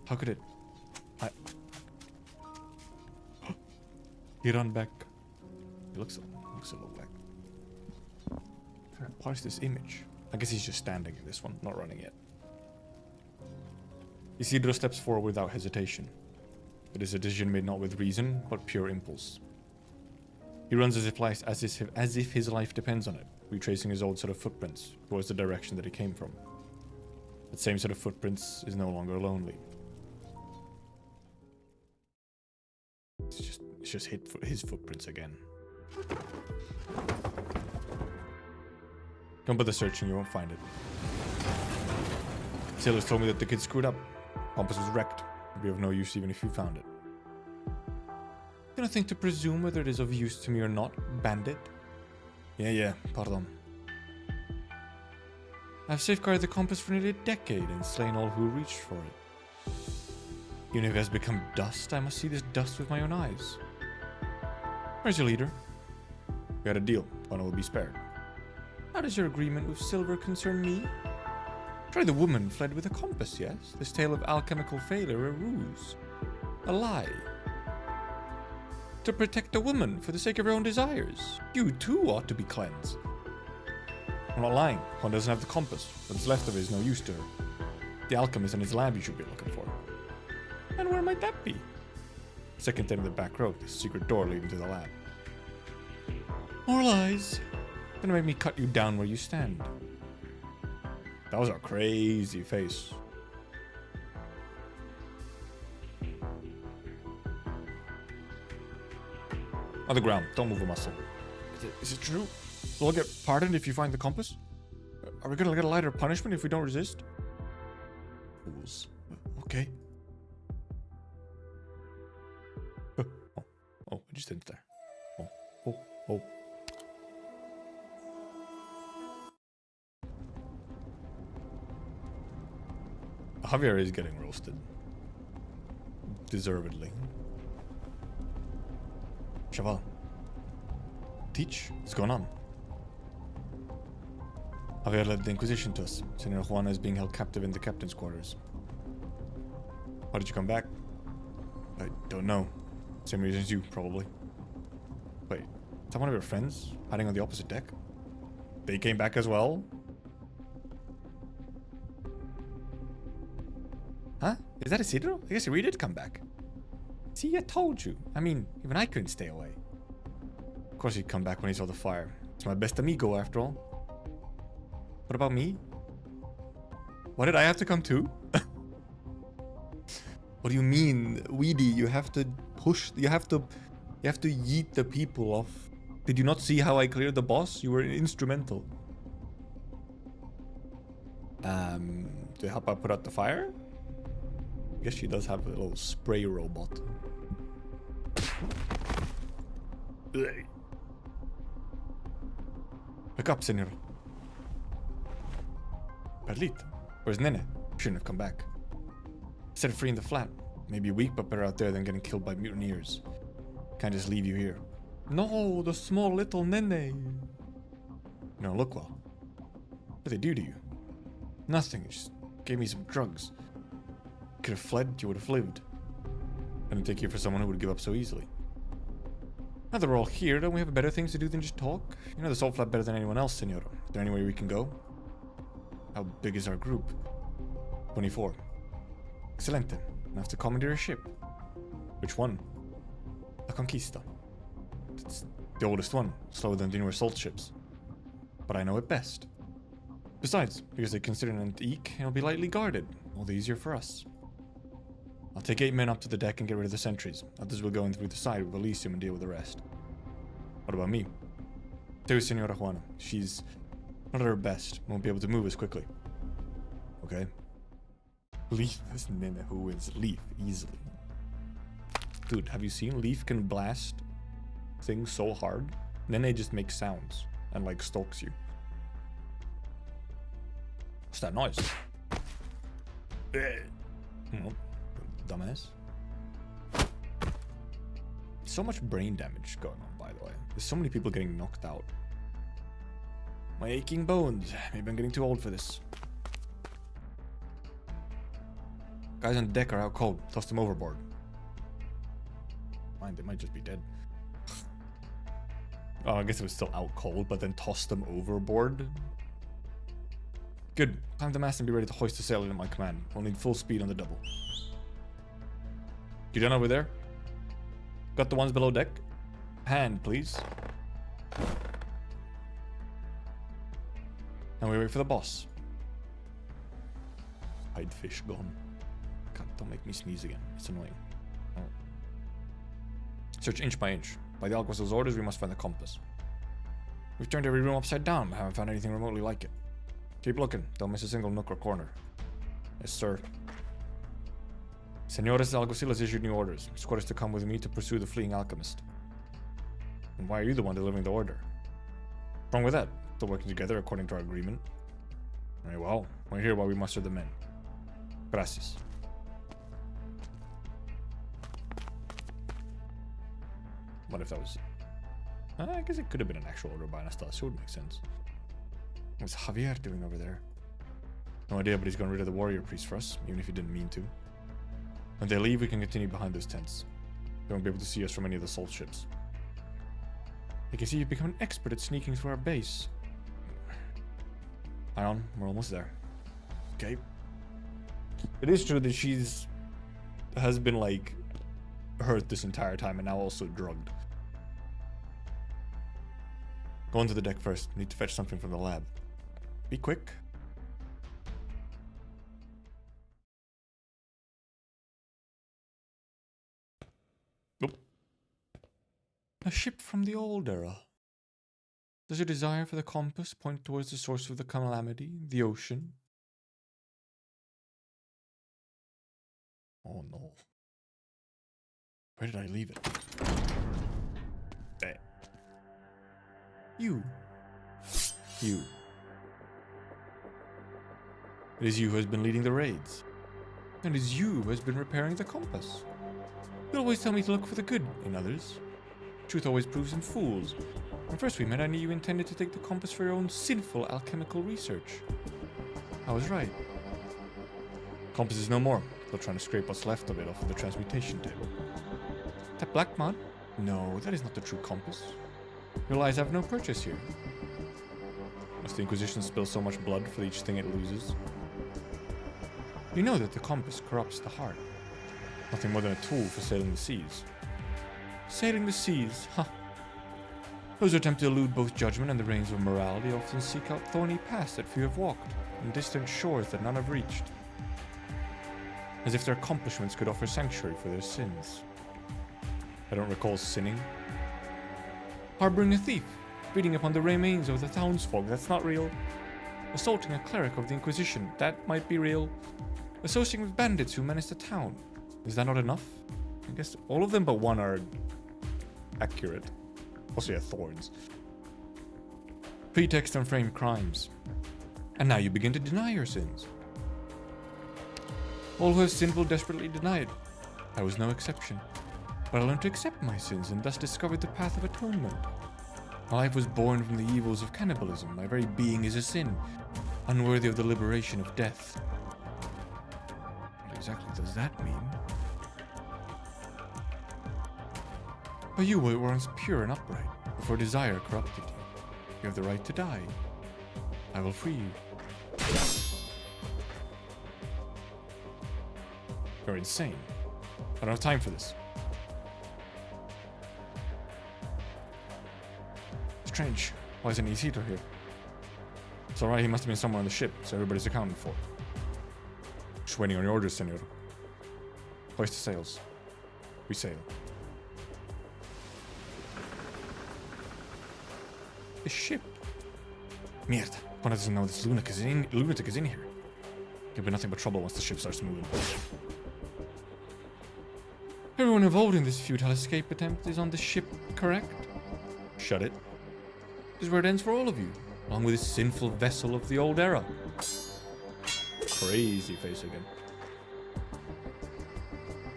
How could it... He ran back. He looks a little like... What is this image? I guess he's just standing in this one, not running yet. Isidro steps forward without hesitation. It is a decision made not with reason, but pure impulse. He runs as if his life depends on it, retracing his old set of footprints towards the direction that he came from. That same set of footprints is no longer lonely. It's just his footprints again. Don't bother searching, you won't find it. Sailors told me that the kid screwed up. Compass was wrecked. It'd be of no use even if you found it. Do not think to presume whether it is of use to me or not, bandit. Yeah, pardon. I've safeguarded the compass for nearly a decade and slain all who reached for it. Even if it has become dust, I must see this dust with my own eyes. Where's your leader? We had a deal. One will be spared. How does your agreement with Silver concern me? Try the woman fled with a compass, yes? This tale of alchemical failure, a ruse. A lie. To protect a woman for the sake of her own desires. You too ought to be cleansed. I'm not lying. One doesn't have the compass. What's left of it is no use to her. The alchemist in his lab you should be looking for. And where might that be? Second tent in the back row. There's a secret door leading to the lab. More lies. Gonna make me cut you down where you stand. That was a crazy face. On the ground. Don't move a muscle. Is it true? We'll get pardoned if you find the compass? Are we gonna get a lighter punishment if we don't resist? Fools. Okay. Oh, I just didn't there. Oh. Javier is getting roasted. Deservedly. Chaval. Teach? What's going on? Javier led the Inquisition to us. Senor Juana is being held captive in the captain's quarters. Why did you come back? I don't know. Same reason as you, probably. Wait, is that one of your friends hiding on the opposite deck? They came back as well? Huh? Is that Isidro? I guess he really did come back. See, I told you. I mean, even I couldn't stay away. Of course he'd come back when he saw the fire. It's my best amigo, after all. What about me? Why did I have to come too? What do you mean, Weedy? You have to push... You have to yeet the people off. Did you not see how I cleared the boss? You were instrumental. To help out put out the fire? I guess she does have a little spray robot. Wake up, senor. Perlita, where's Nene? Shouldn't have come back. Set her free in the flat. Maybe weak, but better out there than getting killed by mutineers. Can't just leave you here. No, the small little Nene. You don't look well. What did they do to you? Nothing, just gave me some drugs. Could have fled, you would have lived. I didn't take you for someone who would give up so easily. Now that we're all here, don't we have better things to do than just talk? You know the Salt Flat better than anyone else, Senora. Is there any way we can go? How big is our group? 24. Excelente. Enough to commandeer a ship. Which one? La Conquista. It's the oldest one, slower than the newer salt ships. But I know it best. Besides, because they consider it antique, it'll be lightly guarded. All the easier for us. I'll take 8 men up to the deck and get rid of the sentries. Others will go in through the side with Elysium and deal with the rest. What about me? There's Senora Juana. She's not at her best. Won't be able to move as quickly. Okay. Leaf is Nene who wins Leaf easily. Dude, have you seen Leaf can blast things so hard? Nene just makes sounds and like stalks you. What's that noise? Oh, dumbass. So much brain damage going on, by the way. There's so many people getting knocked out. My aching bones. Maybe I'm getting too old for this. Guys on deck are out cold. Toss them overboard. Mind, they might just be dead. Oh, I guess it was still out cold, but then toss them overboard. Good. Climb the mast and be ready to hoist the sail at my command. We'll need full speed on the double. You done over there? Got the ones below deck? Hand, please. And we wait for the boss. Hide fish gone. God, don't make me sneeze again. It's annoying. Oh. Search inch by inch. By the Alguacil's orders, we must find the compass. We've turned every room upside down, but haven't found anything remotely like it. Keep looking. Don't miss a single nook or corner. Yes, sir. Señores Alguacil has issued new orders. Squad is to come with me to pursue the fleeing alchemist. And why are you the one delivering the order? What's wrong with that? Still working together according to our agreement. Very well. We're here while we muster the men. Gracias. What if that was... I guess it could have been an actual order by Anastasia. It would make sense. What's Javier doing over there? No idea, but he's gone rid of the warrior priest for us, even if he didn't mean to. When they leave, we can continue behind those tents. They won't be able to see us from any of the salt ships. I can see you've become an expert at sneaking through our base. Hang on, we're almost there. Okay. It is true that has been like hurt this entire time and now also drugged. Go onto the deck first. Need to fetch something from the lab. Be quick. Nope. A ship from the old era. Does your desire for the compass point towards the source of the calamity, the ocean? Oh no. Where did I leave it? There. You. It is you who has been leading the raids. And it is you who has been repairing the compass. You always tell me to look for the good in others. Truth always proves them fools. When first we met, I knew you intended to take the compass for your own sinful alchemical research. I was right. Compass is no more. Still trying to scrape what's left of it off of the transmutation table. That black mud? No, that is not the true compass. Your lies have no purchase here. Must the Inquisition spill so much blood for each thing it loses? You know that the compass corrupts the heart. Nothing more than a tool for sailing the seas. Sailing the seas, huh? Those who attempt to elude both judgment and the reins of morality often seek out thorny paths that few have walked, and distant shores that none have reached. As if their accomplishments could offer sanctuary for their sins. I don't recall sinning. Harboring a thief, feeding upon the remains of the townsfolk, that's not real. Assaulting a cleric of the Inquisition, that might be real. Associating with bandits who menace the town, is that not enough? I guess all of them but one are accurate. Also, yeah, thorns. Pretext and framed crimes. And now you begin to deny your sins. All who have sinned will desperately deny it. I was no exception. But I learned to accept my sins and thus discovered the path of atonement. My life was born from the evils of cannibalism. My very being is a sin, unworthy of the liberation of death. What exactly does that mean? But you were once pure and upright, before desire corrupted you. You have the right to die. I will free you. You're insane. I don't have time for this. Strange. Why isn't Isidro here? It's alright, he must have been somewhere on the ship, so everybody's accounted for. Just waiting on your orders, senor. Hoist the sails. We sail. The ship. Mierda. One doesn't know this lunatic is in here. There'll be nothing but trouble once the ship starts moving. Everyone involved in this futile escape attempt is on the ship, correct? Shut it. This is where it ends for all of you, along with this sinful vessel of the old era. Crazy face again.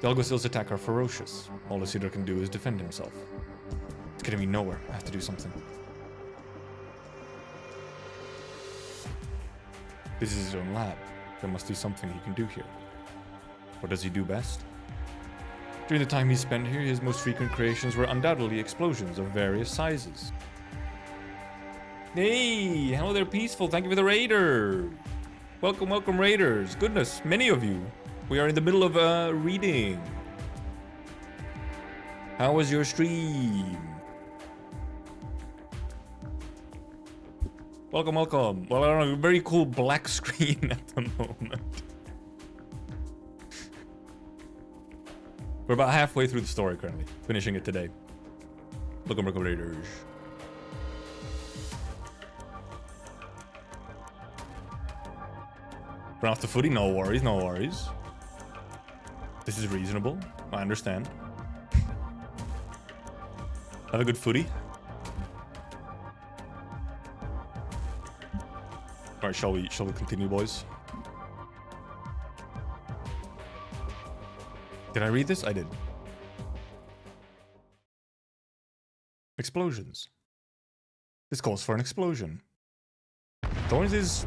The Alguacil's attack are ferocious. All Isidro can do is defend himself. It's getting me nowhere. I have to do something. This is his own lab. There must be something he can do here. What does he do best? During the time he spent here, his most frequent creations were undoubtedly explosions of various sizes. Hey, hello there, Peaceful. Thank you for the raider. Welcome, welcome, raiders. Goodness, many of you. We are in the middle of reading. How was your stream? Welcome, welcome. Well, I don't know, very cool black screen at the moment. We're about halfway through the story currently, finishing it today. Welcome, raiders. Run off the footy? No worries, no worries. This is reasonable. I understand. Have a good footy. Alright, shall we continue, boys? Did I read this? I did. Explosions. This calls for an explosion. Thorns is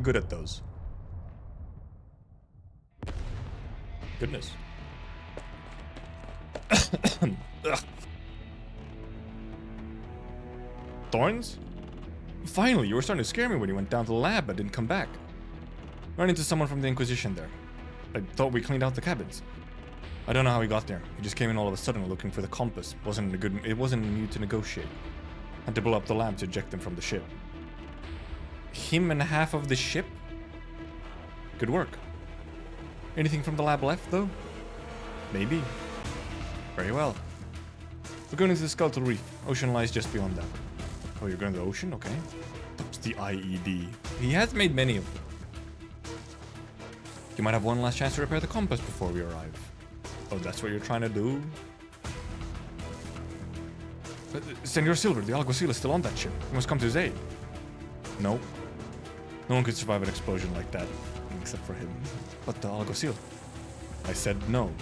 good at those. Goodness. Thorns? Finally, you were starting to scare me when you went down to the lab but didn't come back. Ran into someone from the Inquisition there. I thought we cleaned out the cabins. I don't know how he got there. He just came in all of a sudden looking for the compass. It wasn't in the mood to negotiate. Had to blow up the lab to eject them from the ship. Him and half of the ship? Good work. Anything from the lab left, though? Maybe. Very well. We're going into the Skeletal Reef. Ocean lies just beyond that. Oh, you're going to the ocean? Okay. That's the IED. He has made many of them. You might have one last chance to repair the compass before we arrive. Oh, that's what you're trying to do? Senor Silver, the Alguacil is still on that ship. You must come to his aid. No. No one could survive an explosion like that. Except for him. But the Alguacil. I said no.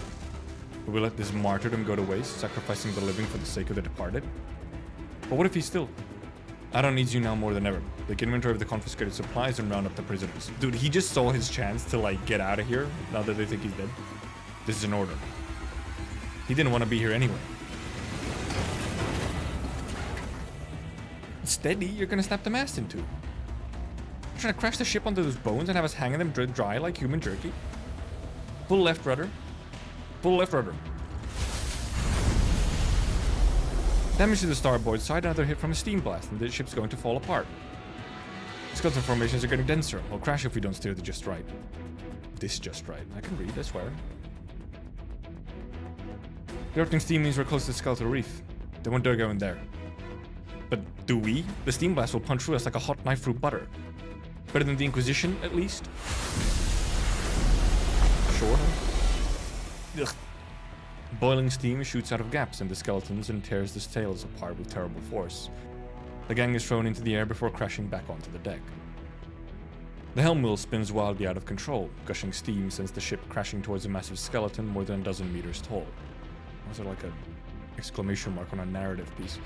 Will we let this martyrdom go to waste, sacrificing the living for the sake of the departed? But what if he's still... Adon needs you now more than ever. Take inventory of the confiscated supplies and round up the prisoners. Dude, he just saw his chance to, like, get out of here, now that they think he's dead. This is an order. He didn't want to be here anyway. Steady, you're gonna snap the mast in two. You're trying to crash the ship onto those bones and have us hanging them dry like human jerky? Pull left rudder. Pull left rudder. Damage to the starboard side, another hit from a steam blast, and the ship's going to fall apart. Skeleton formations are getting denser. We'll crash if we don't steer the just right. This just right. I can read, I swear. The erupting steam means we're close to the Skeletal Reef. They won't dare go in there. But do we? The steam blast will punch through us like a hot knife through butter. Better than the Inquisition, at least? Sure. Ugh. Boiling steam shoots out of gaps in the skeletons and tears the sails apart with terrible force. The gang is thrown into the air before crashing back onto the deck. The helm wheel spins wildly out of control. Gushing steam sends the ship crashing towards a massive skeleton more than a dozen meters tall. Was it like an exclamation mark on a narrative piece?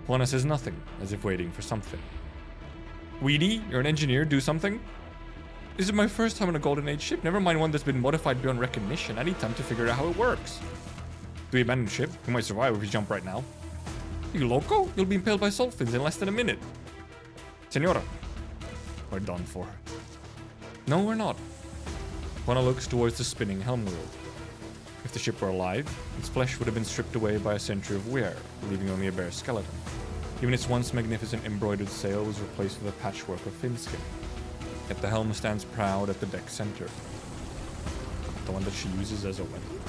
Juana says nothing, as if waiting for something. Weedy, you're an engineer, do something? This is my first time on a Golden Age ship, never mind one that's been modified beyond recognition. I need time to figure out how it works. Do we abandon ship? We might survive if we jump right now. You loco? You'll be impaled by salt fins in less than a minute. Senora. We're done for. No, we're not. Juana looks towards the spinning helm wheel. If the ship were alive, its flesh would have been stripped away by a century of wear, leaving only a bare skeleton. Even its once magnificent embroidered sail was replaced with a patchwork of fin skin. Yet the helm stands proud at the deck's center. The one that she uses as a weapon.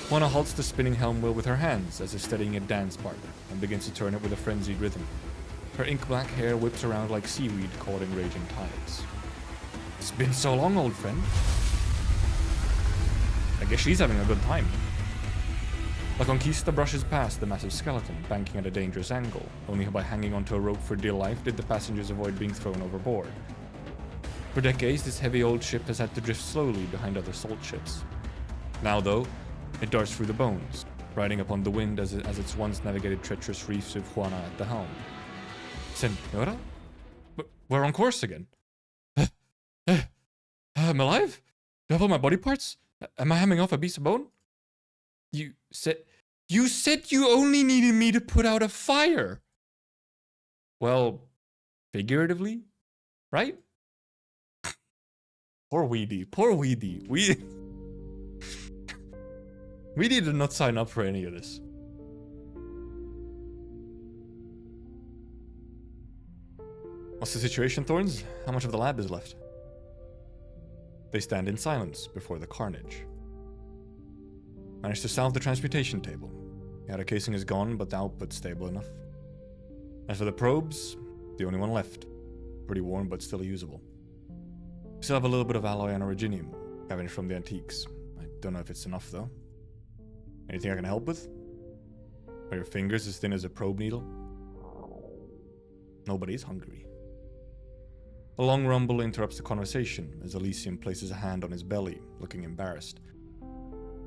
Juana halts the spinning helm wheel with her hands as if steadying a dance partner and begins to turn it with a frenzied rhythm. Her ink-black hair whips around like seaweed caught in raging tides. It's been so long, old friend. I guess she's having a good time. La Conquista brushes past the massive skeleton, banking at a dangerous angle. Only by hanging onto a rope for dear life did the passengers avoid being thrown overboard. For decades, this heavy old ship has had to drift slowly behind other salt ships. Now, though, it darts through the bones, riding upon the wind as its once navigated treacherous reefs with Juana at the helm. Senora? We're on course again. I'm alive? Do I have all my body parts? Am I hamming off a piece of bone? You said you only needed me to put out a fire. Well, figuratively, right? Poor Weedy. Weedy did not sign up for any of this. What's the situation, Thorns? How much of the lab is left? They stand in silence before the carnage. Managed to salve the transmutation table. The outer casing is gone, but the output's stable enough. As for the probes, the only one left. Pretty worn, but still usable. We still have a little bit of alloy and originium, scavenged from the antiques. I don't know if it's enough, though. Anything I can help with? Are your fingers as thin as a probe needle? Nobody's hungry. A long rumble interrupts the conversation as Elysium places a hand on his belly, looking embarrassed.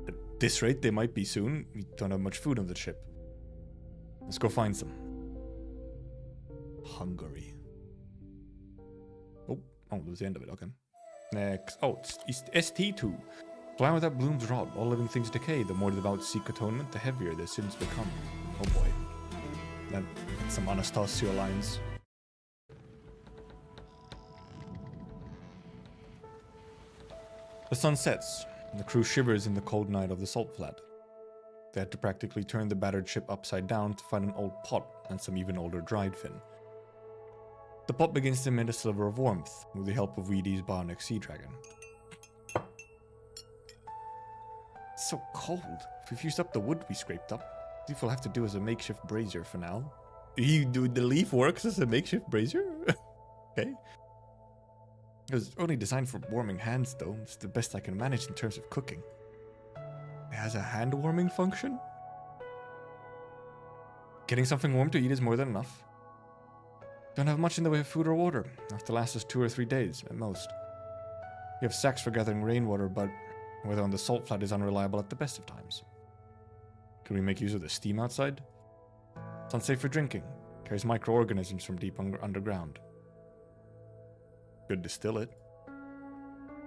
At this rate, they might be soon. We don't have much food on the ship. Let's go find some. Hungary. Oh, that was the end of it, okay. Next. Oh, it's ST2. Flower that blooms rot. All living things decay. The more devout seek atonement, the heavier their sins become. Oh boy. That's some Anastasia lines. The sun sets, and the crew shivers in the cold night of the salt flat. They had to practically turn the battered ship upside down to find an old pot and some even older dried fin. The pot begins to emit a sliver of warmth with the help of Weedy's bionic sea dragon. It's so cold. If we've used up the wood we scraped up, Leaf will have to do as a makeshift brazier for now. The leaf works as a makeshift brazier? Okay. It was only designed for warming hands, though. It's the best I can manage in terms of cooking. It has a hand-warming function? Getting something warm to eat is more than enough. Don't have much in the way of food or water. Enough to last us 2 or 3 days, at most. We have sacks for gathering rainwater, but weather on the salt flat is unreliable at the best of times. Can we make use of the steam outside? It's unsafe for drinking. Carries microorganisms from deep underground. Could distill it.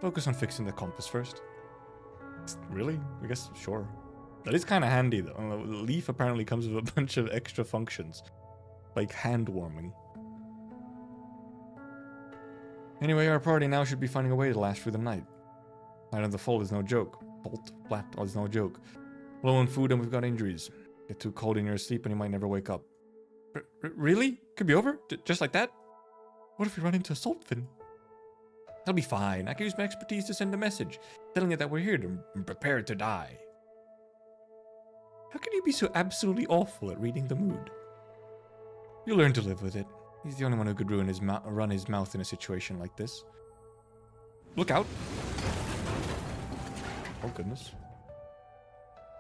Focus on fixing the compass first. Really? I guess, sure. That is kind of handy, though. The leaf apparently comes with a bunch of extra functions. Like hand warming. Anyway, our party now should be finding a way to last through the night. Night on the Fold is no joke. Flat is no joke. Low on food and we've got injuries. Get too cold in your sleep and you might never wake up. Really? Could be over? Just like that? What if we run into a salt fin? That'll be fine. I can use my expertise to send a message, telling it that we're here and prepared to die. How can you be so absolutely awful at reading the mood? You'll learn to live with it. He's the only one who could run his mouth in a situation like this. Look out! Oh goodness.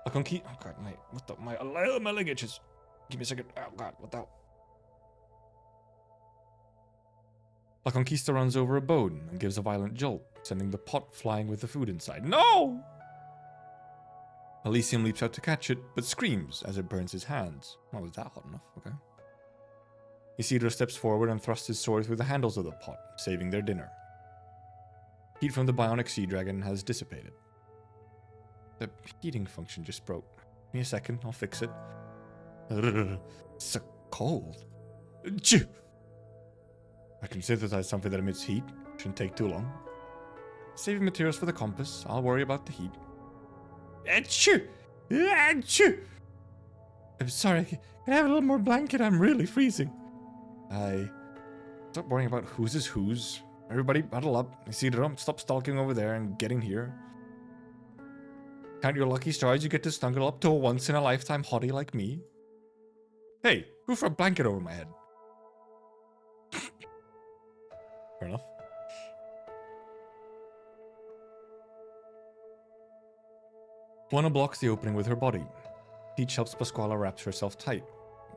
I can keep. Oh god, mate. What the? My leg itches. Give me a second. Oh god, what the? La Conquista runs over a bone and gives a violent jolt, sending the pot flying with the food inside. No! Elysium leaps out to catch it, but screams as it burns his hands. Oh, was that hot enough? Okay. Isidro steps forward and thrusts his sword through the handles of the pot, saving their dinner. Heat from the bionic sea dragon has dissipated. The heating function just broke. Give me a second, I'll fix it. It's so cold. Achoo! I can synthesize something that emits heat. Shouldn't take too long. Saving materials for the compass. I'll worry about the heat. Achoo! Achoo! I'm sorry. Can I have a little more blanket? I'm really freezing. Stop worrying about whose is whose. Everybody, huddle up. I see them. Stop stalking over there and get in here. Count your lucky stars. You get to snuggle up to a once-in-a-lifetime hottie like me. Hey, who threw a blanket over my head? Fair enough. Juana blocks the opening with her body. Peach helps Pasquala wrap herself tight,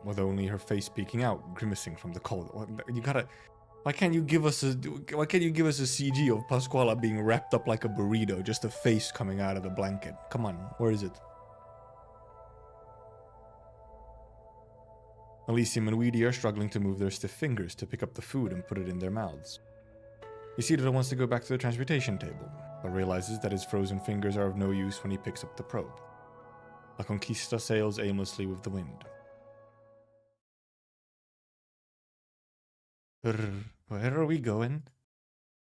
with only her face peeking out, grimacing from the cold. You gotta... Why can't you give us a CG of Pasquala being wrapped up like a burrito, just a face coming out of the blanket? Come on, where is it? Elysium and Weedy are struggling to move their stiff fingers to pick up the food and put it in their mouths. Isidro wants to go back to the transportation table, but realizes that his frozen fingers are of no use when he picks up the probe. La Conquista sails aimlessly with the wind. Where are we going?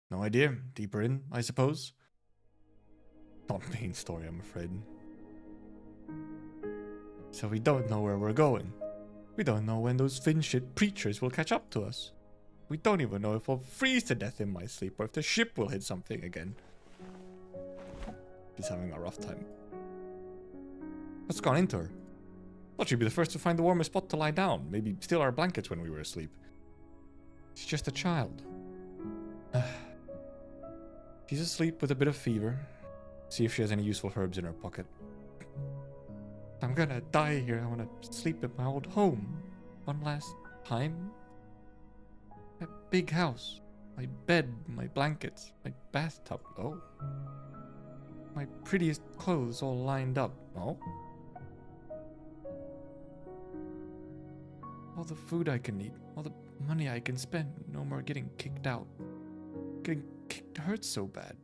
No idea. Deeper in, I suppose. Not main story, I'm afraid. So we don't know where we're going. We don't know when those Finnish preachers will catch up to us. We don't even know if we'll freeze to death in my sleep or if the ship will hit something again. She's having a rough time. What's gone into her? Thought she'd be the first to find the warmest spot to lie down. Maybe steal our blankets when we were asleep. She's just a child. She's asleep with a bit of fever. See if she has any useful herbs in her pocket. I'm gonna die here. I wanna sleep at my old home. One last time. That big house. My bed, my blankets, my bathtub. Oh. My prettiest clothes all lined up. Oh. All the food I can eat. All the money I can spend. No more getting kicked out. Getting kicked hurts so bad.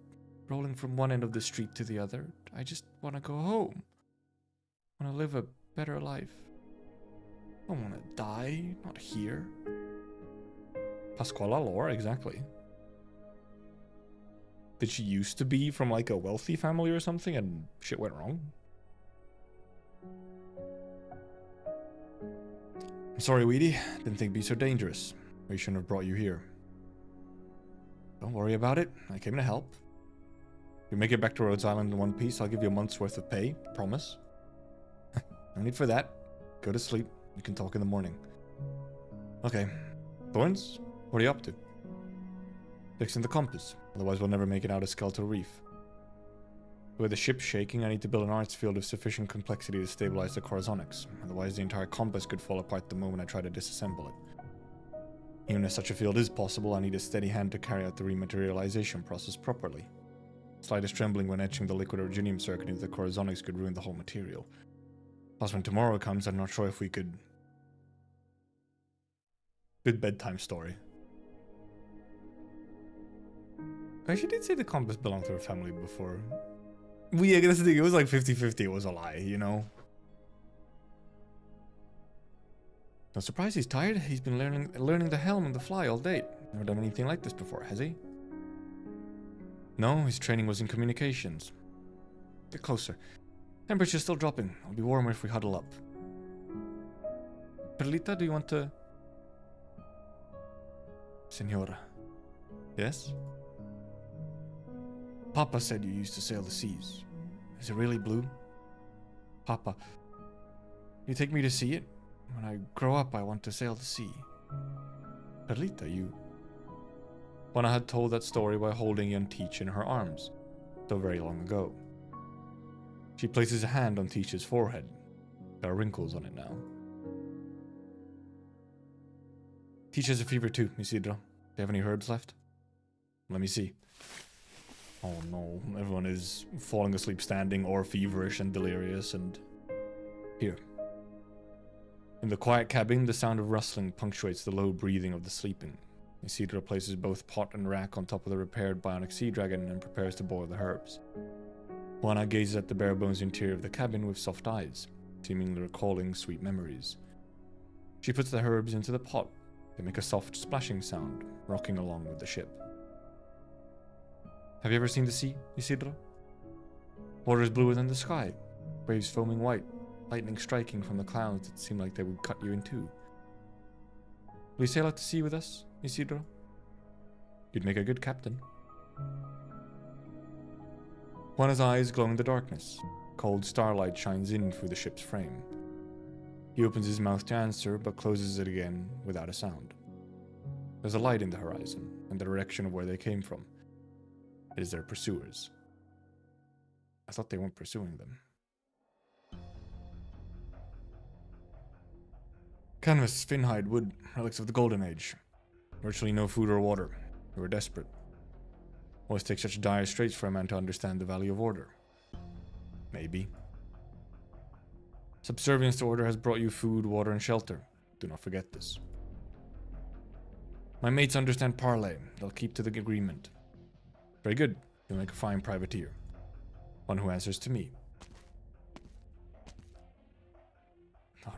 Rolling from one end of the street to the other. I just want to go home. I want to live a better life. I don't want to die. Not here. Pasquala lore, exactly. Did she used to be from like a wealthy family or something and shit went wrong? I'm sorry, Weedy. Didn't think it'd be so dangerous. We shouldn't have brought you here. Don't worry about it. I came to help. If you make it back to Rhodes Island in one piece, I'll give you a month's worth of pay. Promise. No need for that. Go to sleep. We can talk in the morning. Okay. Thorns, what are you up to? Fixing the compass. Otherwise we'll never make it out of Skeletal Reef. With the ship shaking, I need to build an arts field of sufficient complexity to stabilize the corazonics. Otherwise the entire compass could fall apart the moment I try to disassemble it. Even if such a field is possible, I need a steady hand to carry out the rematerialization process properly. Slightest trembling when etching the liquid originium circuit into the corazonics could ruin the whole material. Plus when tomorrow comes, I'm not sure if we could... Good bedtime story. She did say the compass belonged to her family before. Well, yeah, that's the thing. It was like 50-50. It was a lie, you know? No surprise he's tired. He's been learning the helm and the fly all day. Never done anything like this before, has he? No, his training was in communications. Get closer. Temperature's still dropping. I'll be warmer if we huddle up. Perlita, do you want to... Senora. Yes? Papa said you used to sail the seas. Is it really blue? Papa, you take me to see it? When I grow up, I want to sail the sea. Perlita, you... Juana had told that story while holding young Teach in her arms, so very long ago. She places a hand on Teach's forehead. There are wrinkles on it now. Teach has a fever too, Isidro. Do you have any herbs left? Let me see. Oh no, everyone is falling asleep standing or feverish and delirious and... Here. In the quiet cabin, the sound of rustling punctuates the low breathing of the sleeping. Isidro places both pot and rack on top of the repaired bionic sea dragon and prepares to boil the herbs. Juana gazes at the bare-bones interior of the cabin with soft eyes, seemingly recalling sweet memories. She puts the herbs into the pot. They make a soft splashing sound, rocking along with the ship. Have you ever seen the sea, Isidro? Water is bluer than the sky, waves foaming white, lightning striking from the clouds that seem like they would cut you in two. Will you sail out to sea with us, Isidro? You'd make a good captain. Juana's eyes glow in the darkness. Cold starlight shines in through the ship's frame. He opens his mouth to answer, but closes it again without a sound. There's a light in the horizon, and the direction of where they came from. It is their pursuers. I thought they weren't pursuing them. Canvas, finhide, wood, relics of the Golden Age. Virtually no food or water. They were desperate. Always take such dire straits for a man to understand the value of order. Maybe. Subservience to order has brought you food, water, and shelter. Do not forget this. My mates understand parley. They'll keep to the agreement. Very good. You'll make a fine privateer. One who answers to me.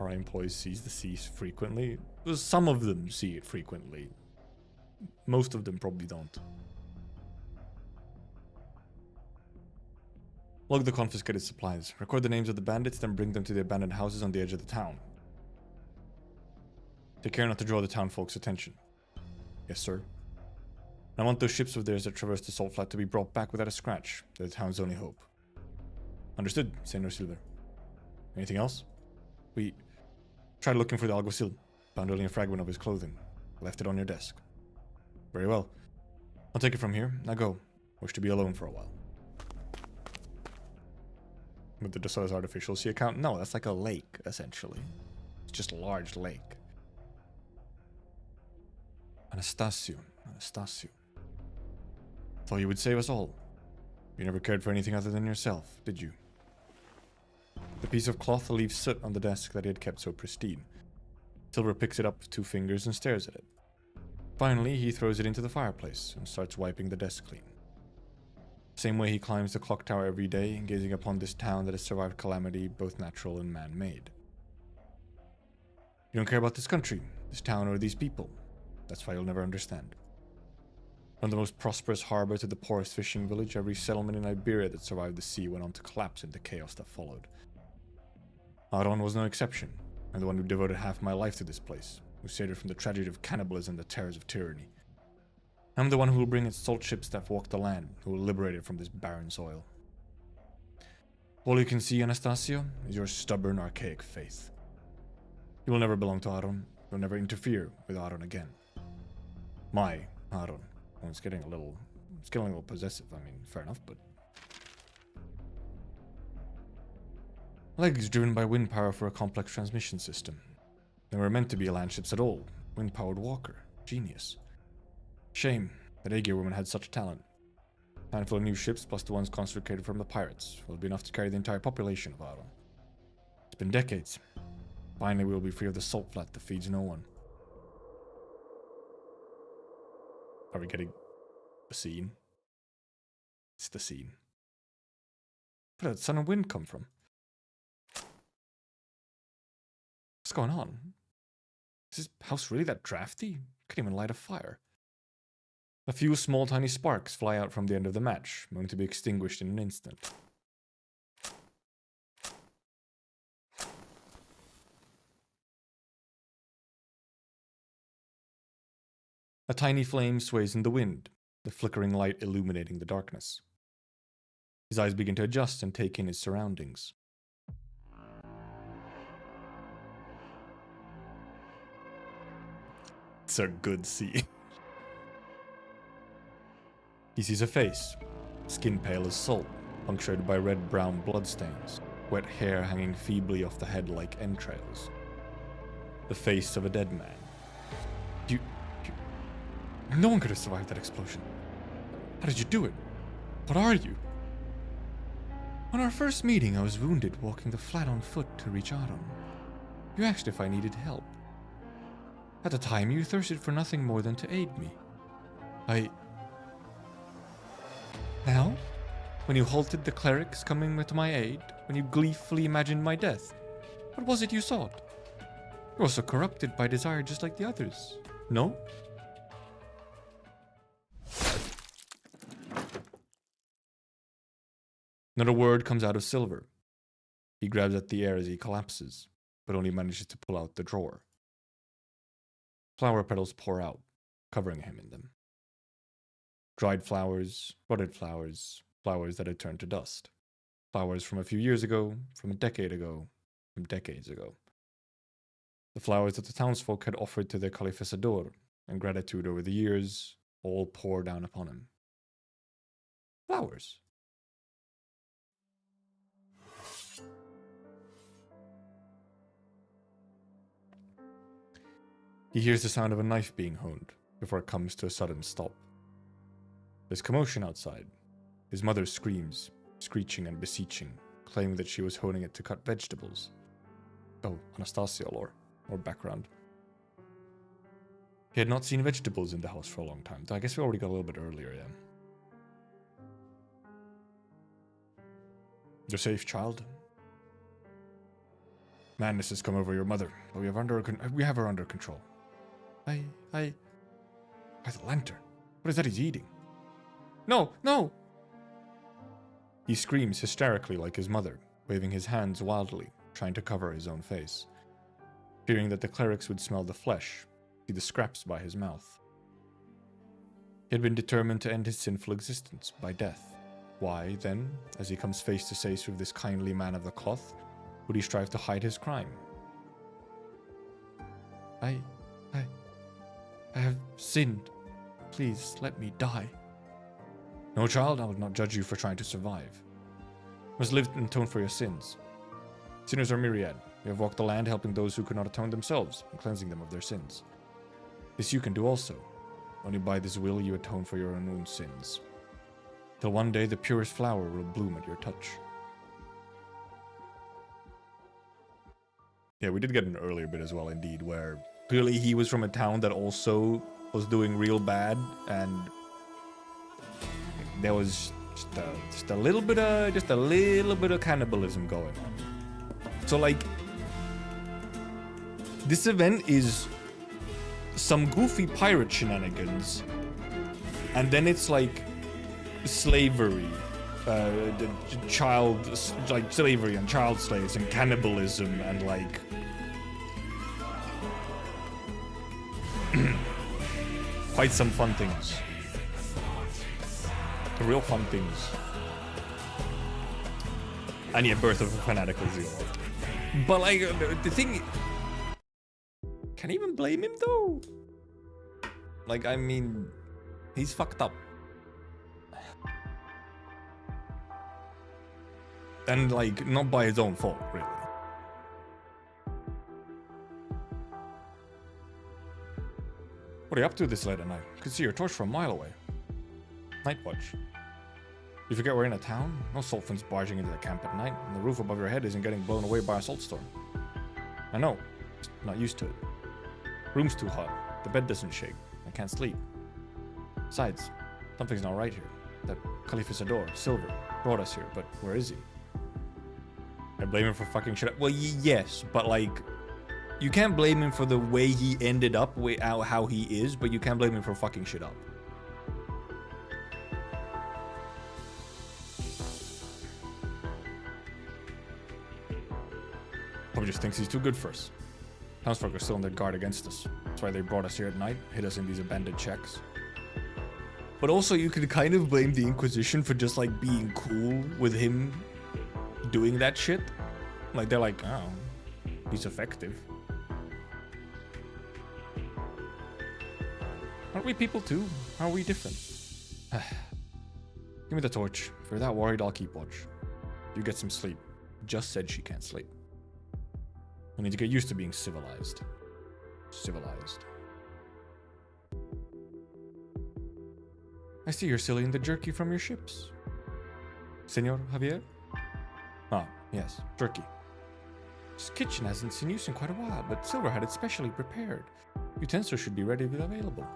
Our employees sees the seas frequently. Some of them see it frequently. Most of them probably don't. Log the confiscated supplies. Record the names of the bandits, then bring them to the abandoned houses on the edge of the town. Take care not to draw the town folks' attention. Yes, sir. I want those ships of theirs that traverse the salt flat to be brought back without a scratch. They're the town's only hope. Understood, Senor Silver. Anything else? We tried looking for the alguacil. Found only a fragment of his clothing. Left it on your desk. Very well. I'll take it from here. Now go. Wish to be alone for a while. With the Deso's artificial sea account? No, that's like a lake, essentially. It's just a large lake. Anastasio. Thought you would save us all. You never cared for anything other than yourself, did you? The piece of cloth leaves soot on the desk that he had kept so pristine. Silver picks it up with 2 fingers and stares at it. Finally, he throws it into the fireplace and starts wiping the desk clean. Same way he climbs the clock tower every day, gazing upon this town that has survived calamity, both natural and man-made. You don't care about this country, this town, or these people. That's why you'll never understand. From the most prosperous harbor to the poorest fishing village, every settlement in Iberia that survived the sea went on to collapse in the chaos that followed. Aron was no exception. I'm the one who devoted half my life to this place, who saved it from the tragedy of cannibalism and the terrors of tyranny. I'm the one who will bring its salt ships that walk the land, who will liberate it from this barren soil. All you can see, Anastasio, is your stubborn, archaic faith. You will never belong to Aron. You'll never interfere with Aron again. My Aron. Well, it's getting a little possessive. I mean, fair enough, but... Legs driven by wind power for a complex transmission system. They were meant to be land ships at all. Wind-powered walker. Genius. Shame that Aegir women had such talent. A handful of new ships plus the ones conscripted from the pirates will be enough to carry the entire population of Aron. It's been decades. Finally we will be free of the salt flat that feeds no one. Are we getting a scene? It's the scene. Where did sun and wind come from? What's going on? Is this house really that drafty? Couldn't even light a fire. A few small tiny sparks fly out from the end of the match, only to be extinguished in an instant. A tiny flame sways in the wind, the flickering light illuminating the darkness. His eyes begin to adjust and take in his surroundings. It's a good scene. He sees a face, skin pale as salt, punctured by red-brown bloodstains, wet hair hanging feebly off the head like entrails. The face of a dead man. No one could have survived that explosion. How did you do it? What are you? On our first meeting, I was wounded walking the flat on foot to reach Aron. You asked if I needed help. At the time, you thirsted for nothing more than to aid me. Now? When you halted the clerics coming to my aid? When you gleefully imagined my death? What was it you sought? You're also corrupted by desire just like the others. No? Not a word comes out of Silver. He grabs at the air as he collapses, but only manages to pull out the drawer. Flower petals pour out, covering him in them. Dried flowers, rotted flowers, flowers that had turned to dust. Flowers from a few years ago, from a decade ago, from decades ago. The flowers that the townsfolk had offered to their calificador, and gratitude over the years, all pour down upon him. Flowers. He hears the sound of a knife being honed before it comes to a sudden stop. There's commotion outside. His mother screams, screeching and beseeching, claiming that she was honing it to cut vegetables. Oh, Anastasia lore, or background. He had not seen vegetables in the house for a long time, though I guess we already got a little bit earlier, yeah. You're safe, child. Madness has come over your mother, but we have her under control. By the lantern. What is that he's eating? No, no! He screams hysterically like his mother, waving his hands wildly, trying to cover his own face. Fearing that the clerics would smell the flesh, see the scraps by his mouth. He had been determined to end his sinful existence by death. Why, then, as he comes face to face with this kindly man of the cloth, would he strive to hide his crime? I have sinned. Please let me die. No, child, I will not judge you for trying to survive. You must live and atone for your sins. Sinners are myriad. You have walked the land helping those who could not atone themselves and cleansing them of their sins. This you can do also. Only by this will you atone for your own sins. Till one day the purest flower will bloom at your touch. Yeah, we did get an earlier bit as well, indeed, where clearly he was from a town that also was doing real bad, and there was just a little bit of cannibalism going on. So like, this event is some goofy pirate shenanigans, and then it's like slavery, slavery and child slaves and cannibalism and like quite some fun things. Real fun things. And yeah, birth of a fanatical zeal. But like, the thing... Can I even blame him though? Like, I mean, he's fucked up. And like, not by his own fault, really. What are you up to this late at night? Could see your torch from a mile away. Night watch. You forget we're in a town? No sulfins barging into the camp at night, and the roof above your head isn't getting blown away by a salt storm. I know. Just not used to it. Room's too hot. The bed doesn't shake. I can't sleep. Besides, something's not right here. That calificador, Silver, brought us here, but where is he? I blame him for fucking shit up. Well, yes, but like, you can't blame him for the way he ended up, how he is, but you can't blame him for fucking shit up. Probably just thinks he's too good for us. Townsfolk are still on their guard against us. That's why they brought us here at night, hid us in these abandoned shacks. But also, you could kind of blame the Inquisition for just like being cool with him doing that shit. Like, they're like, oh, he's effective. Aren't we people too? How are we different? Give me the torch. If you're that worried, I'll keep watch. You get some sleep. Just said she can't sleep. I need to get used to being civilized. Civilized. I see you're selling the jerky from your ships. Senor Javier? Ah, yes, jerky. This kitchen hasn't seen use in quite a while, but Silver had it specially prepared. Utensils should be readily available.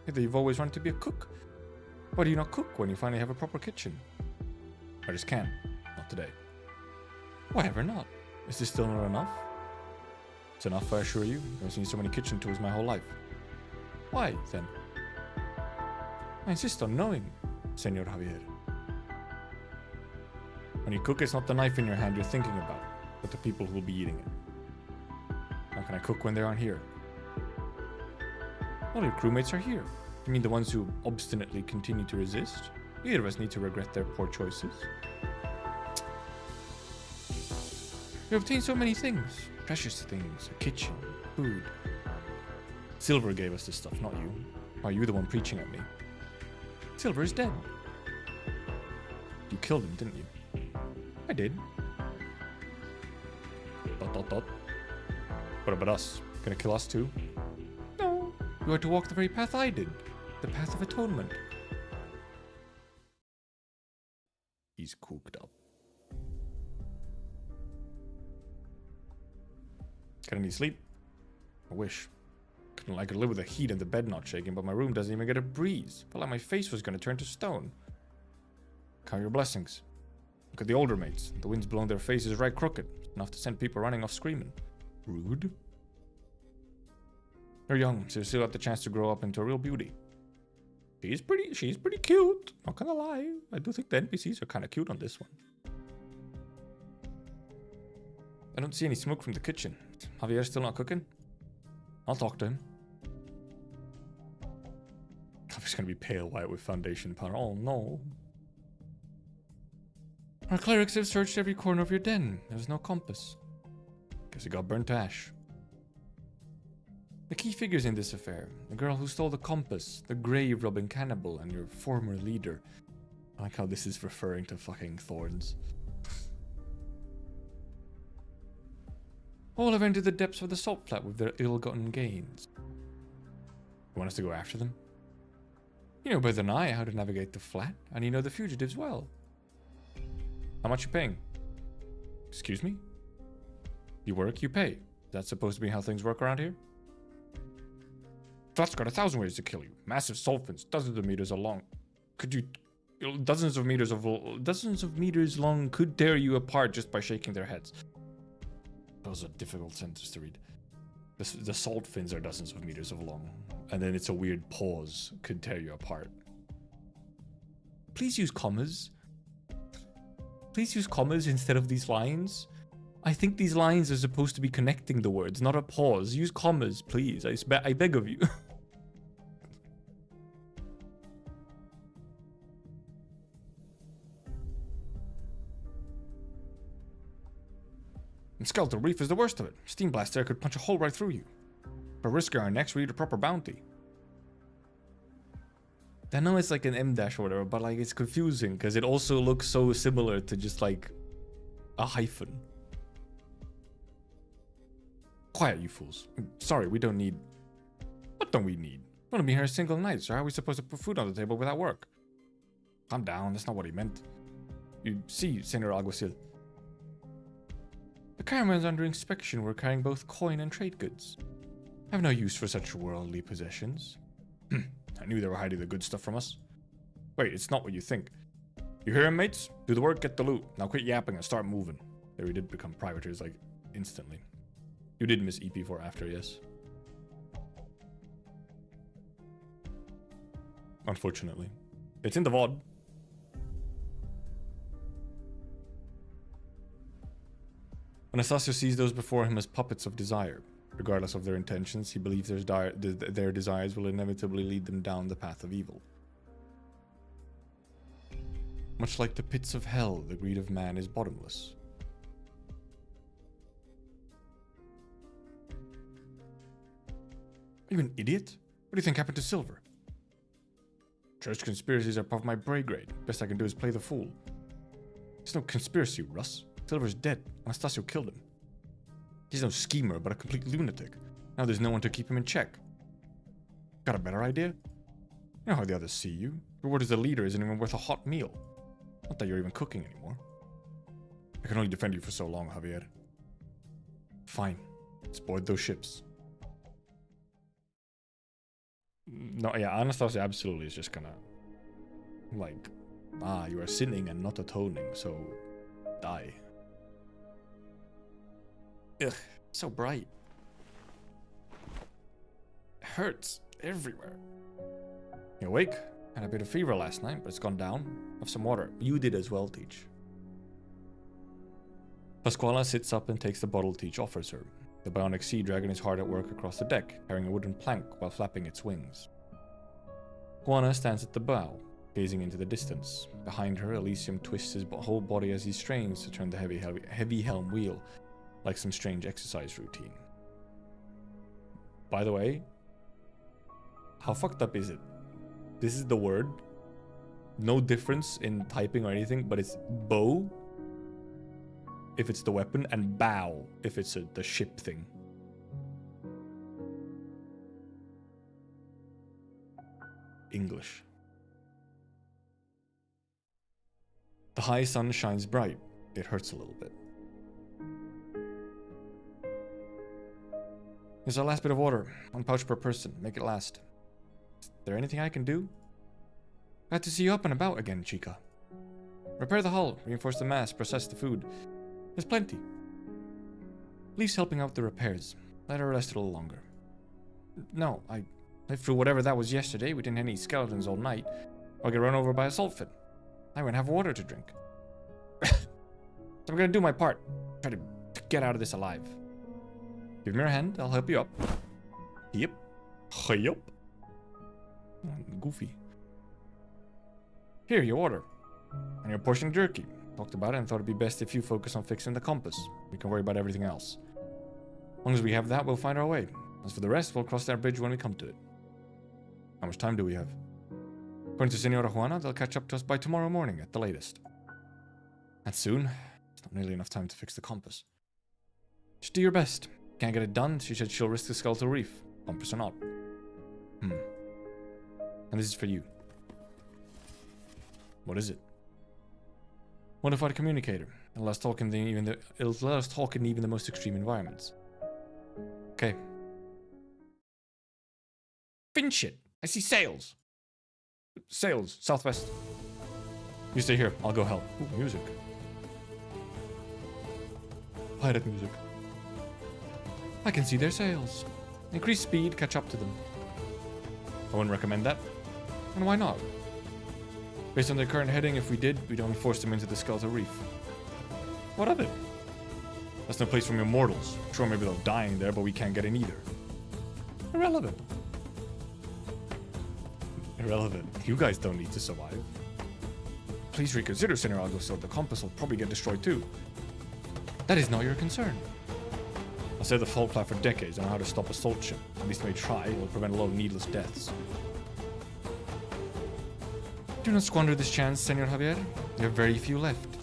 Either you've always wanted to be a cook. Why do you not cook when you finally have a proper kitchen? I just can't. Not today. Why ever not? Is this still not enough? It's enough, I assure you. I've seen so many kitchen tools my whole life. Why, then? I insist on knowing, Senor Javier. When you cook, it's not the knife in your hand you're thinking about, but the people who will be eating it. How can I cook when they aren't here? All your crewmates are here. You mean the ones who obstinately continue to resist? Neither of us need to regret their poor choices. You obtained so many things. Precious things, a kitchen, food. Silver gave us this stuff, not you. Are you the one preaching at me? Silver is dead. You killed him, didn't you? I did. ... What about us? Gonna kill us too? No. You are to walk the very path I did. The path of atonement. He's cooked up. Get any sleep? I wish. I could live with the heat and the bed not shaking, but my room doesn't even get a breeze. Felt like my face was gonna turn to stone. Count your blessings. Look at the older mates. The wind's blown their faces right crooked. Enough to send people running off screaming. Rude. You're young, so you still have the chance to grow up into a real beauty. She's pretty cute. Not gonna lie. I do think the NPCs are kind of cute on this one. I don't see any smoke from the kitchen. Javier still not cooking? I'll talk to him. Javier's gonna be pale white with foundation powder. Oh no. Our clerics have searched every corner of your den. There's no compass. Guess it got burnt to ash. The key figures in this affair. The girl who stole the compass, the grave-robbing cannibal, and your former leader. I like how this is referring to fucking thorns. All have entered the depths of the salt flat with their ill-gotten gains. You want us to go after them? You know better than I how to navigate the flat, and you know the fugitives well. How much you paying? Excuse me? You work, you pay. Is that supposed to be how things work around here? Flat's got 1,000 ways to kill you. Massive sulfins, dozens of meters long. Dozens of meters long could tear you apart just by shaking their heads. That was a difficult sentence to read. The salt fins are dozens of meters long, and then it's a weird pause. Could tear you apart. Please use commas. Please use commas instead of these lines. I think these lines are supposed to be connecting the words, not a pause. Use commas, please. I beg of you. And Skeletal Reef is the worst of it. Steam Blast there could punch a hole right through you. But risking our necks, we need a proper bounty. I know it's like an M dash or whatever, but like it's confusing because it also looks so similar to just like a hyphen. Quiet, you fools. Sorry, we don't need... What don't we need? We want to be here a single night, so how are we supposed to put food on the table without work? Calm down, that's not what he meant. You see, Senor Alguacil. The caravans under inspection were carrying both coin and trade goods. I have no use for such worldly possessions. I knew they were hiding the good stuff from us. Wait, it's not what you think. You hear him, mates? Do the work, get the loot. Now quit yapping and start moving. There we did become privateers, like, instantly. You did miss EP4 after, yes? Unfortunately. It's in the VOD. Anastasio sees those before him as puppets of desire. Regardless of their intentions, he believes their desires will inevitably lead them down the path of evil. Much like the pits of hell, the greed of man is bottomless. Are you an idiot? What do you think happened to Silver? Church conspiracies are above my pay grade. Best I can do is play the fool. There's no conspiracy, Russ. Silver's dead. Anastasio killed him. He's no schemer, but a complete lunatic. Now there's no one to keep him in check. Got a better idea? You know how the others see you. Your word as the leader isn't even worth a hot meal. Not that you're even cooking anymore. I can only defend you for so long, Javier. Fine. Let's board those ships. No, yeah, Anastasia absolutely is just gonna, like, Ah, you are sinning and not atoning, so die. Ugh, so bright. It hurts everywhere. You awake? Had a bit of fever last night, but it's gone down. Have some water. You did as well, Teach. Pasquala sits up and takes the bottle Teach offers her. The bionic sea dragon is hard at work across the deck, carrying a wooden plank while flapping its wings. Juana stands at the bow, gazing into the distance. Behind her, Elysium twists his whole body as he strains to turn the heavy helm wheel, like some strange exercise routine. By the way, how fucked up is it? This is the word. No difference in typing or anything, but it's bow if it's the weapon, and bow if it's the ship thing. English. The high sun shines bright. It hurts a little bit. Here's our last bit of water. 1 pouch per person. Make it last. Is there anything I can do? Glad to see you up and about again, Chica. Repair the hull, reinforce the mast, process the food. There's plenty. Leaf's helping out with the repairs. Let her rest a little longer. No, I lived through whatever that was yesterday. We didn't hit any skeletons all night. I'll get run over by a salt fin. I won't have water to drink. So I'm gonna do my part. Try to get out of this alive. Give me your hand, I'll help you up. Yep. Yep. Goofy. Here, your order. And your portion of jerky. Talked about it and thought it'd be best if you focus on fixing the compass. We can worry about everything else. As long as we have that, we'll find our way. As for the rest, we'll cross that bridge when we come to it. How much time do we have? According to Senora Juana, they'll catch up to us by tomorrow morning at the latest. That's soon. It's not nearly enough time to fix the compass. Just do your best. Can't get it done, she said she'll risk the skeletal reef. Compass or not. And this is for you. What is it? Modified communicator. It'll let us talk in even the most extreme environments. Okay. Finch it! I see sails! Sails, southwest. You stay here, I'll go help. Ooh, music. Pirate music. I can see their sails. Increase speed, catch up to them. I wouldn't recommend that. And why not? Based on their current heading, if we did, we'd only force them into the skeletal reef. What of it? That's no place for mere mortals. Sure, maybe they'll die in there, but we can't get in either. Irrelevant. Irrelevant. You guys don't need to survive. Please reconsider, Senor so the compass will probably get destroyed too. That is not your concern. I've said the fault plan for decades. I know how to stop a salt ship. At least may try. It will prevent a lot of needless deaths. Do not squander this chance, Senor Javier. There are very few left.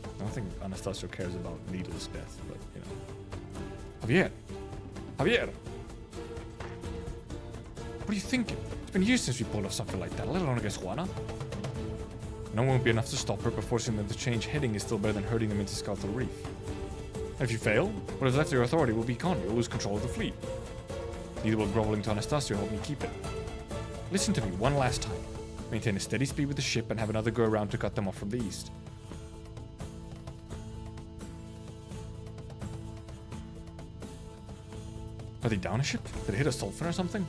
I don't think Anastasio cares about needless death, but, you know. Javier! Javier! What are you thinking? It's been years since we pulled off something like that, let alone against Juana. No one won't be enough to stop her, but forcing them to change heading is still better than herding them into Skeletal Reef. And if you fail, what is left of your authority will be gone. You'll lose control of the fleet. Neither will groveling to Anastasio help me keep it. Listen to me one last time. Maintain a steady speed with the ship and have another go around to cut them off from the east. Are they down a ship? Did it hit a sulfur or something?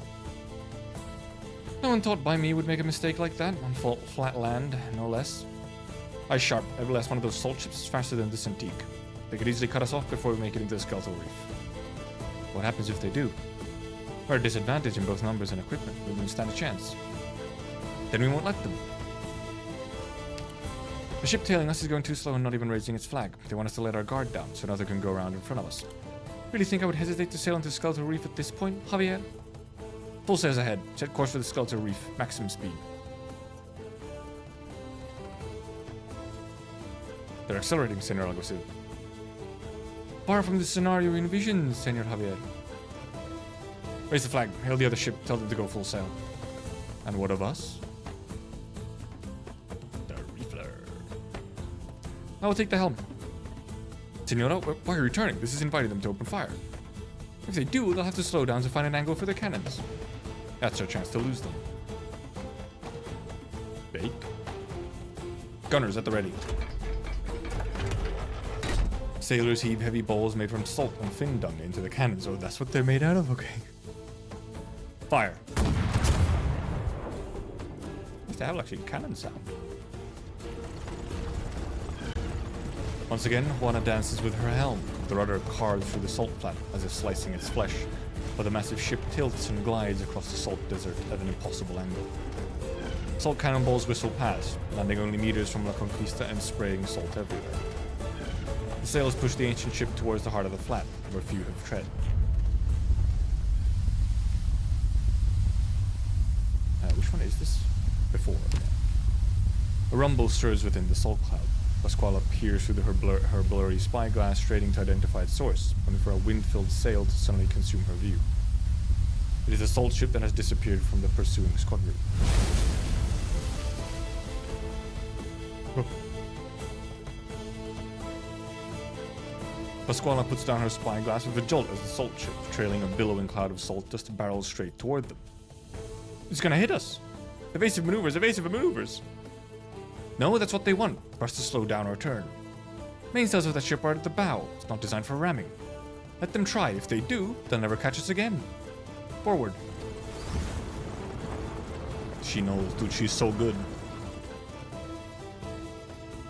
No one thought by me would make a mistake like that on flat land, no less. Eyes sharp, every last one of those salt ships is faster than this antique. They could easily cut us off before we make it into the Skeletal Reef. What happens if they do? We're at a disadvantage in both numbers and equipment. We wouldn't stand a chance. Then we won't let them. The ship tailing us is going too slow and not even raising its flag. They want us to let our guard down so another can go around in front of us. Really think I would hesitate to sail into Skeletal Reef at this point, Javier? Full sails ahead. Set course for the Skeletal Reef. Maximum speed. They're accelerating, Senor Alguacil. Far from the scenario you envisioned, Senor Javier. Raise the flag. Hail the other ship. Tell them to go full sail. And what of us? The Reefler. I will take the helm. Senora, why are you returning? This is inviting them to open fire. If they do, they'll have to slow down to find an angle for their cannons. That's our chance to lose them. Bait. Gunners at the ready. Sailors heave heavy balls made from salt and fin dung into the cannons. Oh, that's what they're made out of? Okay. Fire. They have actually cannon sound. Once again, Juana dances with her helm, the rudder carved through the salt flat as if slicing its flesh, while the massive ship tilts and glides across the salt desert at an impossible angle. Salt cannonballs whistle past, landing only meters from La Conquista and spraying salt everywhere. The sails push the ancient ship towards the heart of the flat, where few have tread. Which one is this? Before. A rumble stirs within the salt cloud. Pasquale peers through her blurry spyglass, straining to identify its source, only for a wind-filled sail to suddenly consume her view. It is a salt ship that has disappeared from the pursuing squadron. Pasquale puts down her spyglass with a jolt as the salt ship, trailing a billowing cloud of salt, just barrels straight toward them. It's gonna hit us! Evasive maneuvers, evasive maneuvers! No, that's what they want, for us to slow down or turn. Mainsails of that ship are at the bow. It's not designed for ramming. Let them try. If they do, they'll never catch us again. Forward. She knows, dude, she's so good.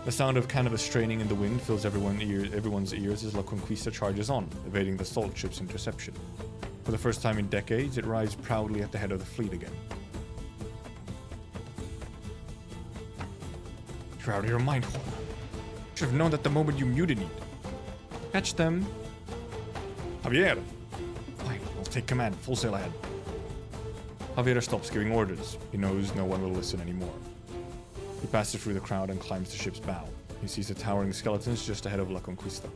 The sound of canvas straining in the wind fills everyone's ears as La Conquista charges on, evading the salt ship's interception. For the first time in decades, it rides proudly at the head of the fleet again. You're out of your mind, Juana. You should have known that the moment you mutinied. Catch them. Javier! Fine, I'll take command. Full sail ahead. Javier stops giving orders. He knows no one will listen anymore. He passes through the crowd and climbs the ship's bow. He sees the towering skeletons just ahead of La Conquista.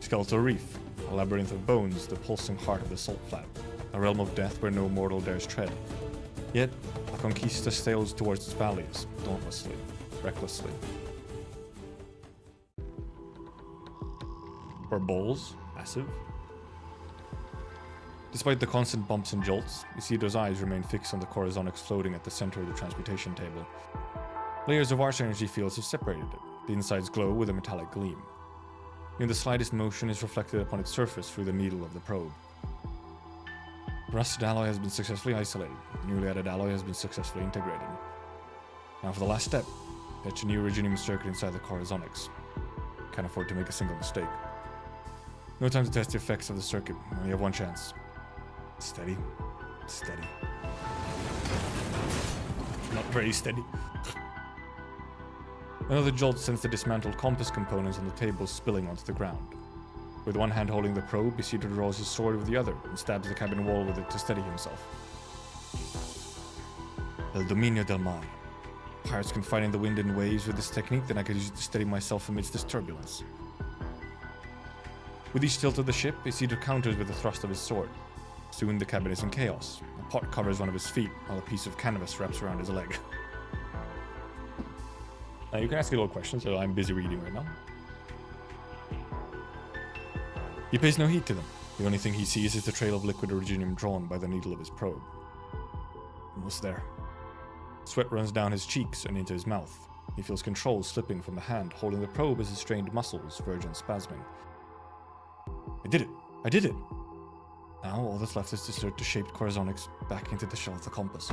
Skeletal reef, a labyrinth of bones, the pulsing heart of the salt flat, a realm of death where no mortal dares tread. Yet, La Conquista sails towards its valleys, dauntlessly, recklessly. Her bowls, massive. Despite the constant bumps and jolts, Isidro's eyes remain fixed on the corazonics floating at the center of the transmutation table. Layers of arch energy fields have separated it. The insides glow with a metallic gleam. Even the slightest motion is reflected upon its surface through the needle of the probe. Rusted alloy has been successfully isolated. Newly added alloy has been successfully integrated. Now for the last step, fetch a new ruthenium circuit inside the corazonics. Can't afford to make a single mistake. No time to test the effects of the circuit. Only have one chance. Steady. Steady. Not very steady. Another jolt sends the dismantled compass components on the table spilling onto the ground. With one hand holding the probe, Isidro draws his sword with the other and stabs the cabin wall with it to steady himself. El dominio del mar. Pirates can fight in the wind and waves with this technique, then I could use it to steady myself amidst this turbulence. With each tilt of the ship, Isidro counters with a thrust of his sword. Soon the cabin is in chaos. A pot covers one of his feet, while a piece of canvas wraps around his leg. Now you can ask a little question, so I'm busy reading right now. He pays no heed to them. The only thing he sees is the trail of liquid ruthenium drawn by the needle of his probe. Almost there. Sweat runs down his cheeks and into his mouth. He feels control slipping from the hand holding the probe as his strained muscles verge on spasming. I did it! I did it! Now all that's left is to insert the shaped corazonics back into the shell of the compass.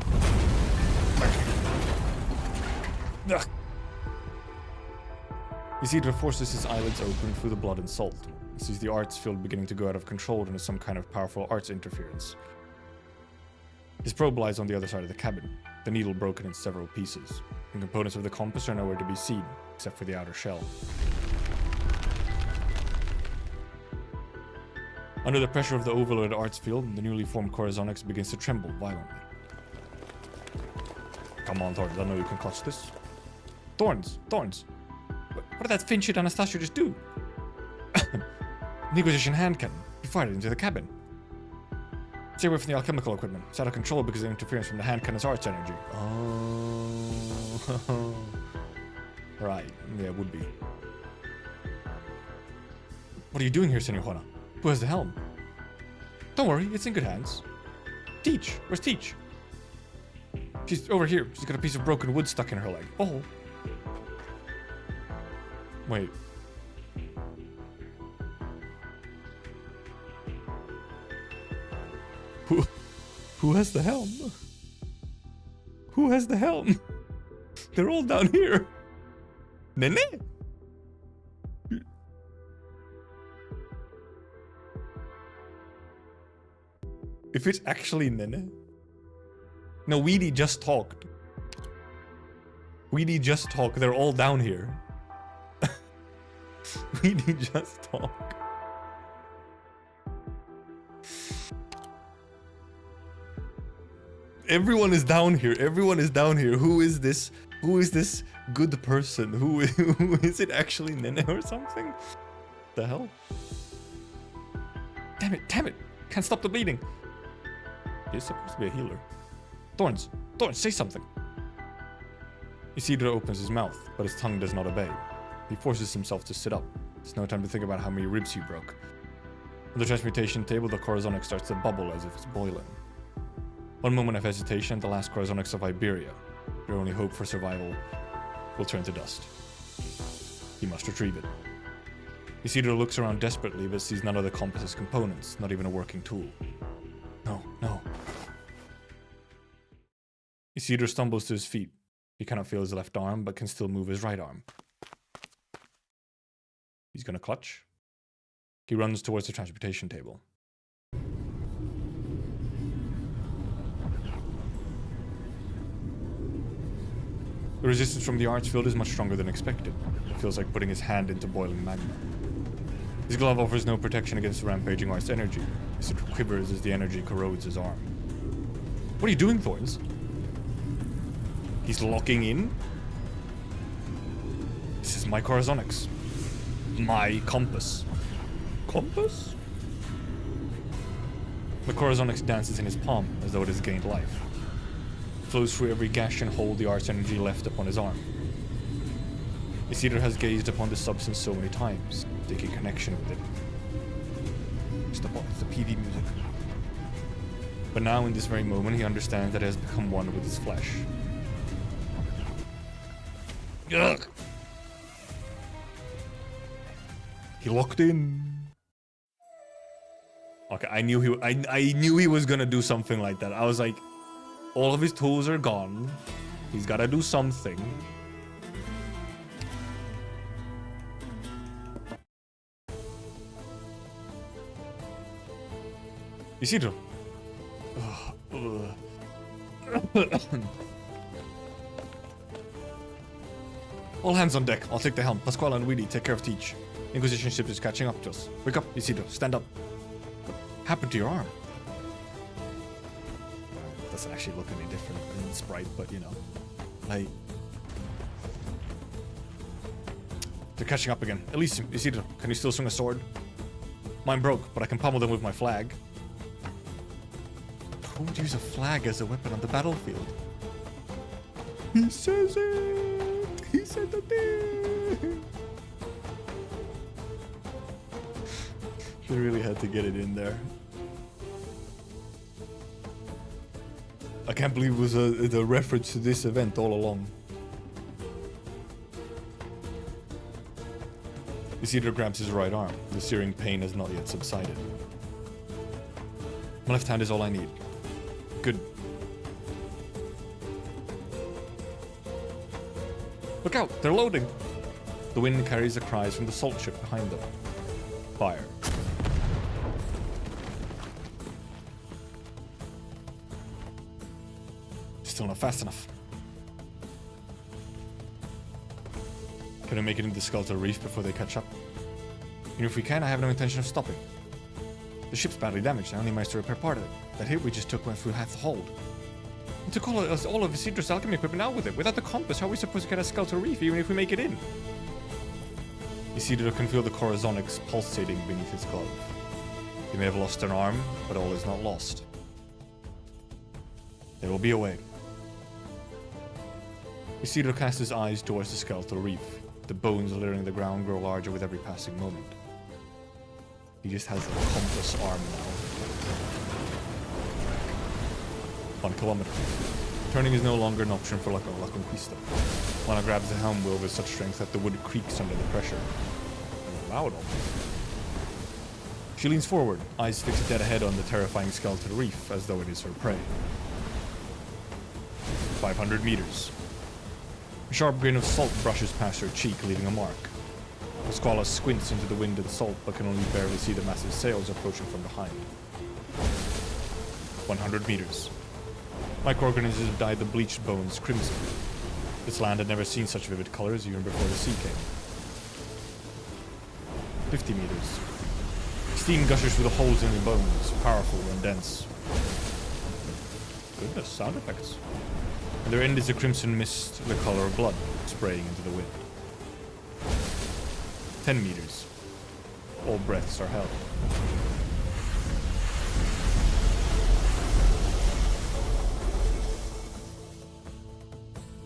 Ugh. Isidro forces his eyelids open through the blood and salt. He sees the arts field beginning to go out of control into some kind of powerful arts interference. His probe lies on the other side of the cabin, the needle broken in several pieces, and components of the compass are nowhere to be seen, except for the outer shell. Under the pressure of the overloaded arts field, the newly formed corazonics begins to tremble violently. Come on, Thorns, I know you can clutch this. Thorns! Thorns! What did that fin shit Anastasio just do? Negotiation hand cannon. He fired it into the cabin. Stay away from the alchemical equipment. It's out of control because of the interference from the hand cannon's arch energy. Oh. Right. Yeah, it would be. What are you doing here, Senor Juana? Who has the helm? Don't worry, it's in good hands. Teach! Where's Teach? She's over here. She's got a piece of broken wood stuck in her leg. Oh. Wait. Who has the helm? Who has the helm? They're all down here. Nene? If it's actually Nene? No, Weedy just talked. Weedy just talked. They're all down here. Weedy just talked. Everyone is down here. Everyone is down here. Who is this? Who is this good person? Who is it actually Nene or something? The hell? Damn it, damn it. Can't stop the bleeding. He's supposed to be a healer. Thorns, say something. Isidro opens his mouth, but his tongue does not obey. He forces himself to sit up. There's no time to think about how many ribs he broke. On the transmutation table, the Corazonic starts to bubble as if it's boiling. One moment of hesitation, the last Corazonics of Iberia. Their only hope for survival will turn to dust. He must retrieve it. Isidro looks around desperately, but sees none of the compass's components, not even a working tool. No. Isidro stumbles to his feet. He cannot feel his left arm, but can still move his right arm. He's gonna clutch. He runs towards the transportation table. The resistance from the arts field is much stronger than expected. It feels like putting his hand into boiling magma. His glove offers no protection against the rampaging art's energy. It quivers as the energy corrodes his arm. What are you doing, Thorns? He's locking in? This is my Corazonics. My compass. Compass? The Corazonics dances in his palm as though it has gained life. It flows through every gash and hole the art's energy left upon his arm. Isidro has gazed upon this substance so many times, taking connection with it. It's the PV music. But now, in this very moment, he understands that it has become one with his flesh. Ugh. He locked in. Okay, I knew he was gonna do something like that. I was like, all of his tools are gone. He's gotta do something. Isidro. All hands on deck. I'll take the helm. Pasquale and Weedy take care of Teach. Inquisition ship is catching up to us. Wake up, Isidro. Stand up. What happened to your arm? Doesn't actually look any different in sprite, but you know. Like... They're catching up again. Elysium, Isidro, can you still swing a sword? Mine broke, but I can pummel them with my flag. Who would use a flag as a weapon on the battlefield? He says it! He said the thing! They really had to get it in there. I can't believe it was a reference to this event all along. Isidro grabs his right arm. The searing pain has not yet subsided. My left hand is all I need. Good. Look out! They're loading! The wind carries the cries from the salt ship behind them. Fire. Still not fast enough. Can I make it into Skeletal Reef before they catch up? Even if we can, I have no intention of stopping. The ship's badly damaged. I only managed to repair part of it. That hit we just took went through half the hold. We took all of Isidro's alchemy equipment out with it. Without the compass, how are we supposed to get a Skeletal Reef even if we make it in? Isidro can feel the Corazonics pulsating beneath his glove. He may have lost an arm, but all is not lost. There will be a way. Isidro casts his eyes towards the Skeletal Reef. The bones littering the ground grow larger with every passing moment. He just has a compass arm now. 1 kilometer. Turning is no longer an option for La Conquista. Juana grabs the helm wheel with such strength that the wood creaks under the pressure. Loud almost. She leans forward, eyes fixed dead ahead on the terrifying skeletal reef, as though it is her prey. 500 meters. A sharp grain of salt brushes past her cheek, leaving a mark. The squala squints into the wind and salt, but can only barely see the massive sails approaching from behind. 100 meters. Microorganisms have dyed the bleached bones crimson. This land had never seen such vivid colors even before the sea came. 50 meters. Steam gushes through the holes in the bones, powerful and dense. Goodness, sound effects. And their end is a crimson mist, the color of blood, spraying into the wind. 10 meters. All breaths are held.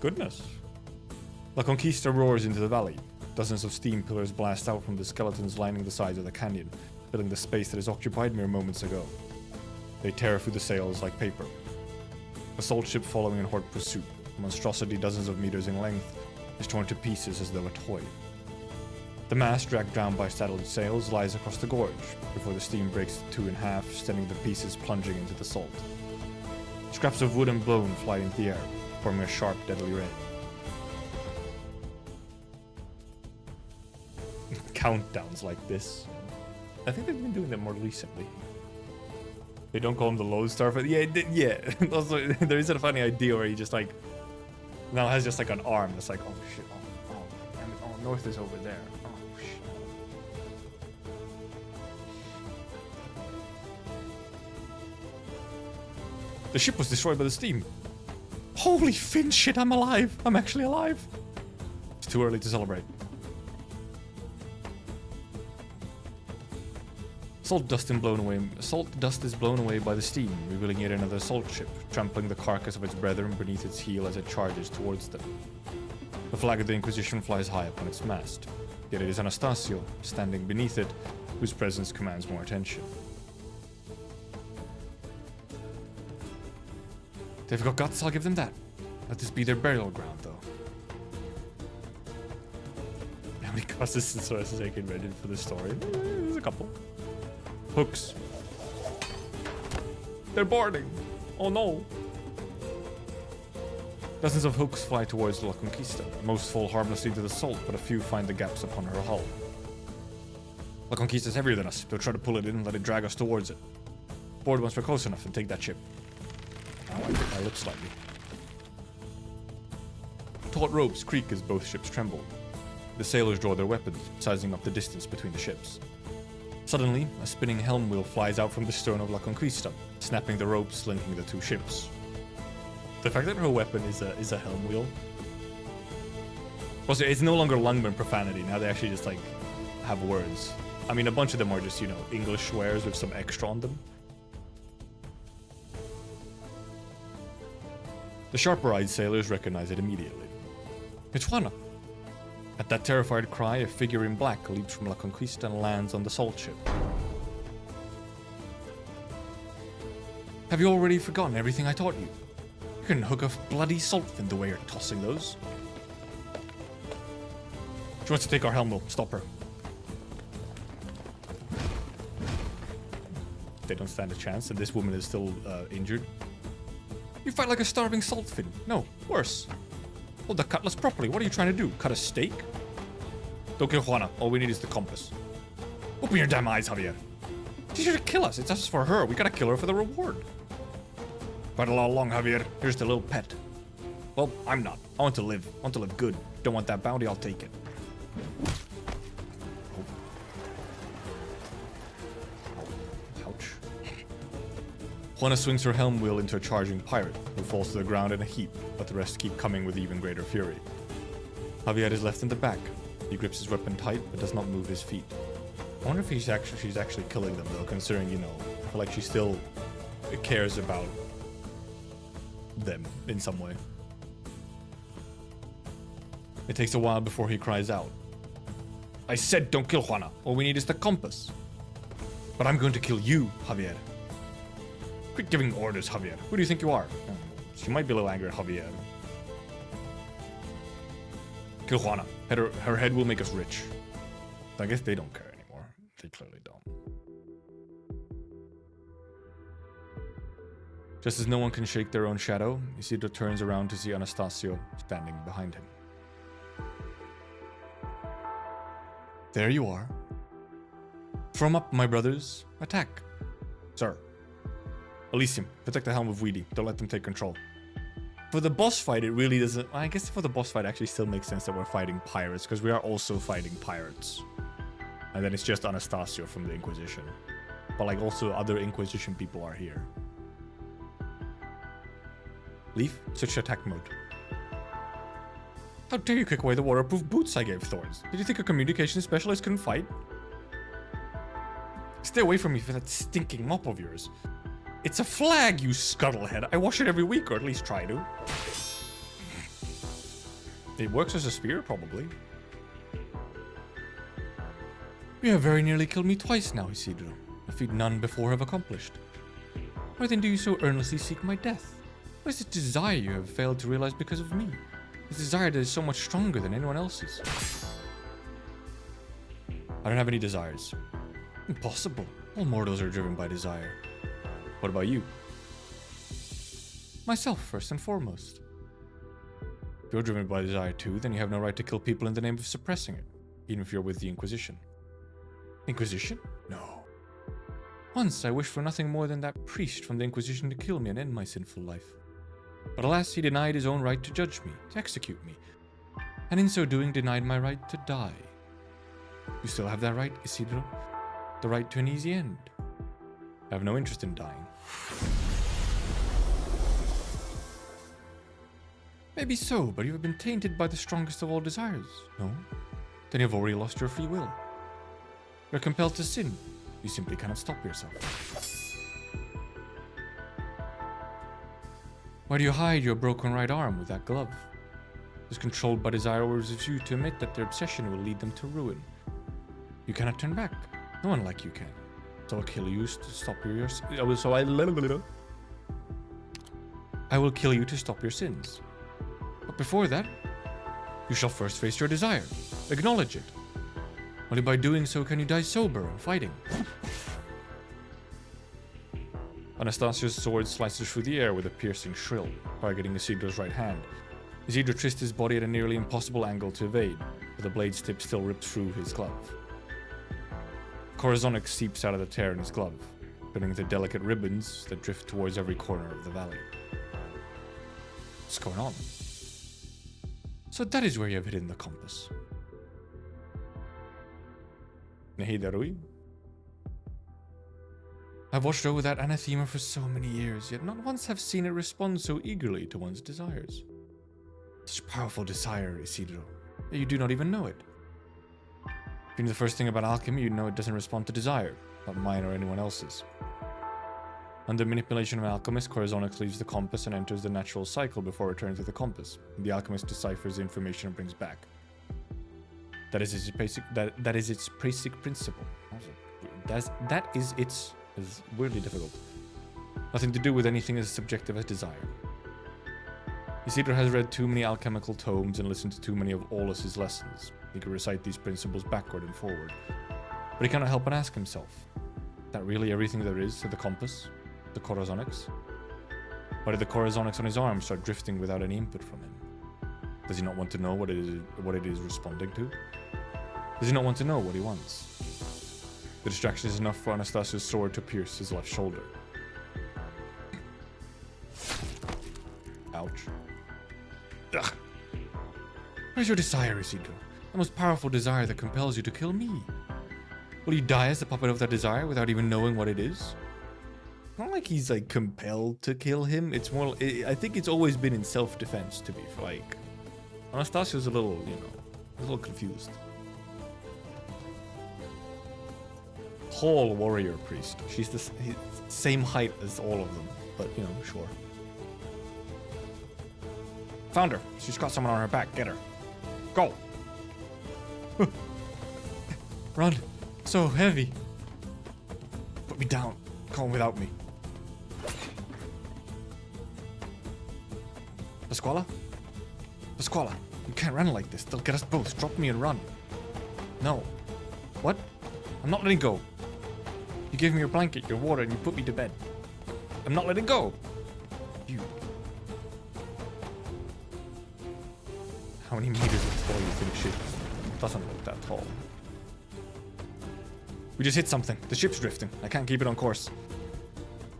Goodness. La Conquista roars into the valley. Dozens of steam pillars blast out from the skeletons lining the sides of the canyon, filling the space that is occupied mere moments ago. They tear through the sails like paper. A salt ship following in hot pursuit, a monstrosity dozens of meters in length, is torn to pieces as though a toy. The mast, dragged down by saddled sails, lies across the gorge, before the steam breaks the two in half, sending the pieces plunging into the salt. Scraps of wood and bone fly into the air, forming a sharp, deadly red. Countdowns like this. I think they've been doing them more recently. They don't call him the Lodestar, but yeah. Also, there is a funny idea where he just like now has just like an arm that's like, oh shit, oh, north is over there. Oh shit. The ship was destroyed by the steam. Holy Finn shit, I'm alive. I'm actually alive. It's too early to celebrate. Salt dust is blown away by the steam, revealing yet another salt ship, trampling the carcass of its brethren beneath its heel as it charges towards them. The flag of the Inquisition flies high upon its mast, yet it is Anastasio, standing beneath it, whose presence commands more attention. They've got guts, I'll give them that. Let this be their burial ground, though. How many causes and sources I can imagine for this story? There's a couple. Hooks. They're boarding. Oh no. Dozens of hooks fly towards La Conquista. Most fall harmlessly to the salt, but a few find the gaps upon her hull. La Conquista's heavier than us. They'll try to pull it in and let it drag us towards it. Board once we're close enough and take that ship. Now I bit my lip slightly. Taut ropes creak as both ships tremble. The sailors draw their weapons, sizing up the distance between the ships. Suddenly, a spinning helm wheel flies out from the stern of La Conquista, snapping the ropes linking the two ships. The fact that her weapon is a helm wheel. Also, it's no longer Lungman profanity. Now they actually just like have words. I mean, a bunch of them are just, you know, English swears with some extra on them. The sharper-eyed sailors recognize it immediately. It's Juana. At that terrified cry, a figure in black leaps from La Conquista and lands on the salt ship. Have you already forgotten everything I taught you? You can hook a bloody saltfin the way you're tossing those. She wants to take our helm wheel. Stop her. They don't stand a chance, and this woman is still injured. You fight like a starving saltfin. No, worse. Hold the cutlass properly. What are you trying to do? Cut a steak? Don't kill Juana. All we need is the compass. Open your damn eyes, Javier. She's here to kill us. It's just for her. We gotta kill her for the reward. Fight all along, Javier. Here's the little pet. Well, I'm not. I want to live. I want to live good. Don't want that bounty, I'll take it. Ouch. Juana swings her helm wheel into a charging pirate, who falls to the ground in a heap, but the rest keep coming with even greater fury. Javier is left in the back. He grips his weapon tight, but does not move his feet. I wonder if she's actually killing them, though, considering, you know, I feel like she still cares about them in some way. It takes a while before he cries out. I said don't kill Juana. All we need is the compass. But I'm going to kill you, Javier. Quit giving orders, Javier. Who do you think you are? She might be a little angry at Javier. Kill Juana. Her head will make us rich. I guess they don't care anymore. They clearly don't. Just as no one can shake their own shadow, Isidro turns around to see Anastasio standing behind him. There you are. From up, my brothers. Attack. Sir. Elysium, protect the helm of Weedy. Don't let them take control. For the boss fight, it really doesn't... I guess for the boss fight, it actually still makes sense that we're fighting pirates, because we are also fighting pirates. And then it's just Anastasio from the Inquisition. But like also other Inquisition people are here. Leaf, switch to attack mode. How dare you kick away the waterproof boots I gave Thorns? Did you think a communication specialist couldn't fight? Stay away from me for that stinking mop of yours. It's a flag, you scuttlehead. I wash it every week, or at least try to. It works as a spear, probably. You have very nearly killed me twice now, Isidro. A feat none before have accomplished. Why then do you so earnestly seek my death? What is this desire you have failed to realize because of me? This desire that is so much stronger than anyone else's. I don't have any desires. Impossible. All mortals are driven by desire. What about you? Myself, first and foremost. If you're driven by desire too, then you have no right to kill people in the name of suppressing it, even if you're with the Inquisition. Inquisition? No. Once I wished for nothing more than that priest from the Inquisition to kill me and end my sinful life. But alas, he denied his own right to judge me, to execute me, and in so doing denied my right to die. You still have that right, Isidro? The right to an easy end. I have no interest in dying. Maybe so, but you have been tainted by the strongest of all desires, no? Then you have already lost your free will. You're compelled to sin. You simply cannot stop yourself. Why do you hide your broken right arm with that glove? Those controlled by desire orders you to admit that their obsession will lead them to ruin. You cannot turn back. No one like you can. So I'll kill you to stop your... I will kill you to stop your sins. But before that, you shall first face your desire. Acknowledge it. Only by doing so can you die sober and fighting. Anastasio's sword slices through the air with a piercing shrill, targeting Isidro's right hand. Isidro twists his body at a nearly impossible angle to evade, but the blade's tip still rips through his glove. Corazonic seeps out of the tear in his glove, turning into delicate ribbons that drift towards every corner of the valley. What's going on? So that is where you have hidden the compass. Nehidarui? I've watched over that anathema for so many years, yet not once have seen it respond so eagerly to one's desires. Such powerful desire, Isidro, that you do not even know it. If you know the first thing about alchemy, you know it doesn't respond to desire, not mine or anyone else's. Under manipulation of an alchemist, Corazonix leaves the compass and enters the natural cycle before returning to the compass. The alchemist deciphers the information and brings back. That is its basic principle. That is its is weirdly difficult. Nothing to do with anything as subjective as desire. Isidro has read too many alchemical tomes and listened to too many of Aulus's lessons. He could recite these principles backward and forward. But he cannot help but ask himself, is that really everything there is to the compass? The Corazonix? Why did the Corazonix on his arm start drifting without any input from him? Does he not want to know what it is responding to? Does he not want to know what he wants? The distraction is enough for Anastasio's sword to pierce his left shoulder. Ouch. Ugh. Where's your desire, Isidro? The most powerful desire that compels you to kill me. Will you die as the puppet of that desire without even knowing what it is? Not like he's like compelled to kill him. It's more. I think it's always been in self-defense. To be like, Anastasio's a little, a little confused. Tall warrior priest. She's the same height as all of them, but sure. Found her. She's got someone on her back. Get her. Go. Run. So heavy. Put me down. Come without me. Pasquale? Pasquale, you can't run like this. They'll get us both. Drop me and run. No. What? I'm not letting go. You gave me your blanket, your water, and you put me to bed. I'm not letting go. You. How many meters of tall you think shit doesn't look that tall? We just hit something. The ship's drifting. I can't keep it on course.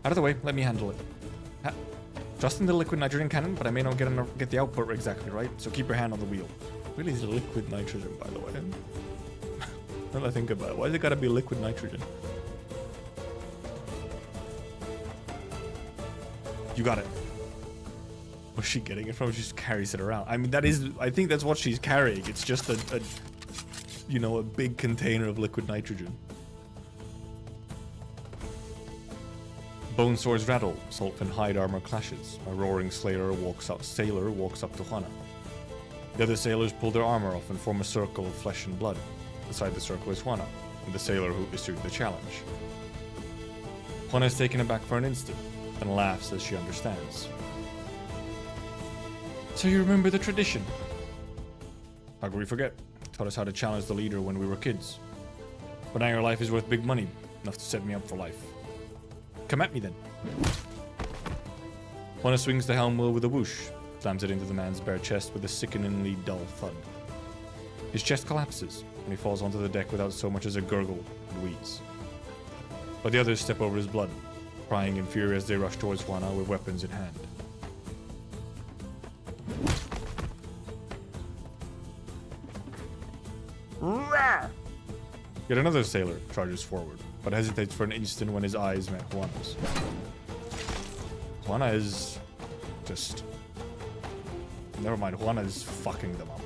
Out of the way. Let me handle it. Just in the liquid nitrogen cannon, but I may not get the output exactly right, so keep your hand on the wheel. Really is liquid nitrogen, by the way. Now that I think about it, why's it gotta be liquid nitrogen? You got it. Where's she getting it from? She just carries it around. I mean, I think that's what she's carrying. It's just a big container of liquid nitrogen. Bone swords rattle, salt and hide armor clashes. A roaring sailor walks up to Juana. The other sailors pull their armor off and form a circle of flesh and blood. Beside the circle is Juana, and the sailor who issued the challenge. Juana is taken aback for an instant, and laughs as she understands. So you remember the tradition? How could we forget? Taught us how to challenge the leader when we were kids. But now your life is worth big money, enough to set me up for life. Come at me then. Juana swings the helm wheel with a whoosh, slams it into the man's bare chest with a sickeningly dull thud. His chest collapses, and he falls onto the deck without so much as a gurgle and wheeze. But the others step over his blood, crying in fury as they rush towards Juana with weapons in hand. Yet another sailor charges forward, but hesitates for an instant when his eyes met Juana's. Juana is just... Never mind, Juana is fucking them up.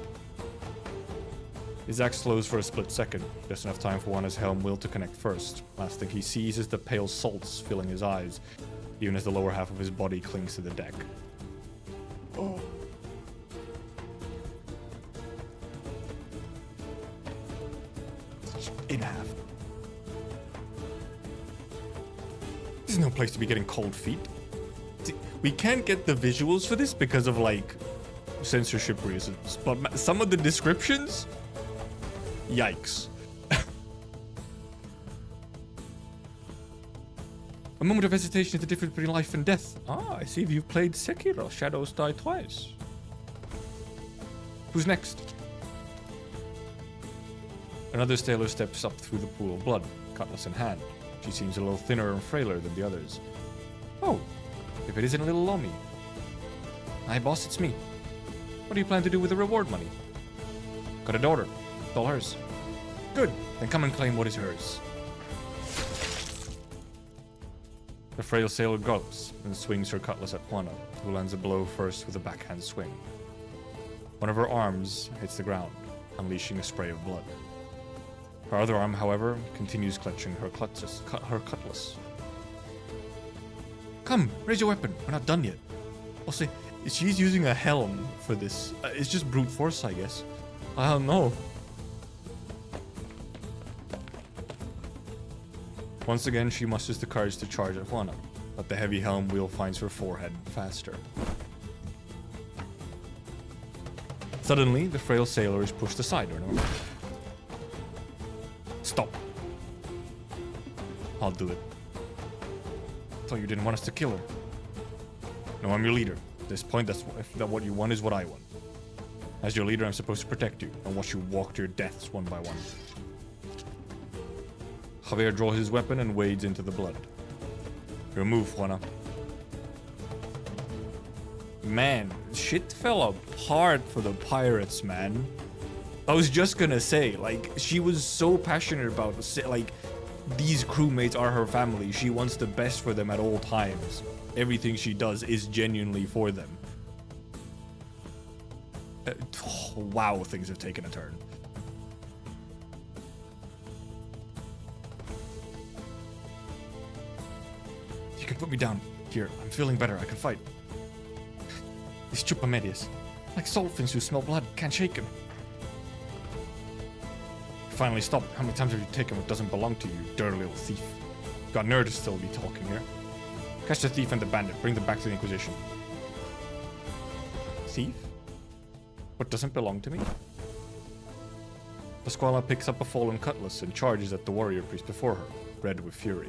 His axe slows for a split second, just enough time for Juana's helm wheel to connect first. Last thing he sees is the pale salts filling his eyes, even as the lower half of his body clings to the deck. Oh. 8.5. This is no place to be getting cold feet. We can't get the visuals for this because of, like, censorship reasons, but some of the descriptions? Yikes. A moment of hesitation is the difference between life and death. Ah, I see you've played Sekiro. Shadows die twice. Who's next? Another sailor steps up through the pool of blood, cutlass in hand. She seems a little thinner and frailer than the others. Oh, if it isn't little Lomi. Hi boss, it's me. What do you plan to do with the reward money? Got a daughter. It's all hers. Good, then come and claim what is hers. The frail sailor gulps and swings her cutlass at Juana, who lands a blow first with a backhand swing. One of her arms hits the ground, unleashing a spray of blood. Her other arm, however, continues clutching her cutlass. Come, raise your weapon. We're not done yet. Also, she's using a helm for this. It's just brute force, I guess. I don't know. Once again, she musters the courage to charge at Juana, but the heavy helm wheel finds her forehead faster. Suddenly, the frail sailor is pushed aside, or no? Stop. I'll do it. Thought you didn't want us to kill her. No, I'm your leader. At this point, that's what you want is what I want. As your leader, I'm supposed to protect you and watch you walk to your deaths one by one. Javier draws his weapon and wades into the blood. Your move, Juana. Man, shit fell apart for the pirates, man. I was just gonna say, like, she was so passionate about, like, these crewmates are her family. She wants the best for them at all times. Everything she does is genuinely for them. Wow, things have taken a turn. You can put me down. Here, I'm feeling better. I can fight. These chupamedias, like saltfins who smell blood, can't shake him. Finally, stop. How many times have you taken what doesn't belong to you, you dirty little thief? Got nerve to still be talking here. Catch the thief and the bandit. Bring them back to the Inquisition. thief? What doesn't belong to me? Pasquale picks up a fallen cutlass and charges at the warrior priest before her, red with fury.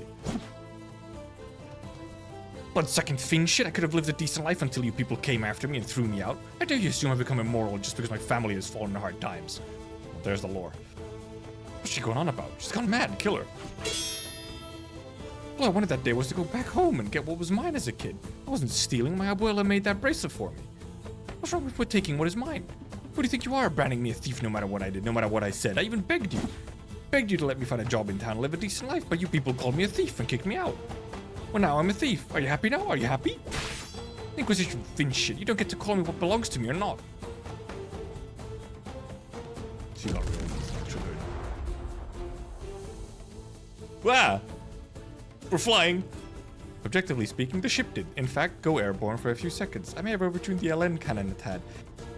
Blood-sucking fiend shit, I could have lived a decent life until you people came after me and threw me out. I dare you assume I've become immoral just because my family has fallen in hard times. Well, there's the lore. What's she going on about? She's gone mad, kill her. All I wanted that day was to go back home and get what was mine as a kid. I wasn't stealing, my abuela made that bracelet for me. What's wrong with taking what is mine? Who do you think you are, branding me a thief no matter what I did, no matter what I said? I even begged you. Begged you to let me find a job in town and live a decent life, but you people called me a thief and kicked me out. Well, now I'm a thief. Are you happy now? Are you happy? Inquisition Finnish shit. You don't get to call me what belongs to me or not. She got real triggered. Wow! We're flying! Objectively speaking, the ship did, in fact, go airborne for a few seconds. I may have overtuned the LN cannon a tad.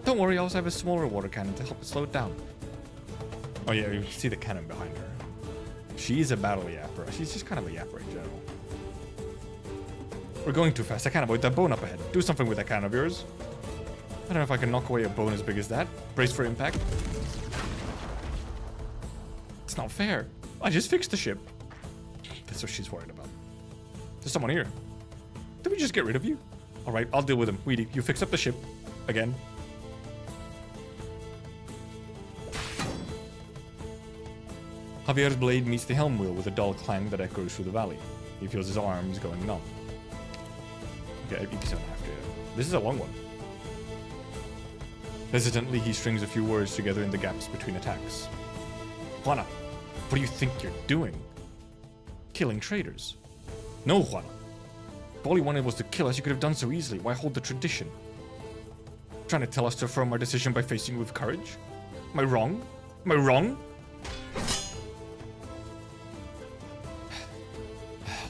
Don't worry, I also have a smaller water cannon to help it slow it down. Oh yeah, you can see the cannon behind her. She's a battle yapper. She's just kind of a yapper in general. We're going too fast. I can't avoid that bone up ahead. Do something with that cannon of yours. I don't know if I can knock away a bone as big as that. Brace for impact. It's not fair. I just fixed the ship. That's what she's worried about. There's someone here. Did we just get rid of you? Alright, I'll deal with him. Weedy, you fix up the ship. Again. Javier's blade meets the helm wheel with a dull clang that echoes through the valley. He feels his arms going numb. Okay, EP7 after you. This is a long one. Hesitantly, he strings a few words together in the gaps between attacks. Juana, what do you think you're doing? Killing traitors. No, Juana. If all you wanted was to kill us, you could have done so easily. Why hold the tradition? Trying to tell us to affirm our decision by facing you with courage? Am I wrong? Am I wrong?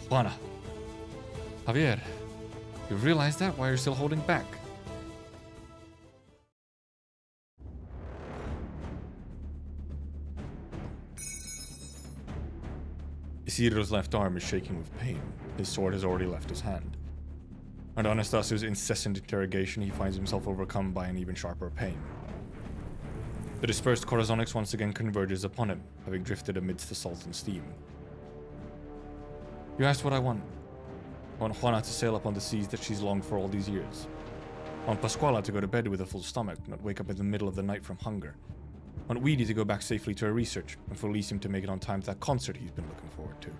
Juana. Javier, you realize that? Why you're still holding back? Isidro's left arm is shaking with pain. His sword has already left his hand. Under Anastasio's incessant interrogation, he finds himself overcome by an even sharper pain. The dispersed Corazonix once again converges upon him, having drifted amidst the salt and steam. You asked what I want. I want Juana to sail upon the seas that she's longed for all these years. I want Pasquale to go to bed with a full stomach, not wake up in the middle of the night from hunger. I want Weedy to go back safely to her research, and for Elysium to make it on time to that concert he's been looking forward to.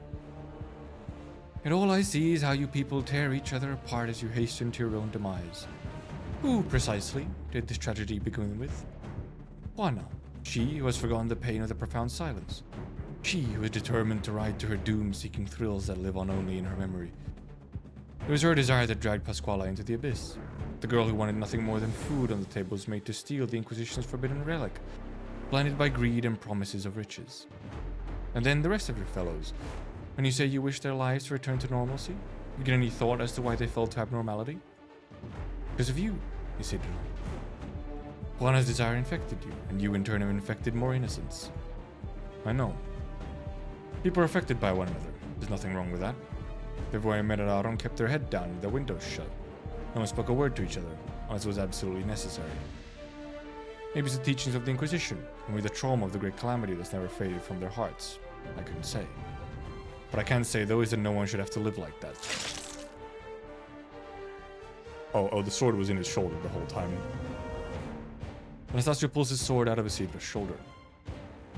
And all I see is how you people tear each other apart as you hasten to your own demise. Who, precisely, did this tragedy begin with? Juana, she who has forgotten the pain of the profound silence. She who is determined to ride to her doom, seeking thrills that live on only in her memory. It was her desire that dragged Pasquale into the abyss. The girl who wanted nothing more than food on the table was made to steal the Inquisition's forbidden relic, blinded by greed and promises of riches. And then the rest of your fellows. When you say you wish their lives to return to normalcy, you get any thought as to why they fell to abnormality? Because of you, Isidro. Juana's desire infected you, and you in turn have infected more innocents. I know. People are affected by one another. There's nothing wrong with that. Everyone I met at Aron kept their head down with their windows shut. No one spoke a word to each other, unless it was absolutely necessary. Maybe it's the teachings of the Inquisition, and with the trauma of the Great Calamity that's never faded from their hearts. I couldn't say. What I can say, though, is that no one should have to live like that. Oh, the sword was in his shoulder the whole time. Anastasio pulls his sword out of Isidro's shoulder.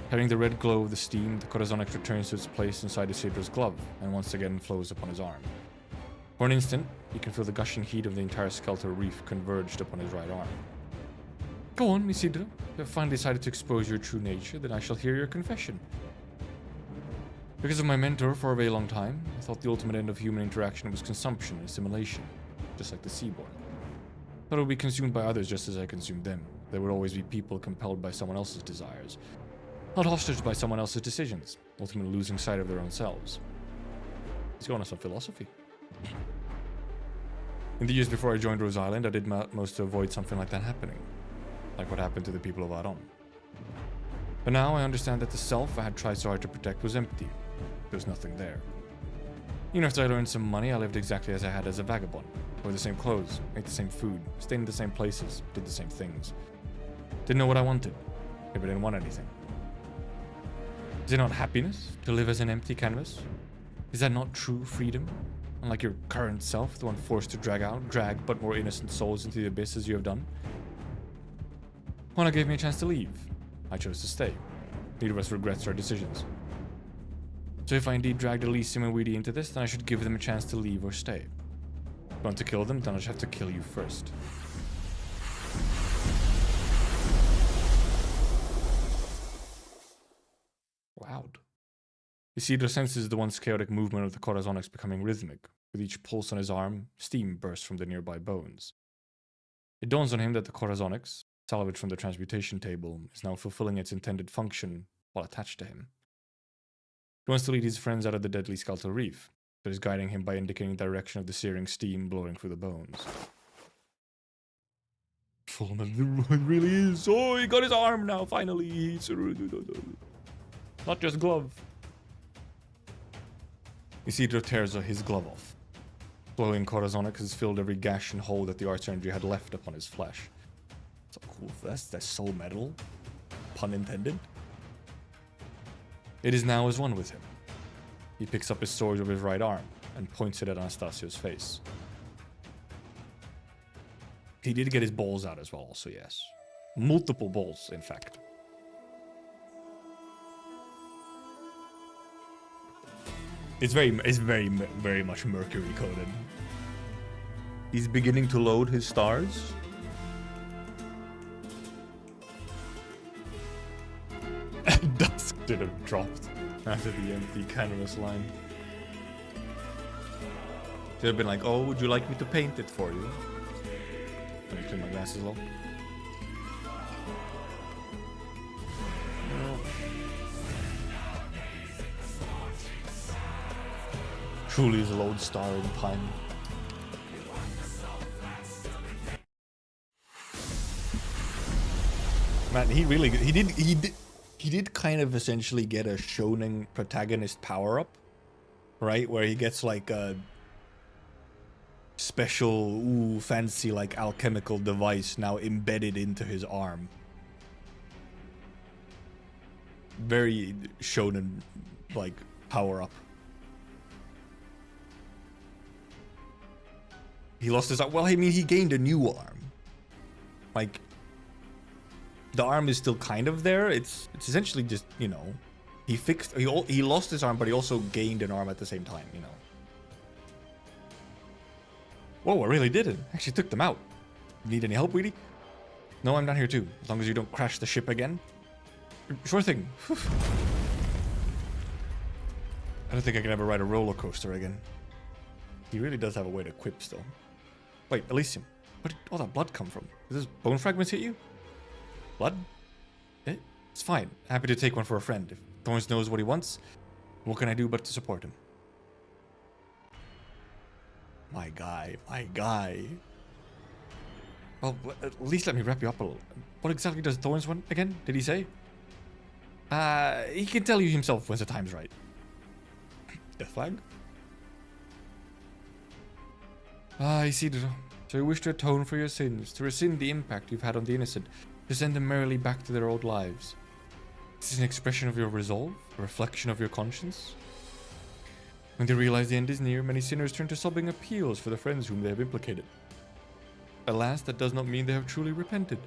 Having the red glow of the steam, the Corazonix returns to its place inside Isidro's glove, and once again flows upon his arm. For an instant, you can feel the gushing heat of the entire skeletal reef converged upon his right arm. Go on, Isidro. You have finally decided to expose your true nature, then I shall hear your confession. Because of my mentor for a very long time, I thought the ultimate end of human interaction was consumption and assimilation, just like the Seaborn. Thought it would be consumed by others just as I consumed them. There would always be people compelled by someone else's desires, held hostage by someone else's decisions, ultimately losing sight of their own selves. He's going on some philosophy. In the years before I joined Rose Island, I did my most to avoid something like that happening, like what happened to the people of Aron. But now I understand that the self I had tried so hard to protect was empty. There was nothing there. Even after I learned some money, I lived exactly as I had as a vagabond. Wore the same clothes, ate the same food, stayed in the same places, did the same things. Didn't know what I wanted. Maybe I didn't want anything. Is it not happiness to live as an empty canvas? Is that not true freedom? Unlike your current self, the one forced to drag but more innocent souls into the abyss as you have done? Juana gave me a chance to leave. I chose to stay. Neither of us regrets our decisions. So if I indeed dragged Elysium and Weedy into this, then I should give them a chance to leave or stay. If you want to kill them, then I should have to kill you first. Loud. Isidro senses the once chaotic movement of the Corazonics becoming rhythmic. With each pulse on his arm, steam bursts from the nearby bones. It dawns on him that the Corazonics, salvaged from the transmutation table, is now fulfilling its intended function while attached to him. He wants to lead his friends out of the deadly skeletal reef, but is guiding him by indicating the direction of the searing steam blowing through the bones. It really is. Oh, he got his arm now, finally. Not just glove. Isidro tears his glove off. Glowing Corazonic has filled every gash and hole that the arts energy had left upon his flesh. So cool. That's so metal. Pun intended. It is now as one with him. He picks up his sword with his right arm and points it at Anastasio's face. He did get his balls out as well, also, yes. Multiple balls, in fact. It's very much Mercury coded. He's beginning to load his stars. Dusk should have dropped after the empty canvas line. Should have been like, oh, would you like me to paint it for you? Let me clean my glasses a little. Truly is a lodestar in time. Man, he did kind of essentially get a shonen protagonist power up, right? Where he gets like a special, fancy like alchemical device now embedded into his arm. Very shonen like power up. He lost his arm. Well, I mean, he gained a new arm. Like, the arm is still kind of there. It's essentially just, you know, he lost his arm, but he also gained an arm at the same time, you know. Whoa, I really didn't. Actually took them out. Need any help, Weedy? No, I'm down here too. As long as you don't crash the ship again. Sure thing. I don't think I can ever ride a roller coaster again. He really does have a way to quip still. Wait, Elysium. Where did all that blood come from? Did those bone fragments hit you? Blood? It's fine. Happy to take one for a friend. If Thorns knows what he wants, what can I do but to support him? My guy, my guy. Well, at least let me wrap you up a little. What exactly does Thorns want again? Did he say? He can tell you himself when the time's right. Death flag? I see. So you wish to atone for your sins, to rescind the impact you've had on the innocent, to send them merrily back to their old lives. Is this an expression of your resolve, a reflection of your conscience? When they realize the end is near, many sinners turn to sobbing appeals for the friends whom they have implicated. Alas, that does not mean they have truly repented.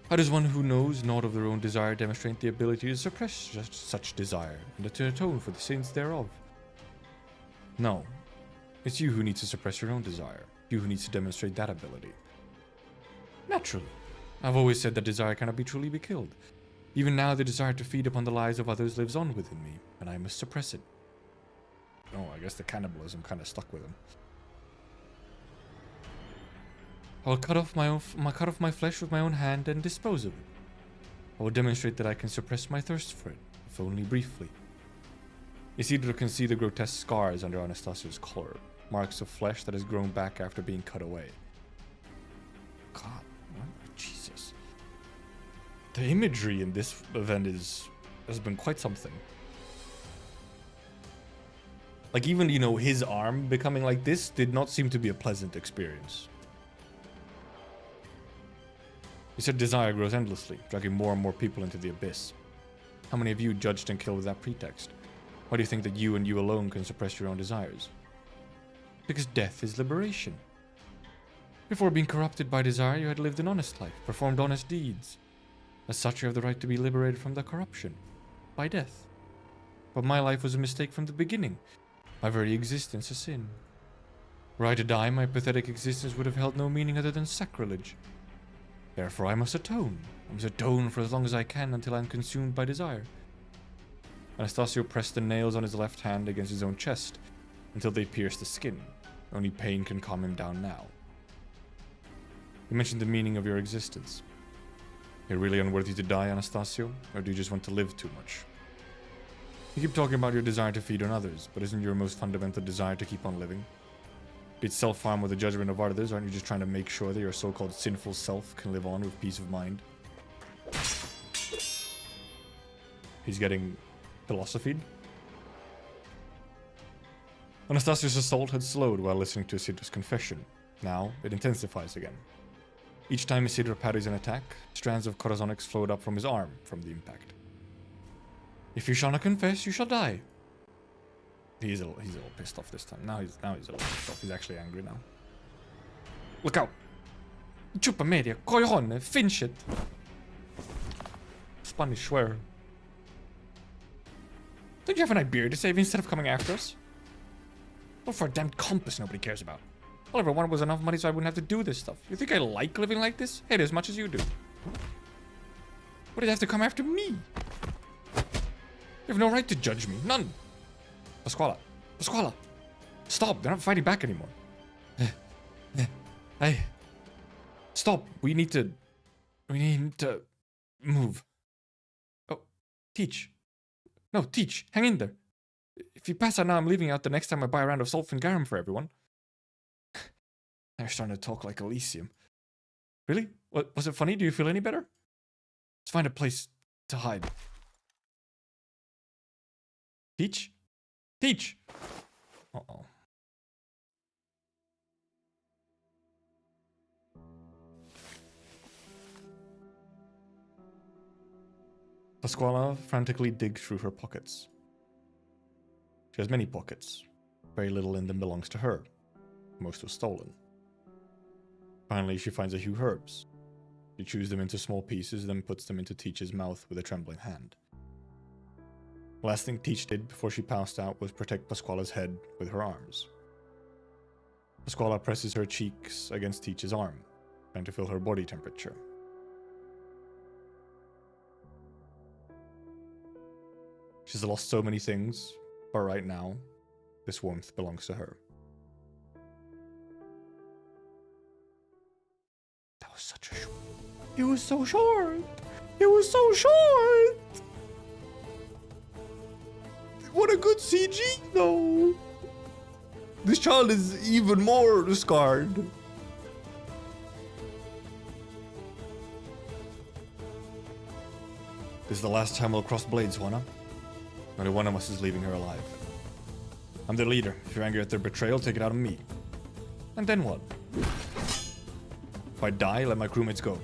How does one who knows not of their own desire demonstrate the ability to suppress such desire, and to atone for the sins thereof? No. It's you who needs to suppress your own desire. You who needs to demonstrate that ability. Naturally. I've always said that desire cannot truly be killed. Even now, the desire to feed upon the lives of others lives on within me, and I must suppress it. Oh, I guess the cannibalism kind of stuck with him. I will cut off my flesh with my own hand and dispose of it. I will demonstrate that I can suppress my thirst for it, if only briefly. Isidro can see the grotesque scars under Anastasio's collar, marks of flesh that has grown back after being cut away. God, what? Jesus. The imagery in this event has been quite something. Like, even, you know, his arm becoming like this did not seem to be a pleasant experience. You said desire grows endlessly, dragging more and more people into the abyss. How many of you judged and killed with that pretext? Why do you think that you and you alone can suppress your own desires? Because death is liberation. Before being corrupted by desire, you had lived an honest life, performed honest deeds. As such, you have the right to be liberated from the corruption. By death. But my life was a mistake from the beginning. My very existence a sin. Were I to die, my pathetic existence would have held no meaning other than sacrilege. Therefore I must atone. I must atone for as long as I can until I am consumed by desire. Anastasio pressed the nails on his left hand against his own chest until they pierced the skin. Only pain can calm him down now. You mentioned the meaning of your existence. You're really unworthy to die, Anastasio, or do you just want to live too much? You keep talking about your desire to feed on others, but isn't your most fundamental desire to keep on living? Be it self-harm or the judgment of others, aren't you just trying to make sure that your so-called sinful self can live on with peace of mind? He's getting philosophied. Anastasio's assault had slowed while listening to Isidra's confession. Now, it intensifies again. Each time Isidra parries an attack, strands of corazonics flowed up from his arm from the impact. If you shall not confess, you shall die. He's a little pissed off this time. Now he's a little pissed off. He's actually angry now. Look out! Chupa media, coglione, finish it! Spanish swear. Don't you have an Iberia to save instead of coming after us? What for a damn compass nobody cares about? All I ever wanted was enough money so I wouldn't have to do this stuff. You think I like living like this? Hate it as much as you do. What did you have to come after me? You have no right to judge me. None. Pasquale. Pasquale. Stop. They're not fighting back anymore. Hey. Stop. We need to move. Oh. Teach. No, Teach. Hang in there. If you pass out now, I'm leaving out the next time I buy a round of sulf and garum for everyone. They're starting to talk like Elysium. Really? What, was it funny? Do you feel any better? Let's find a place to hide. Teach? Teach! Uh-oh. Pasquale frantically digs through her pockets. She has many pockets. Very little in them belongs to her. Most was stolen. Finally, she finds a few herbs. She chews them into small pieces, then puts them into Teach's mouth with a trembling hand. The last thing Teach did before she passed out was protect Pasquale's head with her arms. Pasquale presses her cheeks against Teach's arm, trying to feel her body temperature. She's lost so many things, but right now, this warmth belongs to her. That was such a short. It was so short! It was so short! What a good CG, though! This child is even more scarred. This is the last time we'll cross blades, Juana. Only one of us is leaving her alive. I'm their leader. If you're angry at their betrayal, take it out on me. And then what? If I die, let my crewmates go.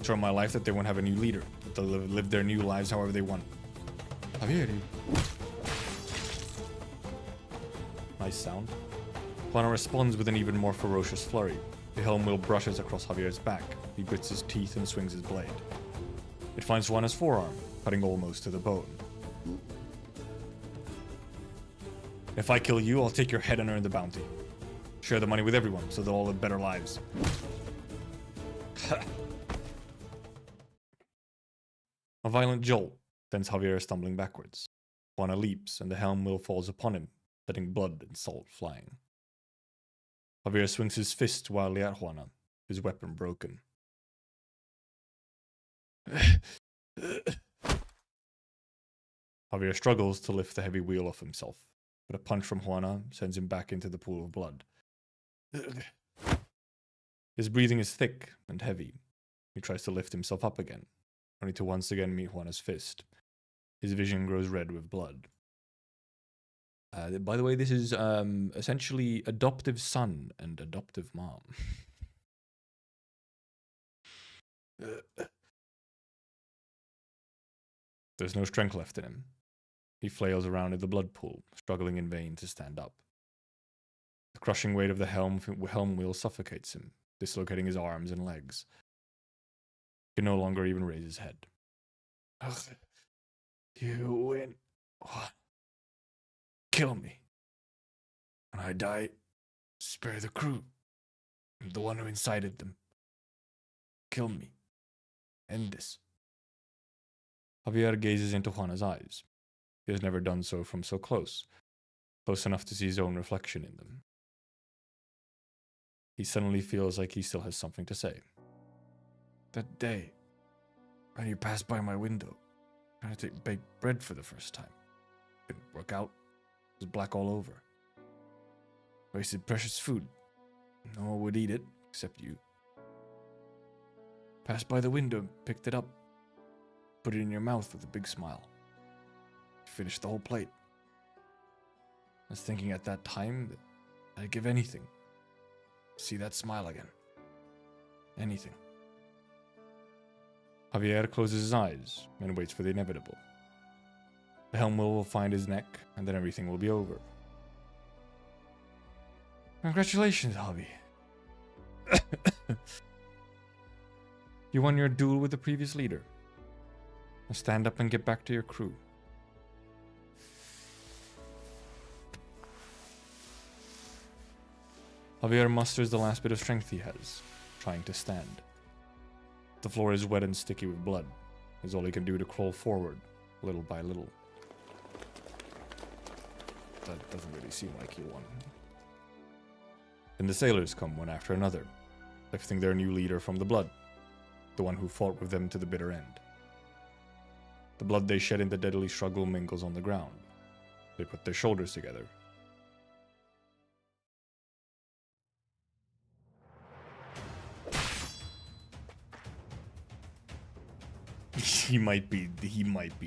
Show my life that they won't have a new leader. That they'll live their new lives however they want. Javier. Nice sound. Juana responds with an even more ferocious flurry. The helm wheel brushes across Javier's back. He grits his teeth and swings his blade. It finds Juana's forearm, cutting almost to the bone. If I kill you, I'll take your head and earn the bounty. Share the money with everyone, so they'll all live better lives. A violent jolt sends Javier stumbling backwards. Juana leaps, and the helm wheel falls upon him, letting blood and salt flying. Javier swings his fist wildly at Juana, his weapon broken. Javier struggles to lift the heavy wheel off himself, but a punch from Juana sends him back into the pool of blood. His breathing is thick and heavy. He tries to lift himself up again, only to once again meet Juana's fist. His vision grows red with blood. By the way, this is essentially adoptive son and adoptive mom. There's no strength left in him. He flails around in the blood pool, struggling in vain to stand up. The crushing weight of the helm wheel suffocates him, dislocating his arms and legs. He can no longer even raise his head. Ugh. You win. What? Kill me. When I die, spare the crew. I'm the one who incited them. Kill me. End this. Javier gazes into Juana's eyes. He has never done so from so close enough to see his own reflection in them. He suddenly feels like he still has something to say. That day, when you passed by my window, trying to bake bread for the first time. Didn't work out. It was black all over. Wasted precious food. No one would eat it, except you. Passed by the window, picked it up, put it in your mouth with a big smile. Finished the whole plate. I was thinking at that time that I'd give anything to see that smile again. Anything. Javier closes his eyes and waits for the inevitable. The helm will find his neck, and then everything will be over. Congratulations, Javi. You won your duel with the previous leader. Now stand up and get back to your crew. Javier musters the last bit of strength he has, trying to stand. The floor is wet and sticky with blood. It's all he can do to crawl forward, little by little. That doesn't really seem like you won. Then the sailors come one after another, lifting their new leader from the blood, the one who fought with them to the bitter end. The blood they shed in the deadly struggle mingles on the ground. They put their shoulders together. He might be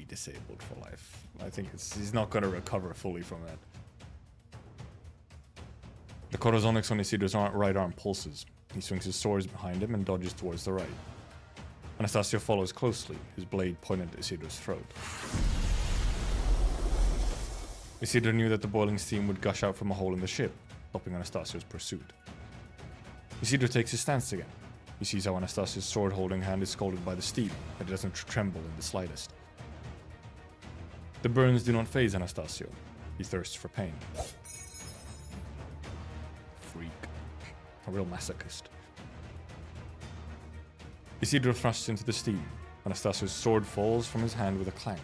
disabled for life. I think he's not going to recover fully from that. The corazonics on Isidro's right arm pulses. He swings his swords behind him and dodges towards the right. Anastasio follows closely, his blade pointed at Isidro's throat. Isidro knew that the boiling steam would gush out from a hole in the ship, stopping Anastasio's pursuit. Isidro takes his stance again. He sees how Anastasio's sword-holding hand is scalded by the steam, but it doesn't tremble in the slightest. The burns do not faze Anastasio. He thirsts for pain. Freak. A real masochist. Isidro thrusts into the steam. Anastasio's sword falls from his hand with a clang,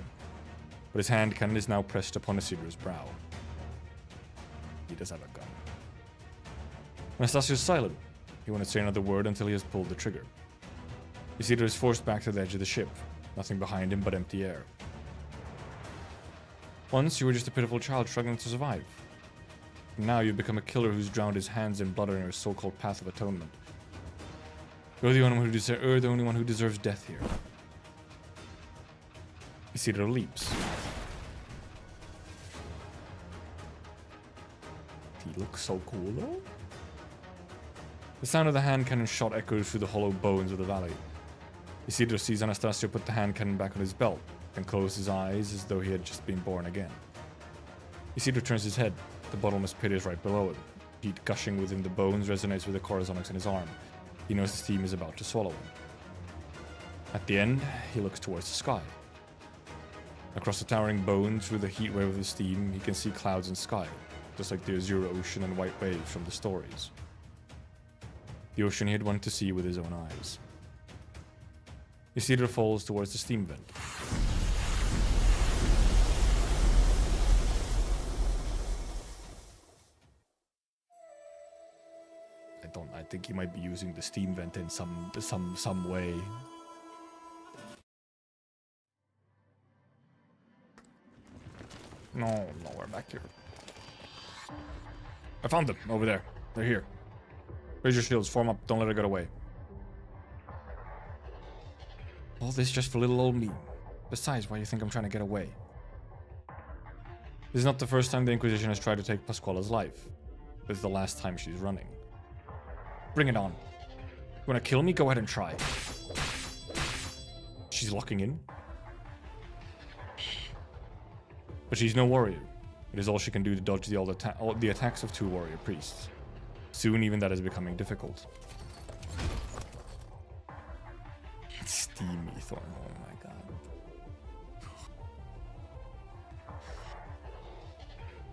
but his hand cannon is now pressed upon Isidro's brow. He does have a gun. Anastasio's silent. He won't say another word until he has pulled the trigger. Isidro is forced back to the edge of the ship, nothing behind him but empty air. Once you were just a pitiful child struggling to survive. And now you've become a killer who's drowned his hands in blood on your so-called path of atonement. You're the only one who deserves death here. Isidro leaps. He looks so cool though. The sound of the hand cannon shot echoes through the hollow bones of the valley. Isidro sees Anastasio put the hand cannon back on his belt, and close his eyes as though he had just been born again. Isidro turns his head. The bottomless pit is right below him. Heat gushing within the bones resonates with the corazonics in his arm. He knows the steam is about to swallow him. At the end, he looks towards the sky. Across the towering bones, through the heat wave of the steam, he can see clouds and sky, just like the azure ocean and white waves from the stories. The ocean he had wanted to see with his own eyes. Isidro falls towards the steam vent. I think he might be using the steam vent in some way. No, we're back here. I found them over there. They're here. Raise your shields, form up, don't let her get away. All this just for little old me. Besides, why do you think I'm trying to get away? This is not the first time the Inquisition has tried to take Pasquale's life. This is the last time she's running. Bring it on. You wanna kill me? Go ahead and try. She's locking in. But she's no warrior. It is all she can do to dodge the attacks of 2 warrior priests. Soon even that is becoming difficult. Steamy Thorn, oh my god.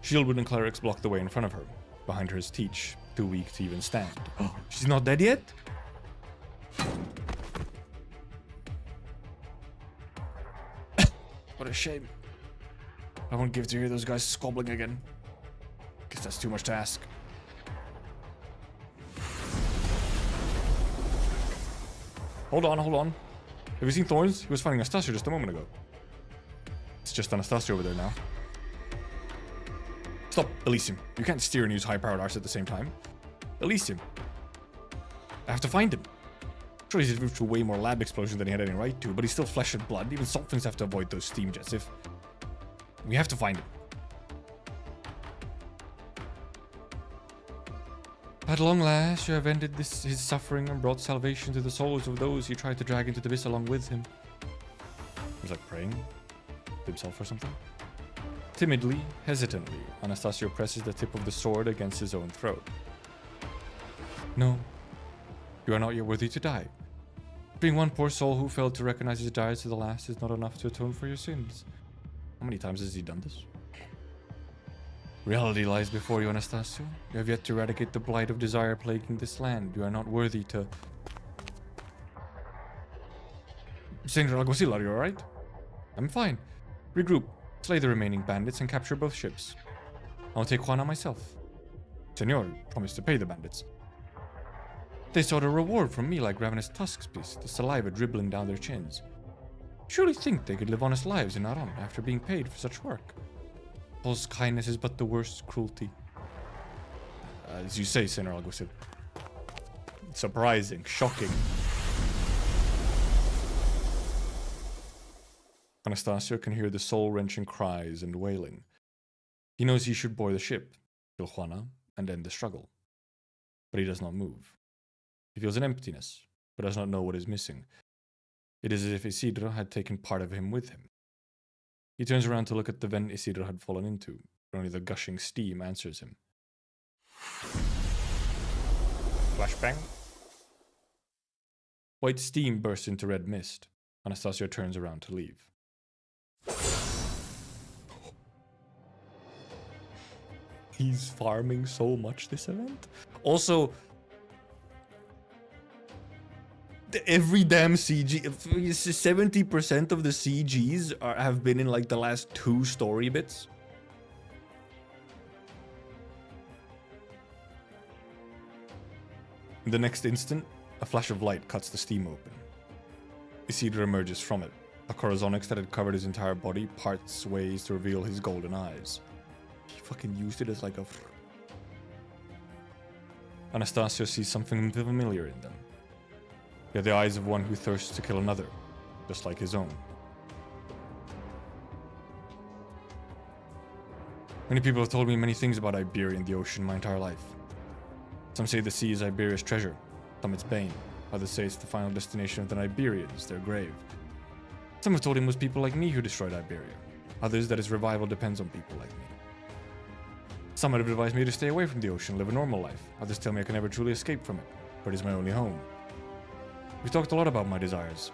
Shieldwood and clerics block the way in front of her. Behind her is Teach, too weak to even stand. Oh, she's not dead yet? What a shame. I won't give to hear those guys squabbling again. Guess that's too much to ask. Hold on, hold on. Have you seen Thorns? He was fighting Anastasia just a moment ago. It's just Anastasia over there now. Stop, Elysium. You can't steer and use high-powered arts at the same time. Elysium. I have to find him. Sure, he's moved through way more lab explosions than he had any right to, but he's still flesh and blood. Even Saltflings have to avoid those steam jets. We have to find him. At long last, you have ended his suffering and brought salvation to the souls of those he tried to drag into the abyss along with him. He was like praying to himself or something. Timidly, hesitantly, Anastasio presses the tip of the sword against his own throat. No, you are not yet worthy to die. Being one poor soul who failed to recognize his desires to the last is not enough to atone for your sins. How many times has he done this? Reality lies before you, Anastasio. You have yet to eradicate the blight of desire plaguing this land. You are not worthy to... Senor Alguacil, are you alright? I'm fine. Regroup, slay the remaining bandits, and capture both ships. I'll take Juana myself. Senor, promise to pay the bandits. They sought a reward from me like ravenous tusks, please, the saliva dribbling down their chins. Surely think they could live honest lives in Aran after being paid for such work. False kindness is but the worst cruelty. As you say, Senor Alguacil. Surprising, shocking. Anastasio can hear the soul-wrenching cries and wailing. He knows he should board the ship, kill Juana, and end the struggle. But he does not move. He feels an emptiness, but does not know what is missing. It is as if Isidro had taken part of him with him. He turns around to look at the vent Isidro had fallen into, but only the gushing steam answers him. Flashbang. White steam bursts into red mist. Anastasio turns around to leave. He's farming so much this event. Also, every damn CG, 70% of the CGs have been in like the last 2 story bits. In the next instant, a flash of light cuts the steam open. Isidro emerges from it. A corazonix that had covered his entire body parts ways to reveal his golden eyes. He fucking used it as like a... Anastasio sees something familiar in them. They are the eyes of one who thirsts to kill another, just like his own. Many people have told me many things about Iberia and the ocean my entire life. Some say the sea is Iberia's treasure, some its bane. Others say it's the final destination of the Iberians, their grave. Some have told him it was people like me who destroyed Iberia. Others that its revival depends on people like me. Some have advised me to stay away from the ocean, live a normal life. Others tell me I can never truly escape from it, but it is my only home. We talked a lot about my desires.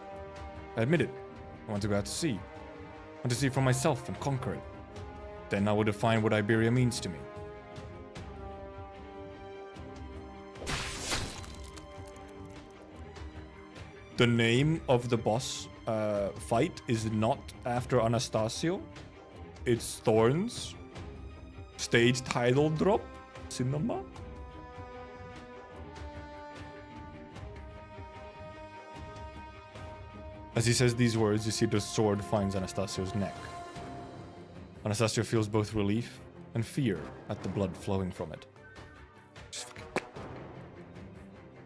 I admit it. I want to go out to sea. I want to see it for myself and conquer it. Then I will define what Iberia means to me. The name of the boss fight is not after Anastasio. It's Thorns. Stage title drop. Cinema. As he says these words, you see the sword finds Anastasio's neck. Anastasio feels both relief and fear at the blood flowing from it.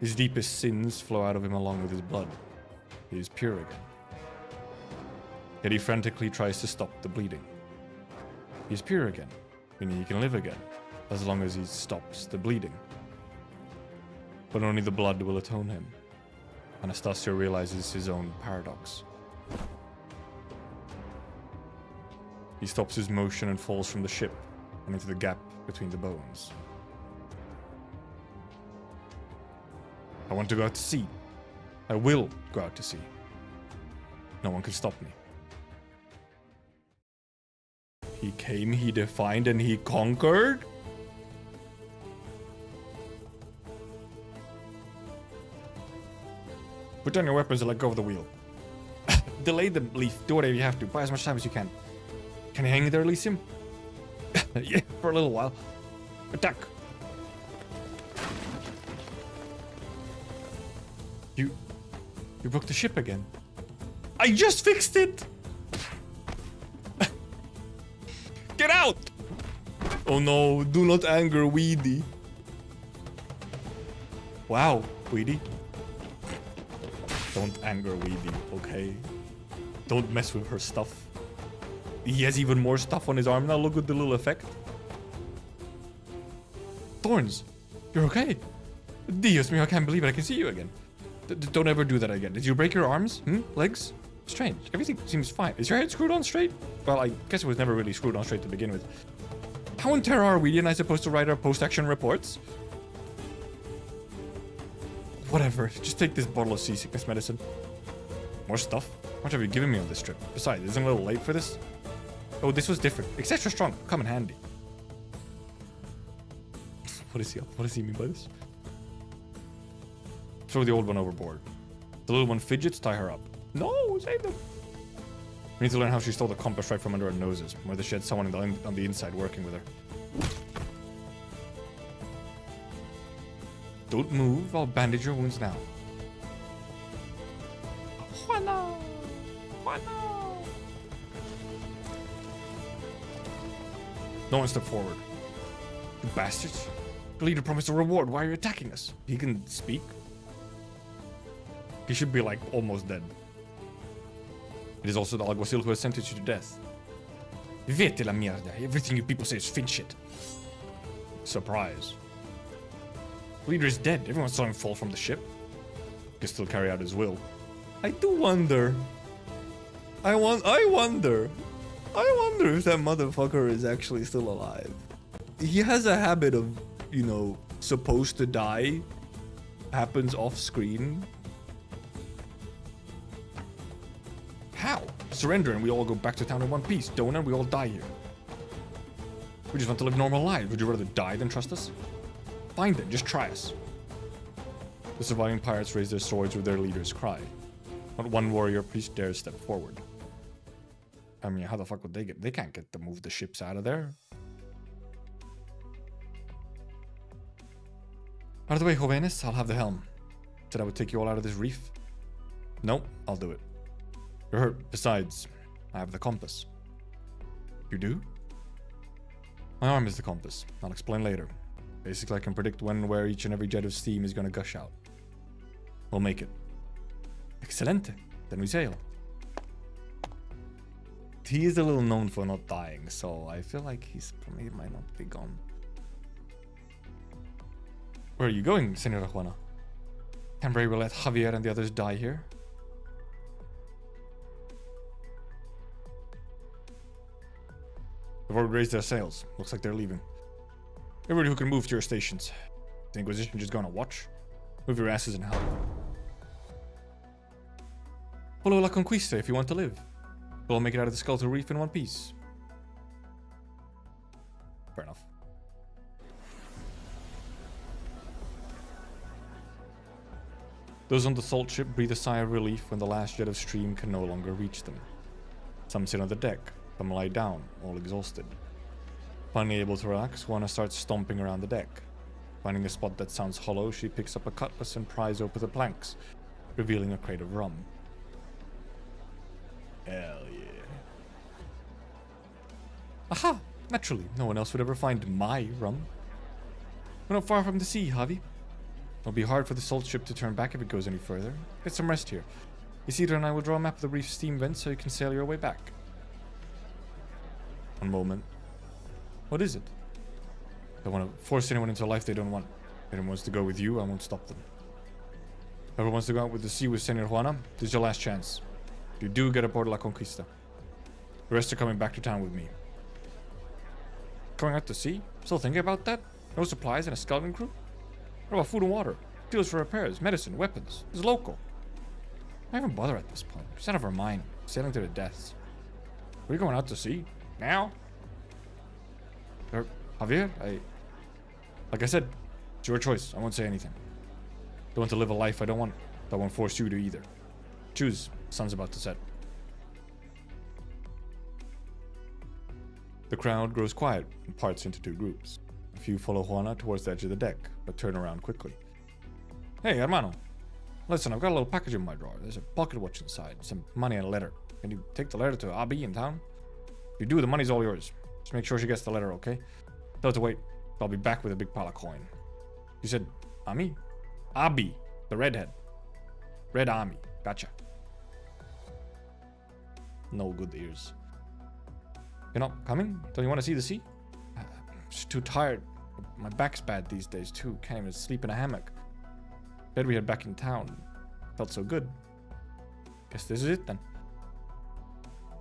His deepest sins flow out of him along with his blood. He is pure again. Yet he frantically tries to stop the bleeding. He's pure again, meaning he can live again, as long as he stops the bleeding. But only the blood will atone him. Anastasia realizes his own paradox. He stops his motion and falls from the ship and into the gap between the bones. I want to go out to sea. I will go out to sea. No one can stop me. He came, he defined, and he conquered? Put down your weapons and let go of the wheel. Delay the leaf. Do whatever you have to. Buy as much time as you can. Can you hang there, Elysium? Yeah, for a little while. Attack. You broke the ship again. I just fixed it! Get out! Oh no, do not anger Weedy. Wow, Weedy. Don't anger Weedy, okay? Don't mess with her stuff. He has even more stuff on his arm now. Look at the little effect. Thorns, you're okay. Dios mío, I can't believe it. I can see you again. Don't ever do that again. Did you break your arms? Legs? Strange. Everything seems fine. Is your head screwed on straight? Well, I guess it was never really screwed on straight to begin with. How in terror are we and I supposed to write our post-action reports? Whatever. Just take this bottle of seasickness medicine. More stuff? How much have you given me on this trip? Besides, isn't it a little late for this? Oh, this was different. It's extra strong. Come in handy. What does he mean by this? Throw the old one overboard. The little one fidgets, tie her up. No, save them. We need to learn how she stole the compass right from under our noses. Whether she had someone on the inside working with her. Don't move, I'll bandage your wounds now. Juana! Juana! No one step forward. You bastards. The leader promised a reward. Why are you attacking us? He can speak. He should be like almost dead. It is also the alguacil who has sentenced you to death. Vete la mierda. Everything you people say is Finn shit. Surprise. The leader is dead. Everyone saw him fall from the ship. He can still carry out his will. I do wonder. I wonder if that motherfucker is actually still alive. He has a habit of, you know, supposed to die. Happens off screen. How? Surrender and we all go back to town in one piece. Don't and we all die here. We just want to live normal lives. Would you rather die than trust us? Fine then, just try us. The surviving pirates raise their swords with their leader's cry. Not one warrior priest dares step forward. I mean, how the fuck would they get? They can't get to move the ships out of there. Out of the way, Jovenes. I'll have the helm. Said I would take you all out of this reef. Nope, I'll do it. You're hurt. Besides, I have the compass. You do? My arm is the compass. I'll explain later. Basically, I can predict when and where each and every jet of steam is going to gush out. We'll make it. Excelente. Then we sail. He is a little known for not dying, so I feel like he might not be gone. Where are you going, Senora Juana? Cambrai will let Javier and the others die here. They've already raised their sails. Looks like they're leaving. Everybody who can move to your stations. The Inquisition just gonna watch? Move your asses and help. Follow La Conquista if you want to live. We'll all make it out of the Skeletal Reef in one piece. Fair enough. Those on the salt ship breathe a sigh of relief when the last jet of stream can no longer reach them. Some sit on the deck, some lie down, all exhausted. Finally able to relax, Juana starts stomping around the deck. Finding a spot that sounds hollow, she picks up a cutlass and pries open the planks, revealing a crate of rum. Hell yeah. Aha! Naturally, no one else would ever find my rum. We're not far from the sea, Javi. It'll be hard for the salt ship to turn back if it goes any further. Get some rest here. Isidro and I will draw a map of the reef's steam vents so you can sail your way back. One moment. What is it? Don't want to force anyone into a life they don't want. If anyone wants to go with you, I won't stop them. Whoever wants to go out with the sea with Senor Juana, this is your last chance. You do get aboard La Conquista. The rest are coming back to town with me. Going out to sea? Still thinking about that? No supplies and a skeleton crew? What about food and water? Deals for repairs, medicine, weapons. It's local. Why even bother at this point? She's out of her mind, sailing to the deaths. Are you going out to sea? Now? Javier, like I said, it's your choice. I won't say anything. Don't want to live a life I don't want. I won't force you to either. Choose. Sun's about to set. The crowd grows quiet and parts into two groups. A few follow Juana towards the edge of the deck, but turn around quickly. Hey, hermano. Listen, I've got a little package in my drawer. There's a pocket watch inside, some money and a letter. Can you take the letter to Abby in town? If you do, the money's all yours. Just make sure she gets the letter, okay? Tell her to wait. I'll be back with a big pile of coin. You said Ami? Abby, the redhead. Red Ami. Gotcha. No good ears. You're not coming? Don't you want to see the sea? I'm just too tired. My back's bad these days too. Can't even sleep in a hammock. Bet we had back in town. Felt so good. Guess this is it then.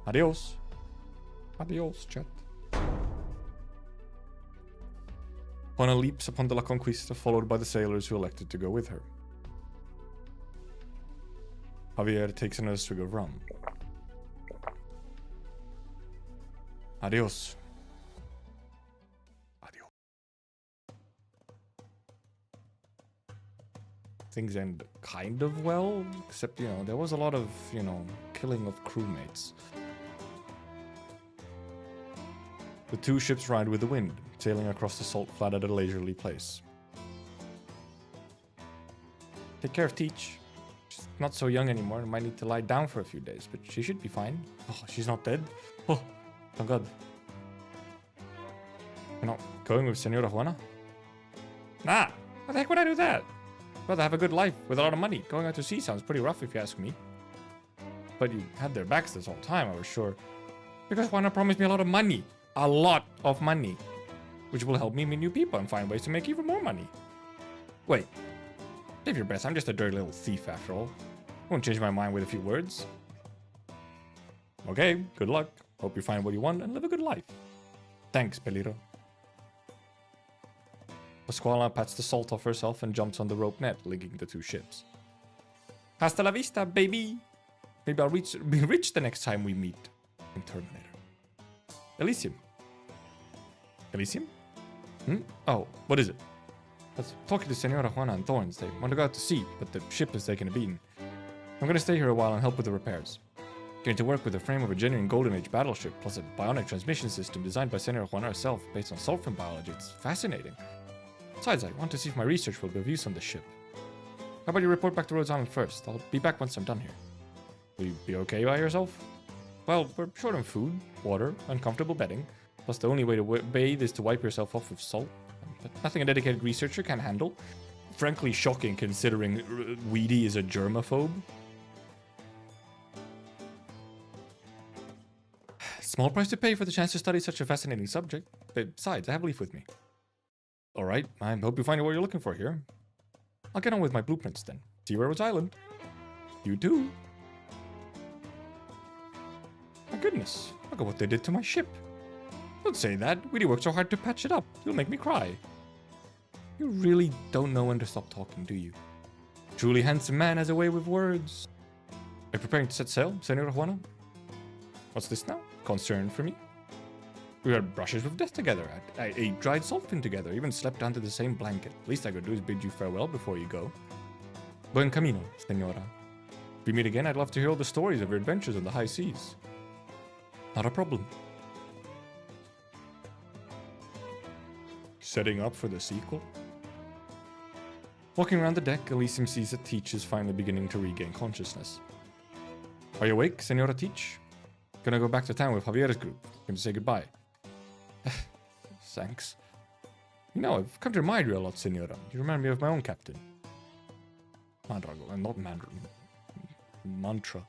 Adios. Adios, chat. Juana leaps upon the La Conquista, followed by the sailors who elected to go with her. Javier takes another swig of rum. Adios. Adios. Things end kind of well, except, there was a lot of, killing of crewmates. The two ships ride with the wind, sailing across the salt flat at a leisurely pace. Take care of Teach. She's not so young anymore and might need to lie down for a few days, but she should be fine. Oh, she's not dead. Oh, thank God. You're not going with Senora Juana? Nah, why the heck would I do that? I'd rather have a good life with a lot of money. Going out to sea sounds pretty rough if you ask me. But you had their backs this whole time, I was sure. Because Juana promised me a lot of money. A lot of money. Which will help me meet new people and find ways to make even more money. Wait. Save your breath, I'm just a dirty little thief after all. Won't change my mind with a few words. Okay, good luck. Hope you find what you want and live a good life. Thanks, Peliro. Pasquala pats the salt off herself and jumps on the rope net linking the two ships. Hasta la vista, baby! Maybe I'll be rich the next time we meet. In Terminator. Elysium. Elysium? Oh, what is it? I was talking to Senora Juana and Thorns. They want to go out to sea, but the ship has taken a beating. I'm going to stay here a while and help with the repairs. Going to work with the frame of a genuine Golden Age battleship, plus a bionic transmission system designed by Senora Juana herself based on sulfur biology. It's fascinating. Besides, I want to see if my research will be of use on this ship. How about you report back to Rhodes Island first? I'll be back once I'm done here. Will you be okay by yourself? Well, we're short on food, water, and comfortable bedding. Plus, the only way to bathe is to wipe yourself off with salt. But nothing a dedicated researcher can handle. Frankly shocking considering Weedy is a germaphobe. Small price to pay for the chance to study such a fascinating subject. Besides, I have Leaf with me. Alright, I hope you find what you're looking for here. I'll get on with my blueprints then. See you at Rhodes Island. You too. My goodness, look at what they did to my ship. Don't say that. Weedy worked so hard to patch it up. You'll make me cry. You really don't know when to stop talking, do you? Truly handsome man has a way with words. Are you preparing to set sail, Senora Juana? What's this now? Concern for me? We had brushes with death together. I ate dried saltfin together, even slept under the same blanket. Least I could do is bid you farewell before you go. Buen camino, Senora. If we meet again, I'd love to hear all the stories of your adventures on the high seas. Not a problem. Setting up for the sequel? Walking around the deck, Elysium sees that Teach is finally beginning to regain consciousness. Are you awake, Senora Teach? Gonna go back to town with Javier's group. Came to say goodbye. Thanks. You know, I've come to admire you a lot, Senora. You remind me of my own captain. Mandrago, and not Mandrago. Mantra.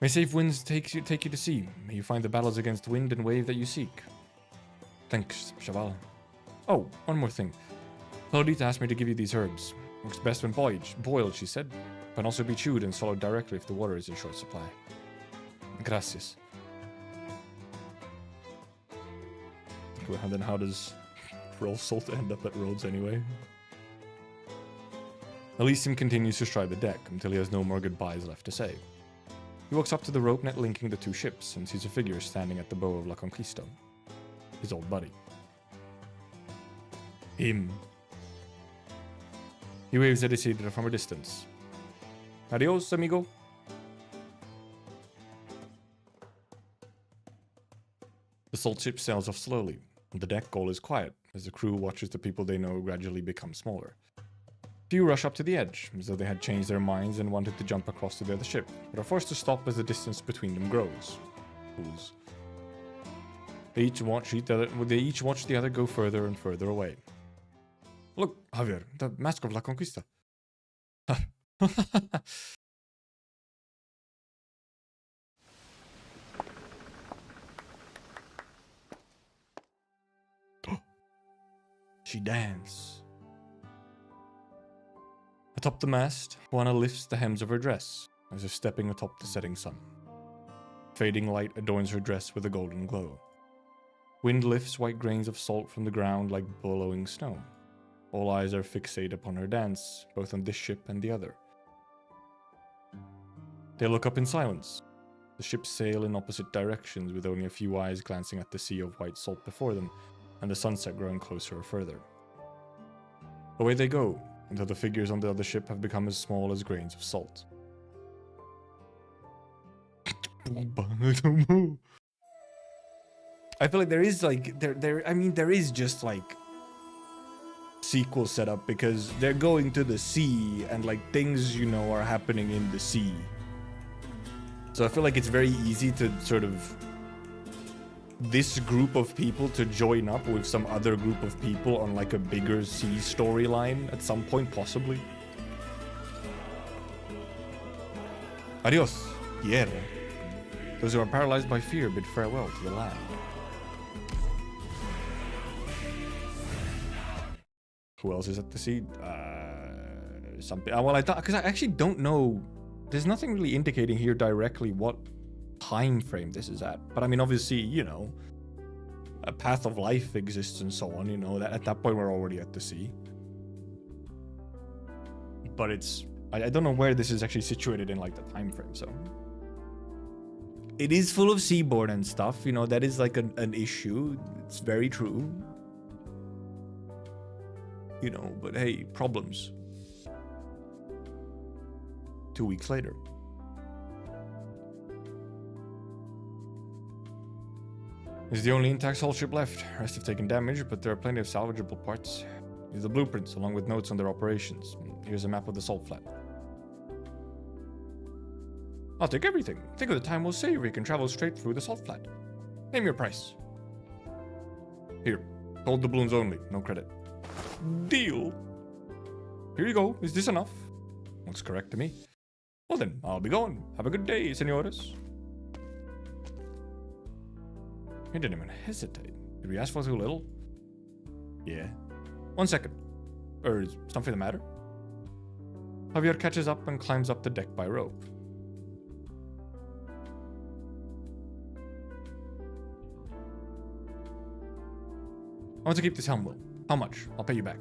May safe winds take you to sea. May you find the battles against wind and wave that you seek. Thanks, Cheval. Oh, one more thing. Lolita asked me to give you these herbs. Works best when boiled, she said. Can also be chewed and swallowed directly if the water is in short supply. Gracias. Well, then how does roll salt end up at Rhodes anyway? Elysium continues to stride the deck until he has no more goodbyes left to say. He walks up to the rope net linking the two ships and sees a figure standing at the bow of La Conquista. His old buddy. Him. He waves at Isidra from a distance. Adios, amigo. The salt ship sails off slowly, and the deck all is quiet as the crew watches the people they know gradually become smaller. Few rush up to the edge, as though they had changed their minds and wanted to jump across to the other ship, but are forced to stop as the distance between them grows. Fools. They each watch the other go further and further away. Look, Javier, the mask of La Conquista. She danced. Atop the mast, Juana lifts the hems of her dress, as if stepping atop the setting sun. Fading light adorns her dress with a golden glow. Wind lifts white grains of salt from the ground like billowing snow. All eyes are fixated upon her dance, both on this ship and the other. They look up in silence. The ships sail in opposite directions, with only a few eyes glancing at the sea of white salt before them, and the sunset growing closer or further. Away they go, until the figures on the other ship have become as small as grains of salt. I feel like there is like there is just like sequel setup because they're going to the sea and like things are happening in the sea. So I feel like it's very easy to sort of this group of people to join up with some other group of people on like a bigger sea storyline at some point, possibly. Adios, tierra. Those who are paralyzed by fear bid farewell to the land. Who else is at the sea? Something. Well, because I actually don't know. There's nothing really indicating here directly what time frame this is at. But I mean, obviously, a path of life exists and so on. That at that point we're already at the sea. But I don't know where this is actually situated in like the time frame. So it is full of seaboard and stuff. That is like an issue. It's very true. But hey, problems. 2 weeks later. This is the only intact hull ship left. Rest have taken damage, but there are plenty of salvageable parts. These are the blueprints, along with notes on their operations. Here's a map of the salt flat. I'll take everything. Think of the time we'll save. We can travel straight through the salt flat. Name your price. Here. Hold the balloons only. No credit. Deal. Here you go. Is this enough? Looks correct to me. Well then, I'll be going. Have a good day, senores. He didn't even hesitate. Did we ask for too little? Yeah. 1 second. Is something the matter? Javier catches up and climbs up the deck by rope. I want to keep this helm wheel. How much? I'll pay you back.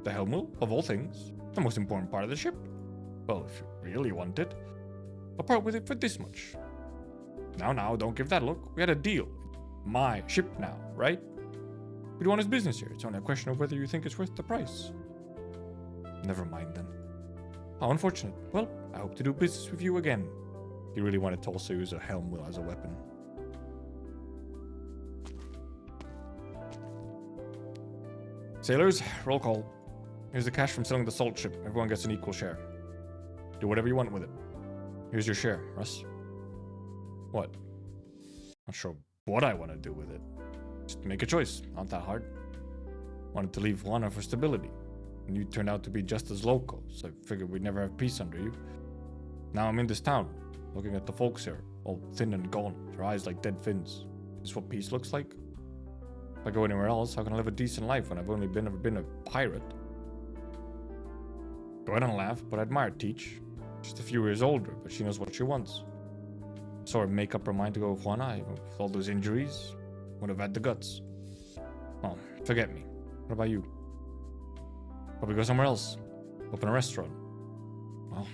The helm wheel, of all things, the most important part of the ship. Well, if you really want it, I'll part with it for this much. Now, don't give that look. We had a deal. My ship now, right? We do honest business here. It's only a question of whether you think it's worth the price. Never mind then. How unfortunate. Well, I hope to do business with you again. He really wanted to also use a helm wheel as a weapon. Sailors, roll call. Here's the cash from selling the salt ship. Everyone gets an equal share. Do whatever you want with it. Here's your share, Russ. What? Not sure what I want to do with it. Just make a choice. Not that hard. Wanted to leave Juana for stability. And you turned out to be just as local, so I figured we'd never have peace under you. Now I'm in this town, looking at the folks here, all thin and gaunt, their eyes like dead fins. Is this what peace looks like? If I go anywhere else, how can I live a decent life when I've only ever been a pirate? Go ahead and laugh, but I admire Teach. Just a few years older, but she knows what she wants. Saw her make up her mind to go with Juana, even with all those injuries. Would have had the guts. Oh, forget me. What about you? Probably go somewhere else. Open a restaurant. Well,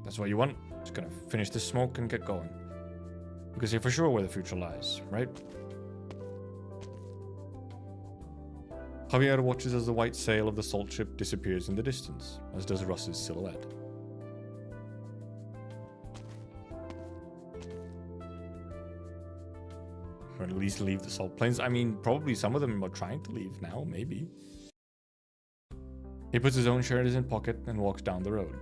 that's what you want. Just gonna finish this smoke and get going. You can say for sure where the future lies, right? Javier watches as the white sail of the salt ship disappears in the distance, as does Russ's silhouette. Or at least leave the salt plains. I mean, probably some of them are trying to leave now, maybe. He puts his own shirt in his pocket and walks down the road.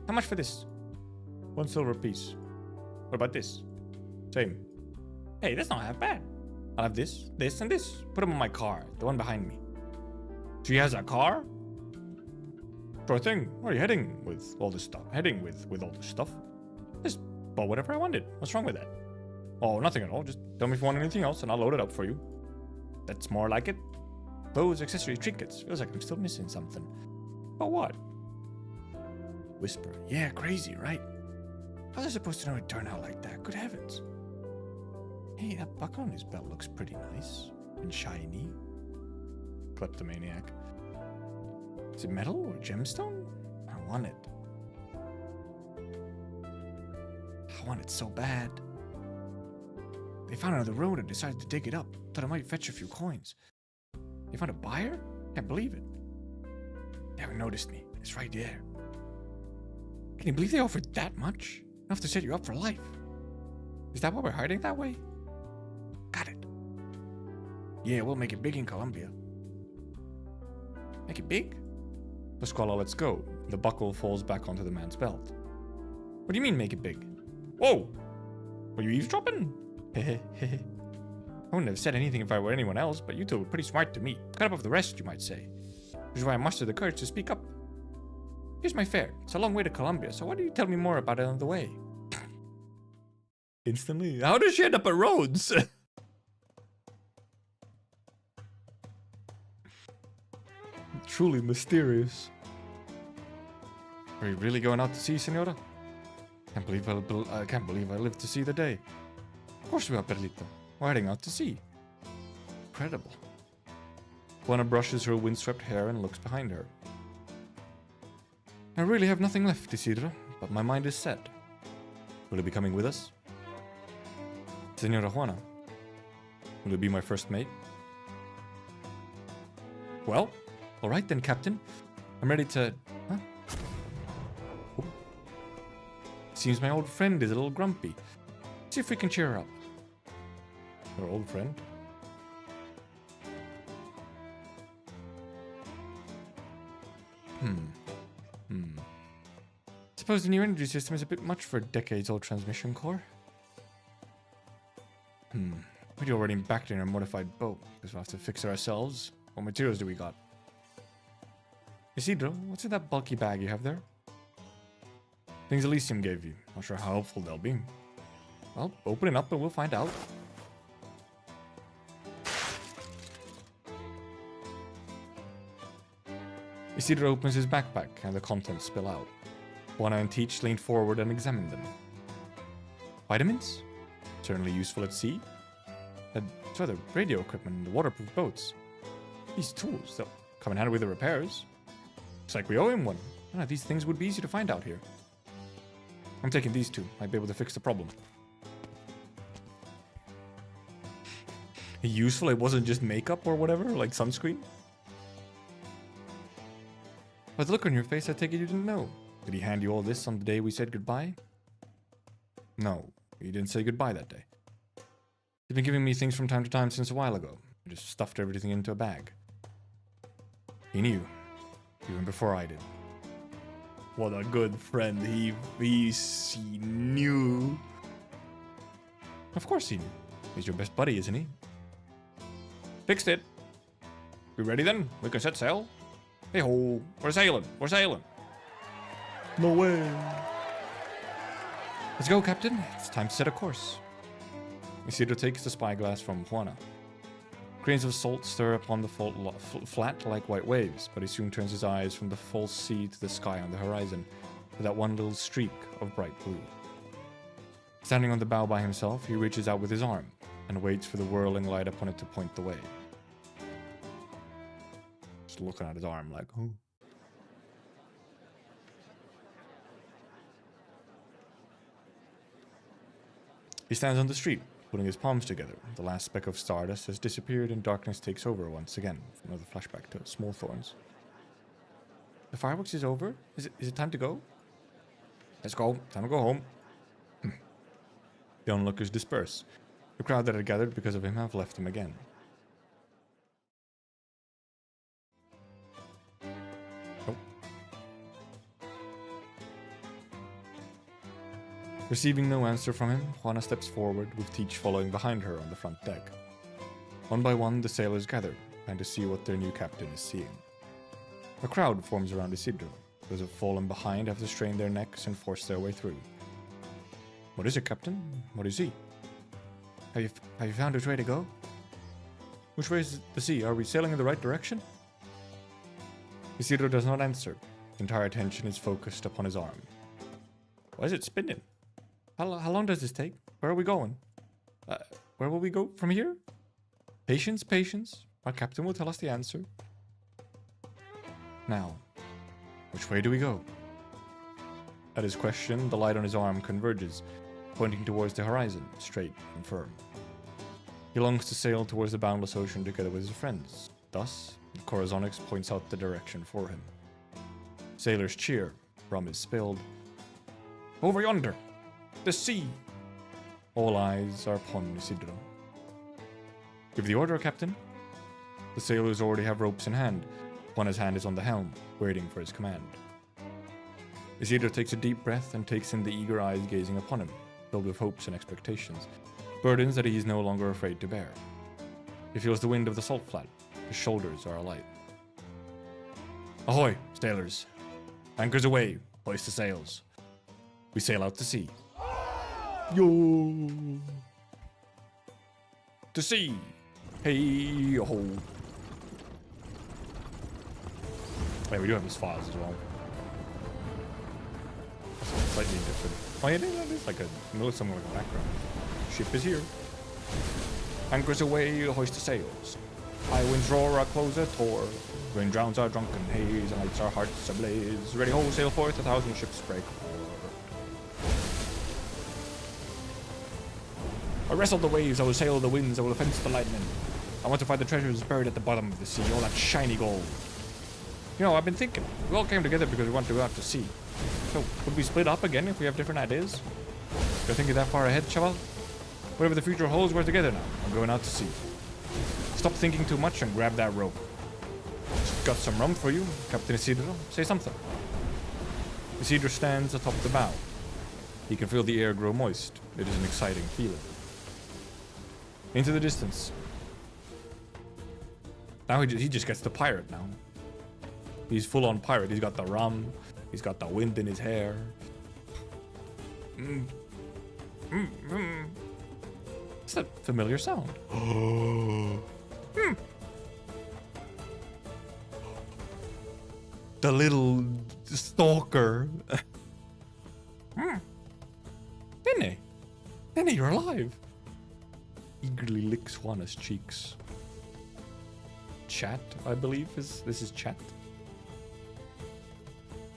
How much for this? 1 silver piece. What about this? Same. Hey, that's not half bad. I'll have this, this, and this. Put them in my car, the one behind me. She has a car? Sure thing. Where are you heading with all this stuff? With all this stuff? Just bought whatever I wanted. What's wrong with that? Oh, nothing at all. Just tell me if you want anything else and I'll load it up for you. That's more like it. Clothes, accessories, trinkets. Feels like I'm still missing something. But what? Whisper. Yeah, crazy, right? How's I supposed to know it'd turn out like that? Good heavens. Hey, that buckle on his belt looks pretty nice. And shiny. Kleptomaniac. Is it metal or gemstone? I want it. I want it so bad. They found it on the road and decided to dig it up. Thought it might fetch a few coins. They found a buyer? Can't believe it. They haven't noticed me. It's right there. Can you believe they offered that much? Enough to set you up for life. Is that why we're hiding that way? Got it. Yeah, we'll make it big in Colombia. Make it big? Pasquale lets go. The buckle falls back onto the man's belt. What do you mean, make it big? Whoa! Were you eavesdropping? Hehe. I wouldn't have said anything if I were anyone else, but you two were pretty smart to me. Cut above the rest, you might say. Which is why I mustered the courage to speak up. Here's my fare. It's a long way to Colombia, so why don't you tell me more about it on the way? Instantly? How does she end up at Rhodes? Truly mysterious. Are you really going out to sea, Senora? Can't believe I lived to see the day. Of course we are, Perlita. We're heading out to sea. Incredible. Juana brushes her windswept hair and looks behind her. I really have nothing left, Isidro, but my mind is set. Will you be coming with us? Senora Juana, will you be my first mate? Well, alright then, Captain. I'm ready to... Huh? Oh. Seems my old friend is a little grumpy. See if we can cheer her up. Her old friend? Suppose the new energy system is a bit much for a decades-old transmission core. We're already backed in our modified boat, because we'll have to fix it ourselves. What materials do we got? Isidro, what's in that bulky bag you have there? Things Elysium gave you. Not sure how helpful they'll be. Well, open it up and we'll find out. Isidro opens his backpack and the contents spill out. Juana and Teach leaned forward and examined them. Vitamins? Certainly useful at sea. So the radio equipment and the waterproof boats. These tools, they'll come in handy with the repairs. Looks like we owe him one. These things would be easy to find out here. I'm taking these two. Might be able to fix the problem. Useful? It wasn't just makeup or whatever, like sunscreen? By the look on your face, I take it you didn't know. Did he hand you all this on the day we said goodbye? No, he didn't say goodbye that day. He's been giving me things from time to time since a while ago. I just stuffed everything into a bag. He knew, even before I did. What a good friend. He knew. Of course he knew. He's your best buddy, isn't he? Fixed it. We ready then? We can set sail? Hey ho, we're sailing. No way. Let's go, Captain. It's time to set a course. Isidro takes the spyglass from Juana. Grains of salt stir upon the flat like white waves, but he soon turns his eyes from the false sea to the sky on the horizon, to that one little streak of bright blue. Standing on the bow by himself, he reaches out with his arm, and waits for the whirling light upon it to point the way. Just looking at his arm like, oh. He stands on the street, putting his palms together. The last speck of stardust has disappeared and darkness takes over once again. Another flashback to small thorns. The fireworks is over? Is it time to go? Let's go. Time to go home. The onlookers disperse. The crowd that had gathered because of him have left him again. Oh. Receiving no answer from him, Juana steps forward, with Teach following behind her on the front deck. One by one, the sailors gather, trying to see what their new captain is seeing. A crowd forms around Isidro. Those who have fallen behind have to strain their necks and force their way through. What is it, Captain? What is he? Have you found which way to go? Which way is the sea? Are we sailing in the right direction? Isidro does not answer. His entire attention is focused upon his arm. Why is it spinning? How long does this take? Where are we going? Where will we go from here? Patience, patience. Our captain will tell us the answer. Now, which way do we go? At his question, the light on his arm converges, pointing towards the horizon, straight and firm. He longs to sail towards the boundless ocean together with his friends. Thus, Corazonix points out the direction for him. Sailors cheer. Rum is spilled. Over yonder! The sea! All eyes are upon Isidro. Give the order, Captain. The sailors already have ropes in hand. Juana's hand is on the helm, waiting for his command. Isidro takes a deep breath and takes in the eager eyes gazing upon him, filled with hopes and expectations, burdens that he is no longer afraid to bear. He feels the wind of the salt flat. His shoulders are alight. Ahoy, sailors! Anchors away, hoist the sails. We sail out to sea. Yo! To sea! Hey ho! Wait, we do have his files as well. Slightly different. Oh yeah, that is like somewhere like a background. Ship is here. Anchors away, hoist the sails. High winds roar, our clothes are tore. Rain drowns our drunken haze, and lights our hearts ablaze. Ready ho, sail forth, 1,000 ships break o'er. I wrestle the waves, I will sail the winds, I will fence the lightning. I want to find the treasures buried at the bottom of the sea, all that shiny gold. You know, I've been thinking, we all came together because we want to go out to sea. So, would we split up again if we have different ideas? You're thinking that far ahead, Chaval? Whatever the future holds, we're together now. I'm going out to sea. Stop thinking too much and grab that rope. Just got some rum for you, Captain Isidro. Say something. Isidro stands atop the bow. He can feel the air grow moist. It is an exciting feeling. Into the distance. Now he just gets the pirate now. He's full on pirate. He's got the rum. He's got the wind in his hair. It's a familiar sound. The little stalker. Benny, you're alive. Eagerly licks Juana's cheeks. Chat, I believe this is chat.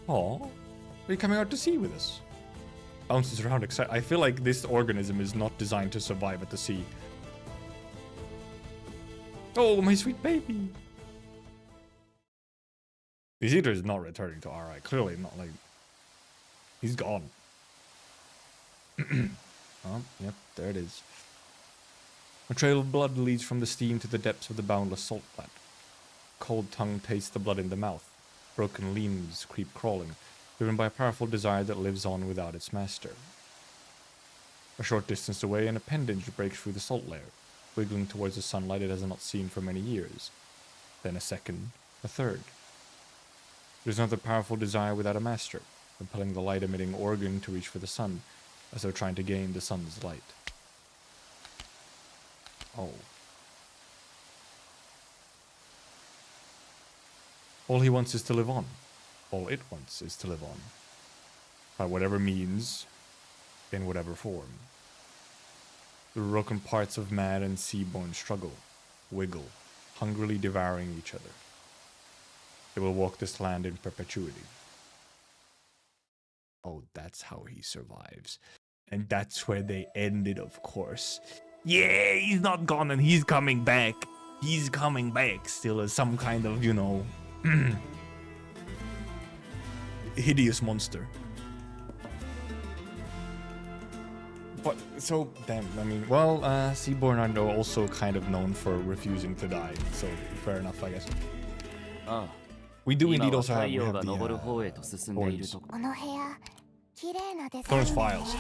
Aw, are you coming out to sea with us? Bounces around excited. I feel like this organism is not designed to survive at the sea. Oh, my sweet baby. Isidro is not returning to RI. Clearly not, like... He's gone. Oh, yep, there it is. A trail of blood leads from the steam to the depths of the boundless salt flat. Cold tongue tastes the blood in the mouth. Broken limbs creep crawling, driven by a powerful desire that lives on without its master. A short distance away, an appendage breaks through the salt layer, wiggling towards the sunlight it has not seen for many years. Then a second, a third. There's another powerful desire without a master, compelling the light-emitting organ to reach for the sun, as they're trying to gain the sun's light. Oh. All he wants is to live on. All it wants is to live on. By whatever means, in whatever form. The broken parts of man and seaborn struggle, wiggle, hungrily devouring each other. They will walk this land in perpetuity. Oh, that's how he survives. And that's where they ended, of course. Yeah, he's not gone and he's coming back. He's coming back still as some kind of, you know, hideous monster. But, so, damn, I mean, well, Seaborn are also kind of known for refusing to die, so fair enough, I guess. We do indeed also have the Thorns files.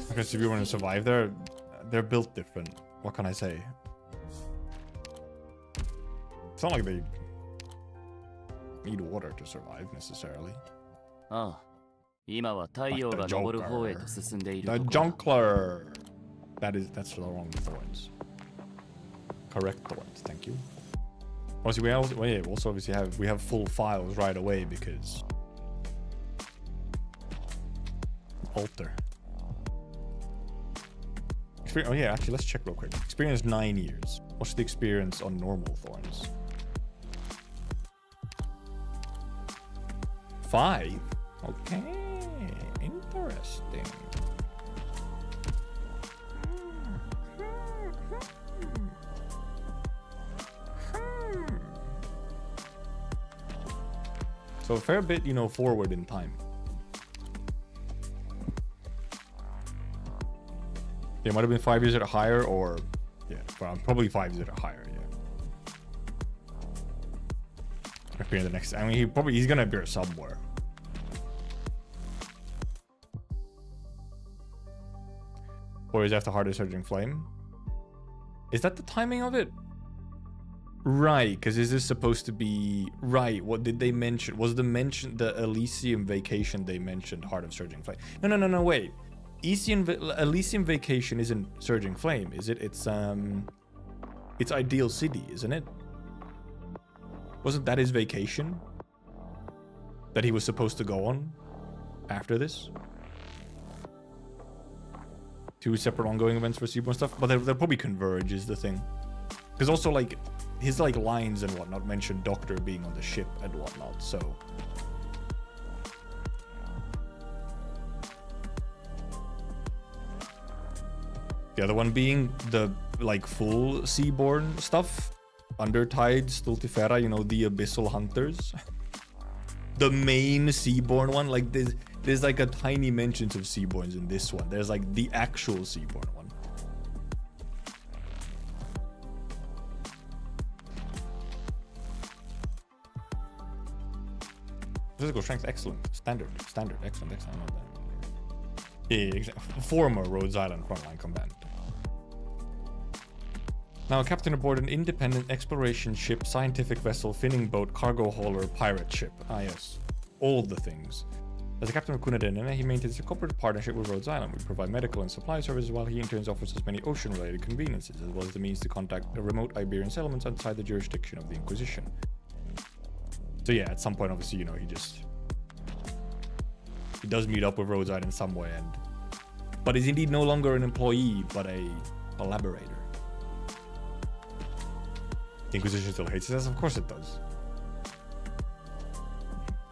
Because if you want to survive, they're built different. What can I say? It's not like they need water to survive necessarily. The Junkler. That's the wrong thorns. Correct thorns, thank you. Also, we also obviously have full files right away because altar. Oh yeah, actually let's check real quick. Experience 9 years. What's the experience on normal thorns? 5. Okay, interesting. So a fair bit, you know, forward in time. Yeah, it might have been 5 years at a higher, or yeah, probably 5 years at a higher. Yeah. Appear the next. I mean, he's gonna appear somewhere. Or is after Harder Surging Flame? Is that the timing of it? Right, because is this supposed to be... Right, what did they mention? Was the Elysium Vacation they mentioned Heart of Surging Flame? No, wait. Elysium Vacation isn't Surging Flame, is it? It's Ideal City, isn't it? Wasn't that his vacation? That he was supposed to go on after this? 2 separate ongoing events for Seaborn stuff, but they'll probably converge is the thing. Because also, like, his, like, lines and whatnot mention Doctor being on the ship and whatnot, so... The other one being the, like, full Seaborn stuff. Undertide, Stultifera, you know, the Abyssal Hunters. The main Seaborn one, like, there's like a tiny mentions of Seaborns in this one. There's like the actual Seaborn one. Physical strength, excellent. Standard, excellent. I know that. Yeah, exactly. Former Rhodes Island frontline combatant. Now a captain aboard an independent exploration ship, scientific vessel, finning boat, cargo hauler, pirate ship. Ah yes, all the things. As a captain of Kunadinene, he maintains a corporate partnership with Rhodes Island. We provide medical and supply services while he in turn offers us many ocean-related conveniences, as well as the means to contact the remote Iberian settlements outside the jurisdiction of the Inquisition. So yeah, at some point, obviously, you know, he does meet up with Rhodes Island in some way, but is indeed no longer an employee, but a collaborator. The Inquisition still hates us, of course it does.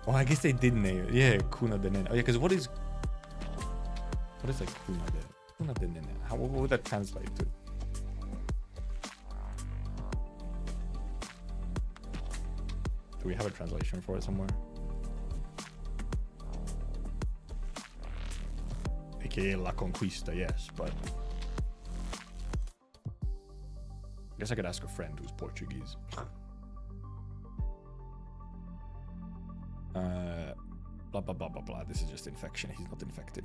Oh, I guess they did name it. Yeah, Kuna de Nene. Oh yeah, because what is like Kuna de Nene? What would that translate to? Do we have a translation for it somewhere? AKA La Conquista, yes, but I guess I could ask a friend who's Portuguese. Blah blah blah blah blah. This is just infection. He's not infected.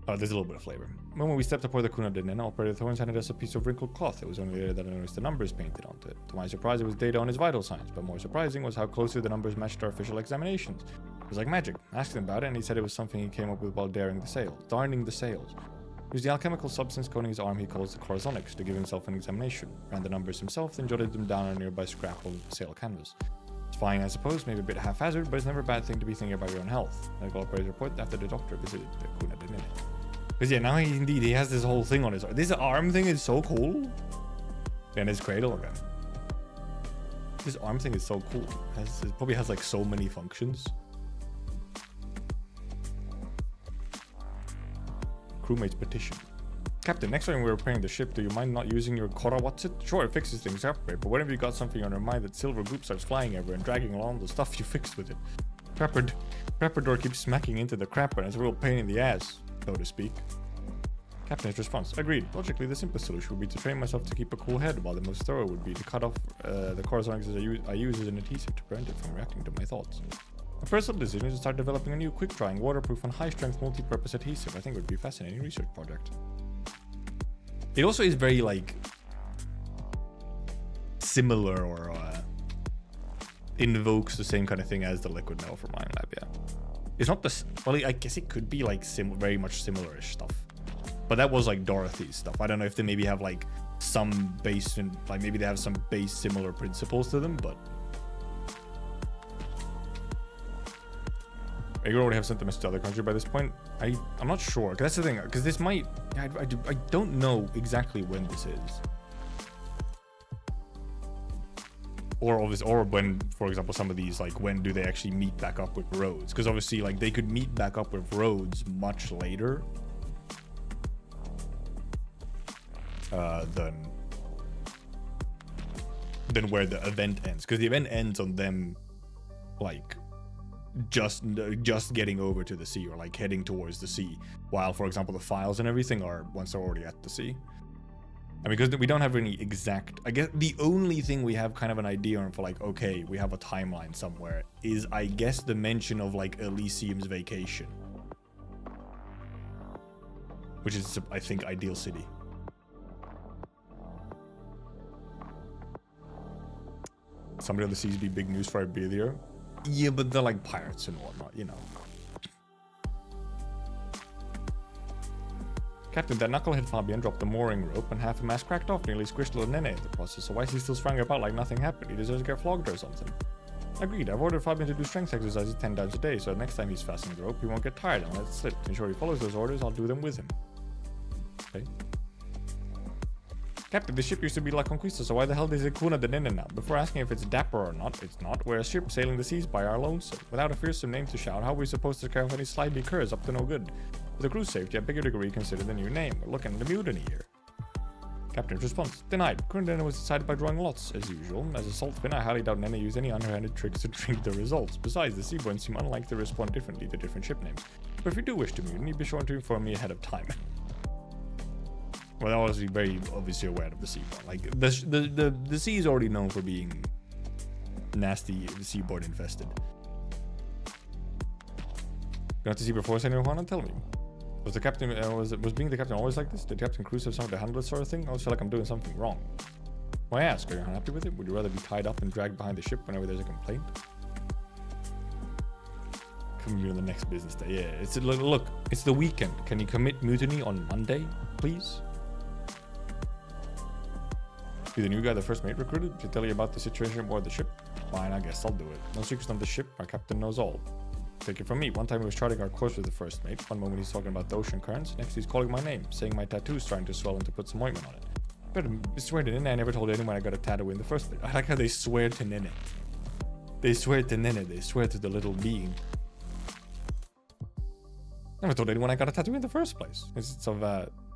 Oh, there's a little bit of flavor. When we stepped aboard the Kuna de Nene, Operator Thorns handed us a piece of wrinkled cloth. It was only later that I noticed the numbers painted onto it. To my surprise, it was data on his vital signs, but more surprising was how closely the numbers matched our official examinations. It was like magic. I asked him about it, and he said it was something he came up with while darning the sails. It was the alchemical substance coating his arm he calls the corazonics to give himself an examination. Ran the numbers himself, then jotted them down on a nearby scrap of sail canvas. It's fine, I suppose, maybe a bit haphazard, but it's never a bad thing to be thinking about your own health. Medical operator's report after the doctor visited the Kuna Denene. Because yeah, now he has this whole thing on his arm. This arm thing is so cool. And his cradle again. This arm thing is so cool. It probably has like so many functions. Crewmate's petition. Captain, next time we're repairing the ship, do you mind not using your Korawatsit? Sure, it fixes things up, right? But whenever you got something on your mind, that silver goop starts flying everywhere and dragging along the stuff you fixed with it. Preprador keeps smacking into the crapper and it's a real pain in the ass, so to speak. Captain's response. Agreed. Logically, the simplest solution would be to train myself to keep a cool head, while the most thorough would be to cut off the corazonics I use as an adhesive to prevent it from reacting to my thoughts. My personal decision is to start developing a new quick-drying, waterproof and high-strength multi-purpose adhesive. I think it would be a fascinating research project. It also is very, like, similar or invokes the same kind of thing as the liquid metal from Iron Lab, yeah. It's not the... Well, I guess it could be, like, very much similar-ish stuff. But that was, like, Dorothy's stuff. I don't know if they maybe have, like, some base... Like, maybe they have some base similar principles to them, but... I already have sent the message to other country by this point. I'm not sure, because that's the thing, because this might... I don't know exactly when this is. Or when, for example, some of these, like, when do they actually meet back up with Rhodes? Because obviously, like, they could meet back up with Rhodes much later than where the event ends. Because the event ends on them, like... just getting over to the sea, or like heading towards the sea, while for example the files and everything are once they're already at the sea. And because we don't have any exact, I guess the only thing we have kind of an idea on for like, okay, we have a timeline somewhere, is I guess the mention of like Elysium's vacation, which is I think Ideal City. Somebody on the seas be big news for Iberia. Yeah, but they're like pirates and whatnot, you know. Captain, that knucklehead Fabian dropped the mooring rope and half the mast cracked off, nearly squished little Nene in the process, so why is he still sprang about like nothing happened? He deserves to get flogged or something. Agreed, I've ordered Fabian to do strength exercises 10 times a day, so next time he's fastening the rope, he won't get tired and let it slip. To ensure he follows those orders, I'll do them with him. Okay. Captain, the ship used to be La Conquista, so why the hell is it Kuna Denene now? Before asking if it's dapper or not, it's not. We're a ship sailing the seas by our lonesome. Without a fearsome name to shout, how are we supposed to care if any slimy curs up to no good? For the crew's safety, I beg you to reconsider the new name. We're looking at the mutiny here. Captain's response. Denied. Kuna Denene was decided by drawing lots, as usual. As a salt spin, I highly doubt Nene used any underhanded tricks to drink the results. Besides, the Seaborns seem unlikely to respond differently to different ship names. But if you do wish to mutiny, be sure to inform me ahead of time. Well, I was very obviously aware of the seaboard. Like the sea is already known for being nasty, seaboard infested. Got to see before Senor Juana? Tell me. Was the captain was being the captain always like this? Did Captain Cruz have something to handle this sort of thing? I always feel like I'm doing something wrong. Why ask? Are you unhappy with it? Would you rather be tied up and dragged behind the ship whenever there's a complaint? Come on the next business day. Yeah, it's look. It's the weekend. Can you commit mutiny on Monday, please? Be the new guy the first mate recruited? Should tell you about the situation aboard the ship? Fine, I guess I'll do it. No secrets on the ship, our captain knows all. Take it from me. One time he was charting our course with the first mate. One moment he's talking about the ocean currents. Next he's calling my name, saying my tattoo's starting to swell and to put some ointment on it. Better swear to Nene I never told anyone I got a tattoo in the first place. I like how they swear to Nene. They swear to Nene. They swear to the little being. Never told anyone I got a tattoo in the first place. It's of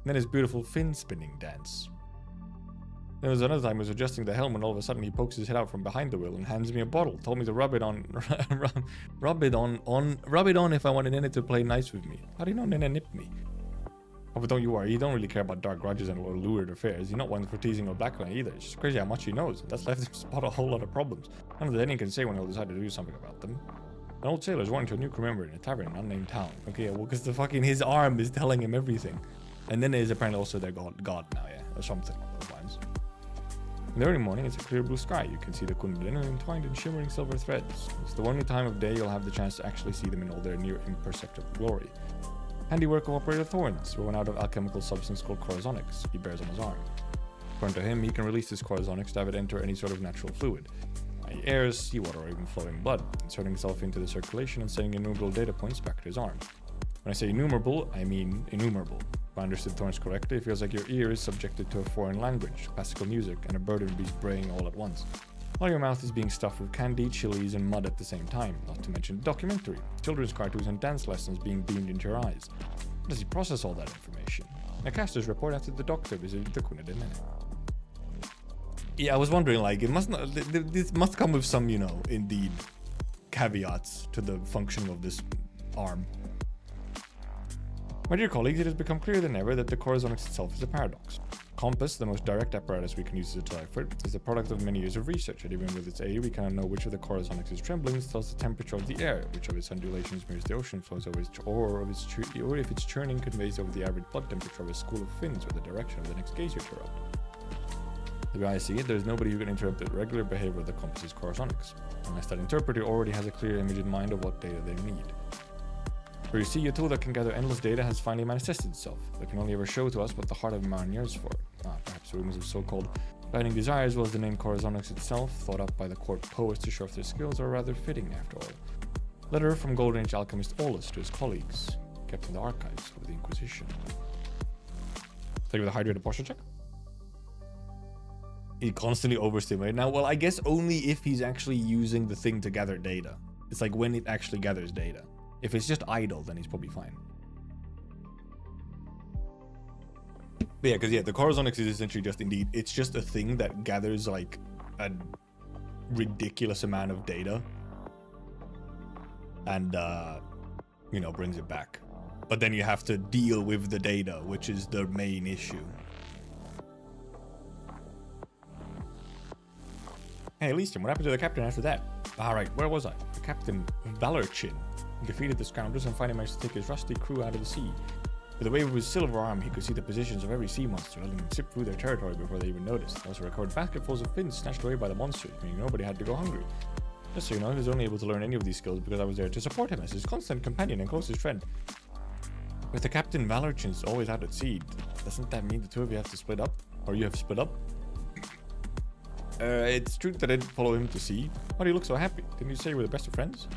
Nene's beautiful fin spinning dance. There was another time he was adjusting the helm when all of a sudden he pokes his head out from behind the wheel and hands me a bottle. Told me to rub it on rub it on if I wanted Nene to play nice with me. How do you know Nene nipped me? Oh, but don't you worry, you don't really care about dark grudges and lurid affairs. You're not one for teasing or blackmailing either. It's just crazy how much he knows. That's left him spot a whole lot of problems. None of that anyone can say when he'll decide to do something about them. An old sailor's wanting to a new crew member in a tavern in an unnamed town. Okay, well, because the fucking his arm is telling him everything. And then is apparently also their god now, yeah, or something along those lines. In the early morning, it's a clear blue sky. You can see the kundalini entwined in shimmering silver threads. It's the only time of day you'll have the chance to actually see them in all their near imperceptible glory. Handiwork of Operator Thorns, woven out of alchemical substance called corazonics, he bears on his arm. According to him, he can release this corazonics to have it enter any sort of natural fluid, i.e. airs, seawater, or even flowing blood, inserting itself into the circulation and sending innumerable data points back to his arm. When I say innumerable, I mean innumerable. If I understood Thorns correctly, it feels like your ear is subjected to a foreign language, classical music, and a bird of bees braying all at once, while your mouth is being stuffed with candy, chilies, and mud at the same time, not to mention documentary, children's cartoons, and dance lessons being beamed into your eyes. How does he process all that information? A caster's report after the doctor visited the Kunadin. Yeah, I was wondering, like, it must not, this must come with some, you know, indeed, caveats to the functioning of this arm. My dear colleagues, it has become clearer than ever that the corazonics itself is a paradox. Compass, the most direct apparatus we can use as a decipher, is the product of many years of research, and even with its aid, we cannot know which of the corazonics is trembling, tells the temperature of the air, which of its undulations mirrors the ocean flows over or if its churning conveys over the average blood temperature of a school of Finns or the direction of the next geyser to erupt. The way I see it, there is nobody who can interrupt the regular behavior of the compass's corazonics, unless that interpreter already has a clear image in mind of what data they need. For you see, a tool that can gather endless data has finally manifested itself, but can only ever show to us what the heart of man yearns for. Perhaps rumors of so-called guiding desire as well as the name corazonics itself, thought up by the court poets to show off their skills, are rather fitting after all. Letter from Golden Age alchemist Olus to his colleagues, kept in the archives of the Inquisition. Take with a hydrated posture check. He constantly overstimulated. Now, well, I guess only if he's actually using the thing to gather data. It's like when it actually gathers data. If it's just idle, then he's probably fine. But yeah, because the corazonics is essentially just indeed, it's just a thing that gathers like a ridiculous amount of data and, you know, brings it back. But then you have to deal with the data, which is the main issue. Hey, Elysium, what happened to the captain after that? Alright, where was I? The Captain Valorchin. He defeated the scoundrels and finally managed to take his rusty crew out of the sea. With a wave of his silver arm, he could see the positions of every sea monster, letting them sip through their territory before they even noticed. He also recovered basketfuls of fins snatched away by the monsters, meaning nobody had to go hungry. Just so you know, he was only able to learn any of these skills because I was there to support him as his constant companion and closest friend. With the Captain Valorchin always out at sea, doesn't that mean the two of you have to split up? Or you have split up? It's true that I didn't follow him to sea. Why do you look so happy? Didn't you say you were the best of friends?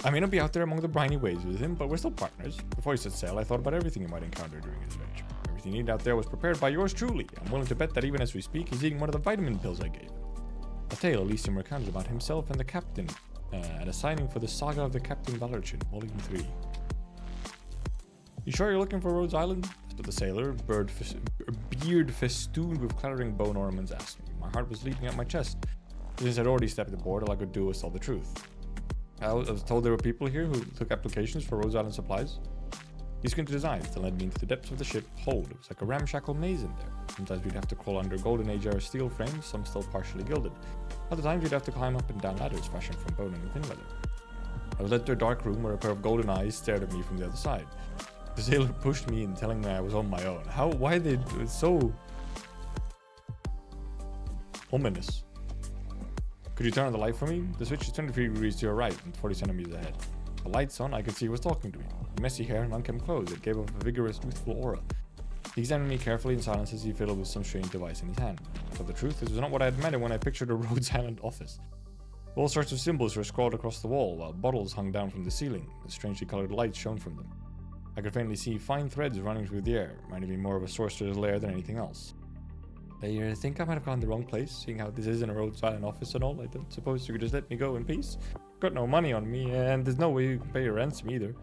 I may not be out there among the briny waves with him, but we're still partners. Before he set sail, I thought about everything he might encounter during his adventure. Everything he needed out there was prepared by yours truly. I'm willing to bet that even as we speak, he's eating one of the vitamin pills I gave him. A tale Elysium recounted about himself and the captain, at a signing for the Saga of the Captain Valorchin, Volume 3. You sure you're looking for Rhodes Island? That's what the sailor, beard festooned with clattering bone ornaments, asked me. My heart was leaping at my chest. Since I'd already stepped aboard, all I could do was tell the truth. I was told there were people here who took applications for Rhodes Island supplies. He squinted his eyes and led me into the depths of the ship hold. It was like a ramshackle maze in there. Sometimes we'd have to crawl under Golden Age era steel frames, some still partially gilded. Other times we'd have to climb up and down ladders fashioned from bone and thin leather. I was led to a dark room where a pair of golden eyes stared at me from the other side. The sailor pushed me in, telling me I was on my own. Why they so ominous? Could you turn on the light for me? The switch is 23 degrees to your right and 40 centimeters ahead. The lights on, I could see he was talking to me. Messy hair and unkempt clothes, it gave off a vigorous, youthful aura. He examined me carefully in silence as he fiddled with some strange device in his hand. But the truth, this was not what I had imagined when I pictured a Rhodes Island office. All sorts of symbols were scrawled across the wall, while bottles hung down from the ceiling, with strangely colored lights shone from them. I could faintly see fine threads running through the air, reminding me more of a sorcerer's lair than anything else. I think I might have gone the wrong place, seeing how this isn't a Rhodes Island office and all. I don't suppose you could just let me go in peace. Got no money on me, and there's no way you can pay a ransom either.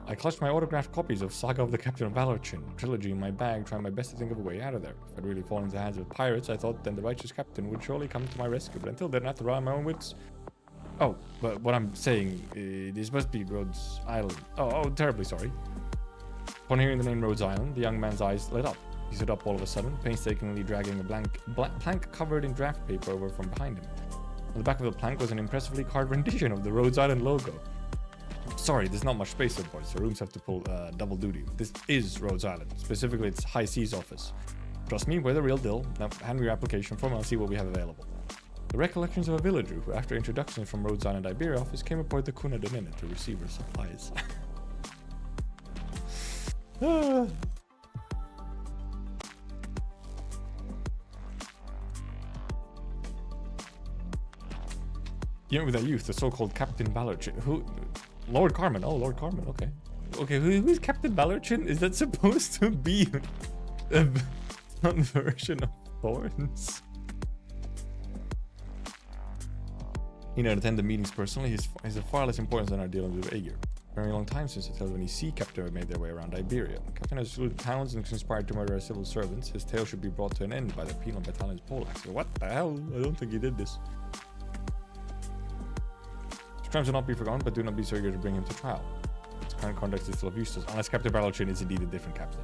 I clutched my autographed copies of Saga of the Captain Valorchin trilogy in my bag, trying my best to think of a way out of there. If I'd really fallen into the hands of pirates, I thought then the righteous captain would surely come to my rescue, but until then I have to rely on my own wits. Oh, but what I'm saying, this must be Rhodes Island. Oh, terribly sorry. Upon hearing the name Rhodes Island, the young man's eyes lit up. He stood up all of a sudden, painstakingly dragging a plank covered in draft paper over from behind him. On the back of the plank was an impressively carved rendition of the Rhodes Island logo. Sorry, there's not much space aboard, so rooms have to pull double duty. This is Rhodes Island, specifically its High Seas office. Trust me, we're the real deal. Now hand me your application form and I'll see what we have available. The recollections of a villager who, after introductions from Rhodes Island Iberia office, came aboard the Cuna de Nina to receive her supplies. You know, with that youth, the so-called Captain Ballerchin, who... Lord Carmen. Oh, Lord Carmen, okay. Okay, who's Captain Ballerchin? Is that supposed to be some version of Thorns? He didn't attend the meetings personally. He's of far less importance than our dealings with Aegir. Very long time since the tales of any sea captain have made their way around Iberia. Captain has looted towns and conspired to murder our civil servants. His tale should be brought to an end by the penal battalion's poleaxe. What the hell? I don't think he did this. His crimes will not be forgotten, but do not be so eager to bring him to trial. Its current context is still of use, unless Captain Ballerchin is indeed a different captain.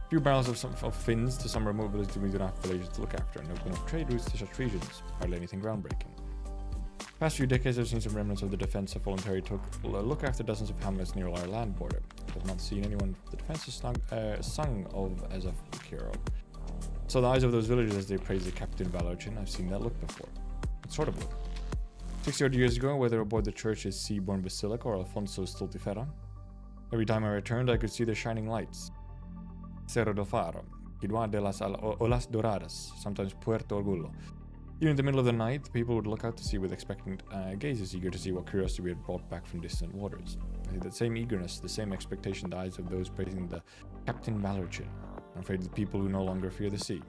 Few barrels of Finns to some remote village we do not have villages to look after, and open up trade routes to such regions. Hardly anything groundbreaking. Past few decades I've seen some remnants of the defense of voluntary took look after dozens of hamlets near our land border. I've not seen anyone the defense is sung of as a hero. So the eyes of those villagers as they praise the Captain Ballerchin, I've seen that look before. What sort of look? 60 odd years ago, whether aboard the church's sea-born basilica or Alfonso's Stultifera, every time I returned I could see their shining lights. Cerro do Faro, Quidua de las Olas Doradas, sometimes Puerto Orgullo. Even in the middle of the night, people would look out to sea with expectant gazes, eager to see what curiosity we had brought back from distant waters. I think that same eagerness, the same expectation in the eyes of those praising the Captain Ballerchin. I'm afraid of the people who no longer fear the sea.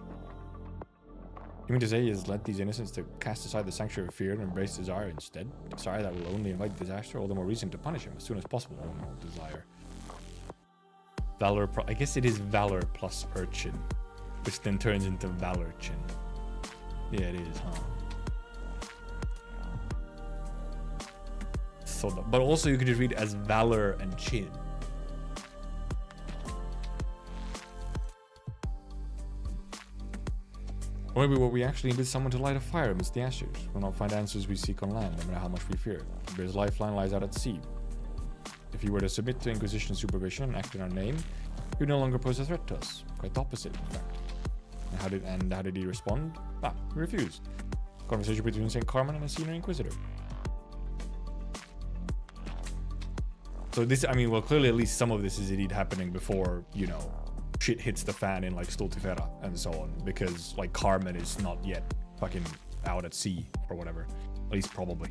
You mean to say he has led these innocents to cast aside the sanctuary of fear and embrace desire instead? Desire that will only invite disaster, all the more reason to punish him as soon as possible. Oh no, desire. Valor, I guess it is valor plus urchin, which then turns into Valorchin. Yeah, it is, huh? So, but also you could just read it as valor and chin. Or maybe what we actually need is someone to light a fire amidst the ashes. We'll not find answers we seek on land, no matter how much we fear. His lifeline lies out at sea. If he were to submit to Inquisition supervision and act in our name, he would no longer pose a threat to us. Quite the opposite, in fact. And how did he respond? He refused. Conversation between St. Carmen and a senior Inquisitor. So this, I mean, well, clearly at least some of this is indeed happening before, you know, shit hits the fan in like Stultifera and so on, because like Carmen is not yet fucking out at sea or whatever. At least probably.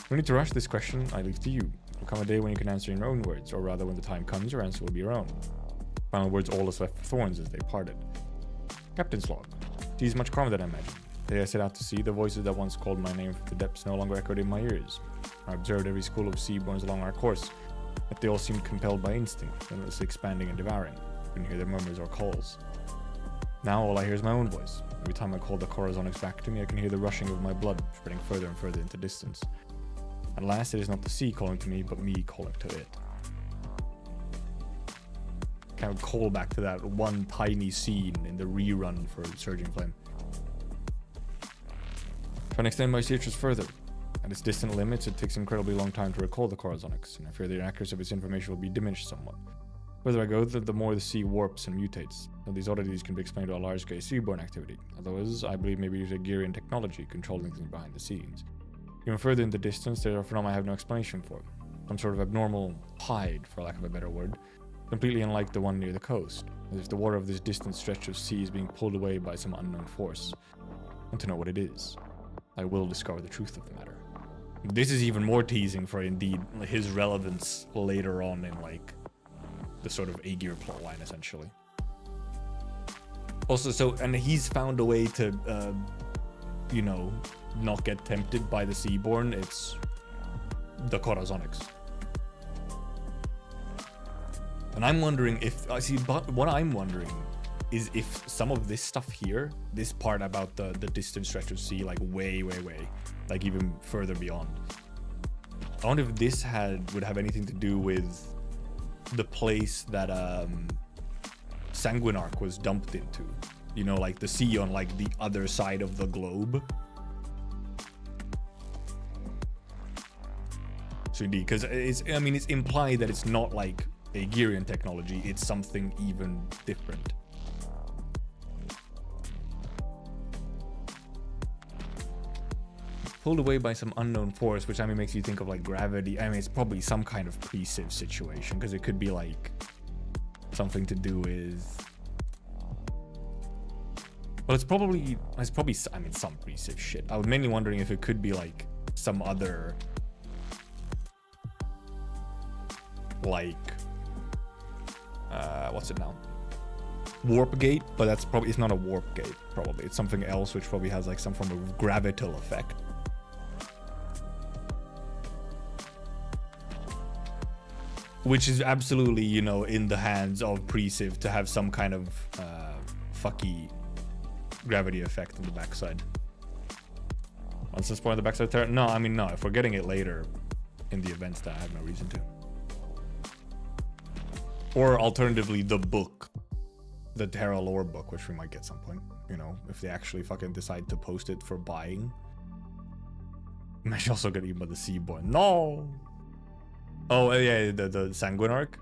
No need to rush this question, I leave to you. There will come a day when you can answer in your own words, or rather when the time comes, your answer will be your own. Final words all is left for Thorns as they parted. Captain's log. Seas much calmer than I imagined. The day I set out to sea, the voices that once called my name from the depths no longer echoed in my ears. I observed every school of seaborns along our course, yet they all seemed compelled by instinct, endlessly expanding and devouring. I couldn't hear their murmurs or calls. Now all I hear is my own voice. Every time I call the Corazonics back to me, I can hear the rushing of my blood, spreading further and further into distance. At last, it is not the sea calling to me, but me calling to it. Kind of call back to that one tiny scene in the rerun for Surging Flame. Trying to extend my searches further. At its distant limits, it takes an incredibly long time to recall the Corazonics, and I fear the accuracy of its information will be diminished somewhat. The further I go, the more the sea warps and mutates. So these oddities can be explained to a large-scale seaborne activity. Otherwise, I believe maybe use Aegirian technology controlling things behind the scenes. Even further in the distance, there are phenomena I have no explanation for. Some sort of abnormal tide, for lack of a better word, completely unlike the one near the coast, as if the water of this distant stretch of sea is being pulled away by some unknown force. I want to know what it is. I will discover the truth of the matter. This is even more teasing for indeed his relevance later on in like the sort of Aegir plotline, essentially. Also, so, and he's found a way to, you know, not get tempted by the Seaborn. It's the Corazonics. And I'm wondering if, but what I'm wondering is if some of this stuff here, this part about the distant stretch of sea, like way, like even further beyond. I wonder if this would have anything to do with the place that Sanguinarch was dumped into. You know, like the sea on like the other side of the globe. So indeed, because it's implied that it's not like a Girian technology, it's something even different. Pulled away by some unknown force, which I mean makes you think of like gravity. I mean, it's probably some kind of pre-civ situation, because it could be like something to do with. Well, it's probably I mean some pre-civ shit. I was mainly wondering if it could be like some other like what's it now? Warp gate, but that's probably, it's not a warp gate. Probably it's something else, which probably has like some form of gravital effect. Which is absolutely, you know, in the hands of pre-civ to have some kind of fucky gravity effect on the backside. Once it's point on the backside Terra? No, I mean, no. If we're getting it later in the events, then I have no reason to. Or alternatively, the book. The Terra lore book, which we might get some point. You know, if they actually fucking decide to post it for buying. Might also get eaten by the Seaborn. No! Oh, yeah, the Sanguine arc.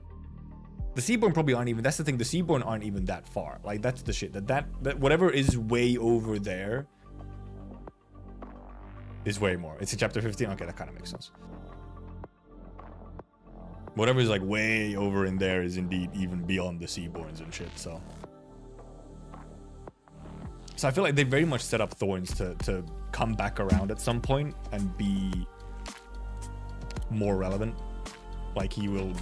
The Seaborn probably aren't even, that's the thing, the Seaborn aren't even that far. Like, that's the shit. That whatever is way over there is way more. It's in chapter 15. Okay, that kind of makes sense. Whatever is like way over in there is indeed even beyond the Seaborns and shit, so. So I feel like they very much set up Thorns to come back around at some point and be more relevant. Like he will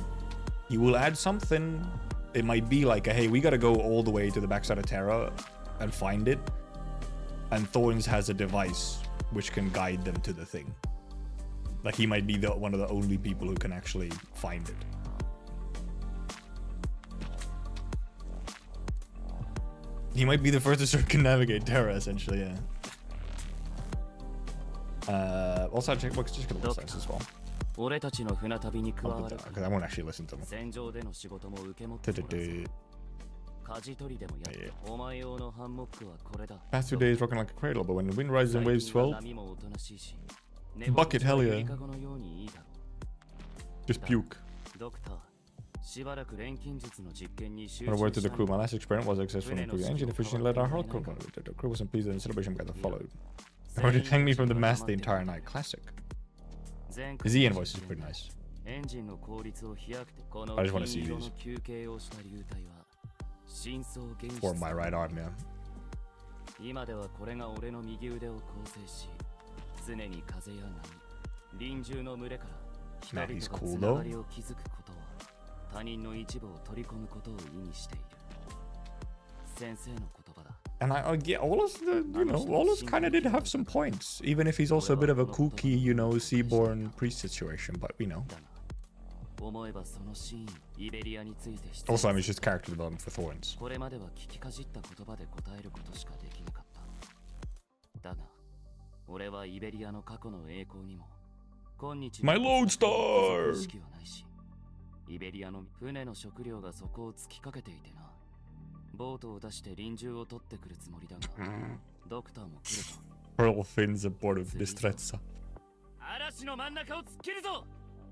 add something. It might be like a, hey, we gotta go all the way to the backside of Terra and find it. And Thorns has a device which can guide them to the thing. Like he might be one of the only people who can actually find it. He might be the first to circumnavigate Terra, essentially, yeah. Also, check books just gonna list as well. Because I won't actually listen to them. Past 2 days rocking like a cradle, but when the wind rises and waves swell, bucket, hell yeah. Just puke. On a word to the crew, my last experiment was successful in improving engine efficiency, let our heart come. The crew wasn't pleased, and the celebration gather followed. They already hang me from the mast the entire night. Classic. The Z invoice is pretty nice. I just want to see these. For my right arm, yeah. Man, he's cool though. And I get all of the, you know, all of kind of did have some points, even if he's also a bit of a kooky, you know, Seaborn priest situation, but we know. Also, I mean, it's just character development for Thorns. My lodestar! Pearl fins aboard of Distrezza.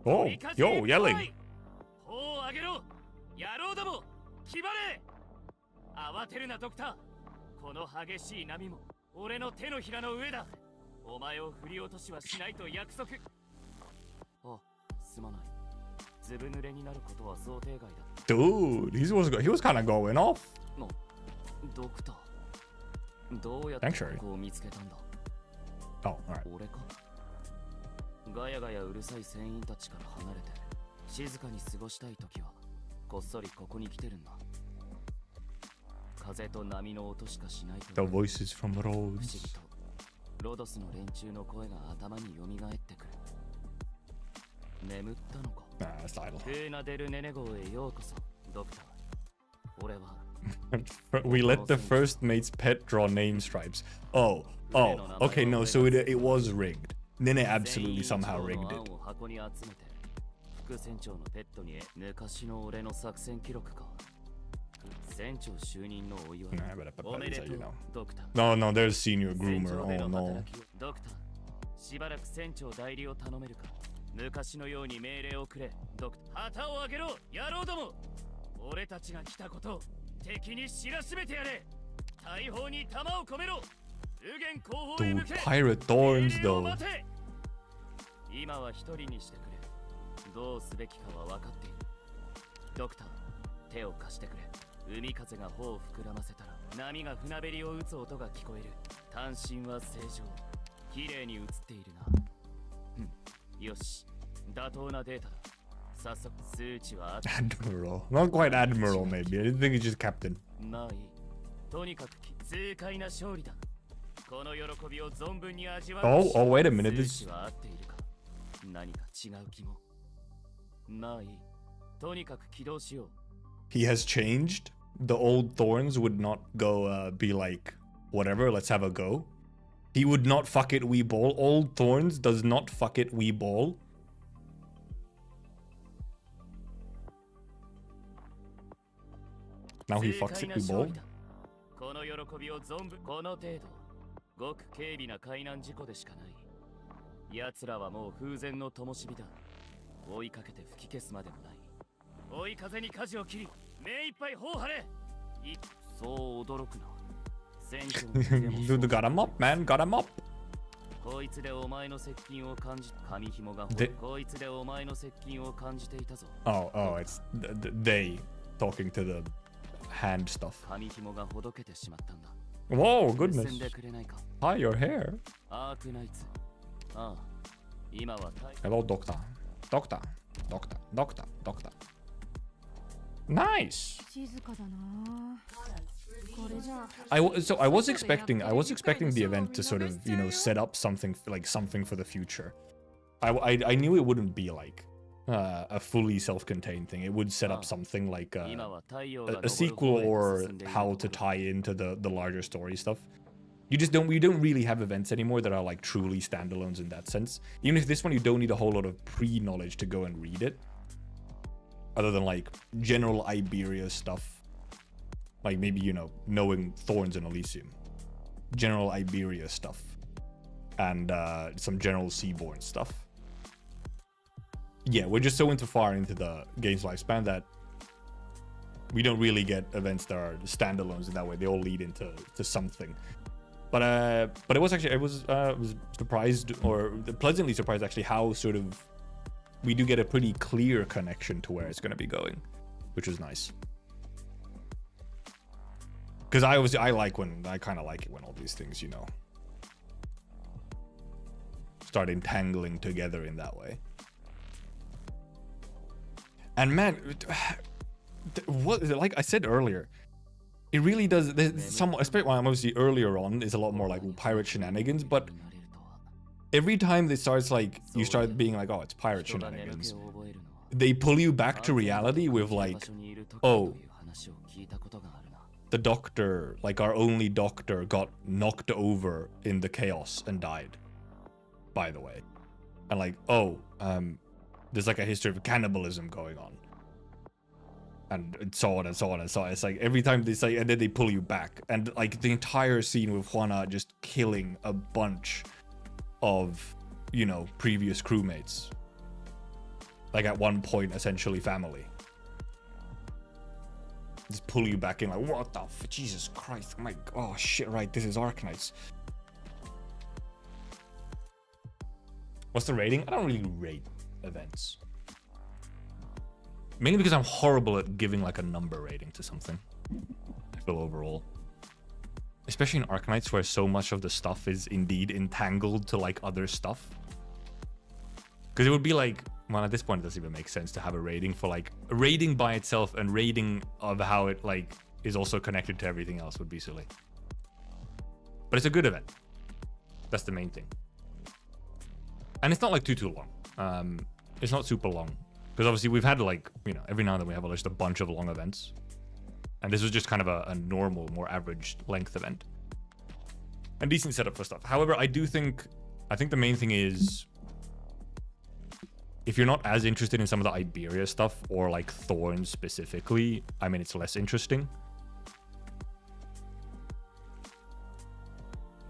Oh, yo, yelling! Dude, he was kind of going off. Thanks, Sherry. Oh, alright. The voices from Rhodes. Nah, that's idle. We let the first mate's pet draw name stripes. Oh, okay, no, so it was rigged. Nene absolutely somehow rigged it. Nah, but you know. No, there's senior groomer. Oh no. 昔のように命令をくれ。旗を上げろ、野郎ども。俺たちが来たことを敵に知らしめてやれ。大砲に弾を込めろ。右舷後方へ向 Dude, け。 pirate thorns 命令を though. 待て。今は一人にしてくれ。どうすべきかは分かっている。ドクター、手を貸してくれ。海風が帆を膨らませたら波が船べりを打つ音が聞こえる。単身は正常。綺麗に映っているな。よし、妥当なデータだ。早速数値は Admiral. Not quite Admiral, maybe. I think he's just Captain. まあいい。とにかく痛快な勝利だ。この喜びを存分に味わう。Oh, wait a minute. 数 This. 値は合っているか。何か違う気も。まあいい。とにかく起動しよう。He has changed. The old thorns would not go be like, whatever, let's have a go. He would not fuck it, we ball. Old thorns does not fuck it, we ball. Now he fucks it, we ball. この喜びを存分、この程度。ごく軽微な海難事故でしかない。奴らはもう風前の灯火だ。追いかけて吹き消すまでもない。追い風に舵を切り、目いっぱい砲張れ。そう驚くな。選挙の時でも Dude, got him up, man. Got him up. こいつでお前の接近を感じ、紙紐がでこいつでお前の接近を感じていたぞ。Oh, it's they talking to the hand stuff. 紙紐がほどけてしまったんだ。 Whoa, 結 goodness. んでくれないか。 Hi, your hair. アークナイツ。ああ、今は Hello, doctor. Doctor. Doctor. Doctor. Doctor. Nice. 静かだな。これじゃ I was expecting the event to sort of, you know, set up something for the future. I knew it wouldn't be like a fully self-contained thing. It would set up something like a sequel or how to tie into the larger story stuff. We don't really have events anymore that are like truly standalones in that sense. Even if this one you don't need a whole lot of pre-knowledge to go and read it. Other than like general Iberia stuff. Like maybe, you know, knowing Thorns in Elysium. General Iberia stuff. And some general Seaborn stuff. Yeah, we're just so far into the game's lifespan that we don't really get events that are standalones in that way. They all lead into something. But it was actually, I was surprised, or pleasantly surprised actually, how sort of we do get a pretty clear connection to where it's going to be going, which is nice. Because I kind of like it when all these things, you know, start entangling together in that way. And man, what like I said earlier, it really does. There's some, especially obviously earlier on, is a lot more like pirate shenanigans. But every time it starts like you start being like, oh, it's pirate shenanigans, they pull you back to reality with like, oh, the doctor, like our only doctor, got knocked over in the chaos and died. By the way, and like, oh, there's like a history of cannibalism going on. And so on and so on and so on. It's like every time they say, and then they pull you back. And like the entire scene with Juana just killing a bunch of, you know, previous crewmates. Like at one point, essentially family. Just pull you back in like, what the f, Jesus Christ. Oh my, oh shit, right, this is Arknights. What's the rating? I don't really rate events. Mainly because I'm horrible at giving like a number rating to something. I feel overall. Especially in Arknights where so much of the stuff is indeed entangled to like other stuff. Because it would be like, well, at this point it doesn't even make sense to have a rating for like, a rating by itself and rating of how it like is also connected to everything else would be silly. But it's a good event. That's the main thing. And it's not like too long. It's not super long. Because obviously we've had like, you know, every now and then we have just a bunch of long events. And this was just kind of a normal, more average length event. And decent setup for stuff. However, I think the main thing is, if you're not as interested in some of the Iberia stuff or like Thorns specifically, I mean, it's less interesting.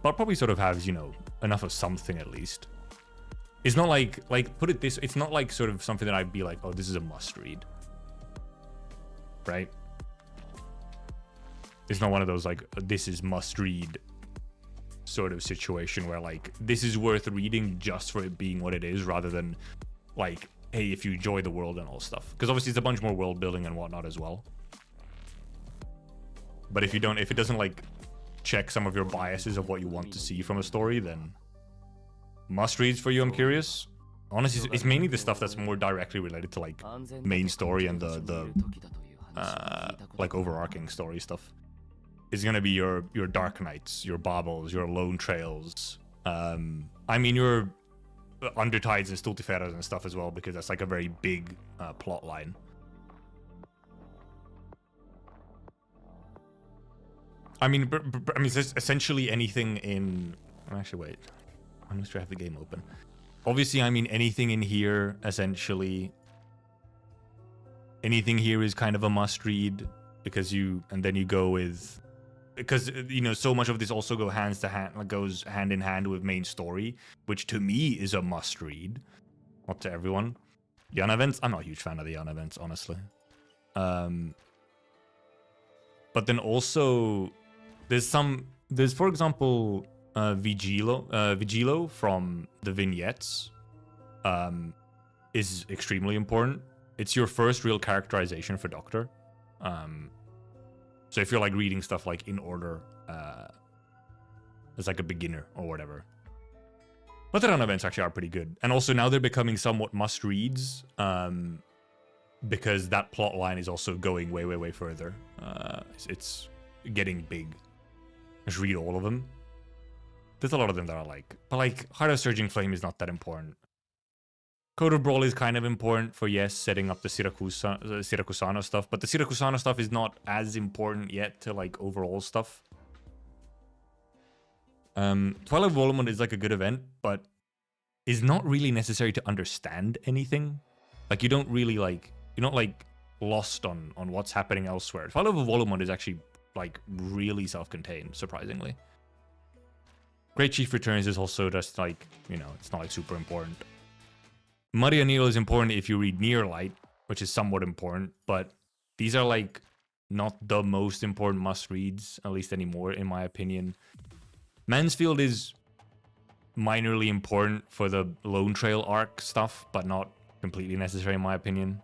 But probably sort of has, you know, enough of something at least. It's not like put it this, it's not like sort of something that I'd be like, oh, this is a must read, right? It's not one of those like this is must read sort of situation where like this is worth reading just for it being what it is, rather than like, hey, if you enjoy the world and all stuff, because obviously it's a bunch more world building and whatnot as well. But if it doesn't like check some of your biases of what you want to see from a story, then must reads for you, I'm curious. Honestly, it's mainly the stuff that's more directly related to like main story and the like overarching story stuff. It's gonna be your Arknights, your Baubles, your Lone Trails. I mean your Undertides and Stultiferas and stuff as well, because that's like a very big plot line. I mean, it's essentially anything in. Actually, wait. I'm not sure I have the game open. Obviously, I mean anything in here. Essentially, anything here is kind of a must-read because and then you go with, because you know so much of this also goes hand in hand with main story, which to me is a must-read. Not to everyone. Yan events. I'm not a huge fan of the Yan events, honestly. But then also. There's for example, Vigilo from the vignettes is extremely important. It's your first real characterization for Doctor. So if you're like reading stuff like in order, as like a beginner or whatever. But the run events actually are pretty good. And also now they're becoming somewhat must-reads, because that plot line is also going way, way, way further. It's getting big. Just read all of them. There's a lot of them that are like, but like Heart of Surging Flame is not that important. Code of Brawl is kind of important for, yes, setting up the Siracusano stuff, but the Siracusano stuff is not as important yet to like overall stuff. Twilight Volumund is like a good event, but is not really necessary to understand anything. Like you don't really like, you're not like lost on what's happening elsewhere. Twilight Volumund is actually like really self-contained, surprisingly. Great Chief Returns is also just like, you know, it's not like super important. Muddy Anneal is important if you read Near Light, which is somewhat important, but these are like not the most important must-reads, at least anymore, in my opinion. Mansfield is minorly important for the Lone Trail arc stuff, but not completely necessary in my opinion.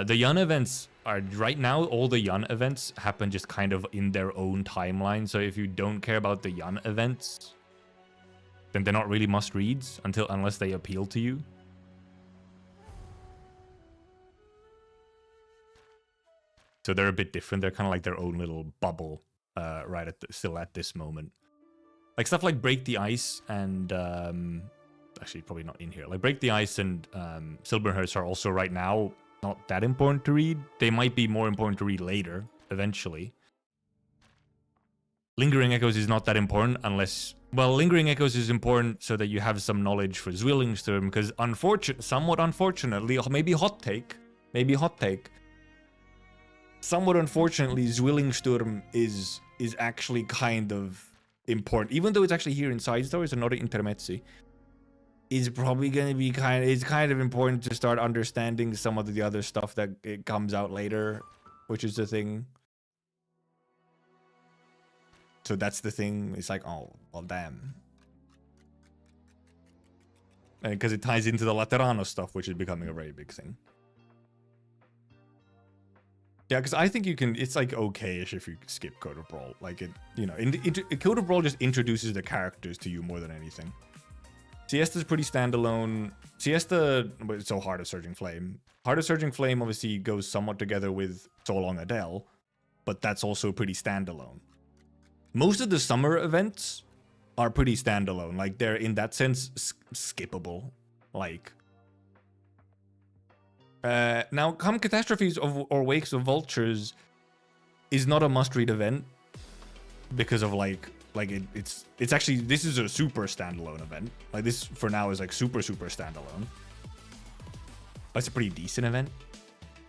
The Yun events are, right now, all the Yun events happen just kind of in their own timeline. So if you don't care about the Yun events, then they're not really must-reads unless they appeal to you. So they're a bit different. They're kind of like their own little bubble, still at this moment. Like stuff like Break the Ice and actually probably not in here. Like Break the Ice and Silverhurst are also right now not that important to read. They might be more important to read later, eventually. Lingering Echoes is not that important unless... Well, Lingering Echoes is important so that you have some knowledge for Zwillingstern, because somewhat unfortunately, maybe hot take, somewhat unfortunately, Zwillingstern is actually kind of important. Even though it's actually here in Side Stories and not in Intermezzi, is probably going to be kind of important to start understanding some of the other stuff that it comes out later, which is the thing. So that's the thing. It's like, oh, well, damn. Because it ties into the Laterano stuff, which is becoming a very big thing. Yeah, because I think you can, it's like okay-ish if you skip Code of Brawl. Like it, you know, Code of Brawl just introduces the characters to you more than anything. Siesta's pretty standalone. Siesta, but it's so Heart of Surging Flame. Heart of Surging Flame obviously goes somewhat together with So Long Adele, but that's also pretty standalone. Most of the summer events are pretty standalone. Like they're in that sense skippable. Like now, Come Catastrophes or Wakes of Vultures is not a must-read event because of it's actually, this is a super standalone event. Like this for now is like super standalone. But it's a pretty decent event.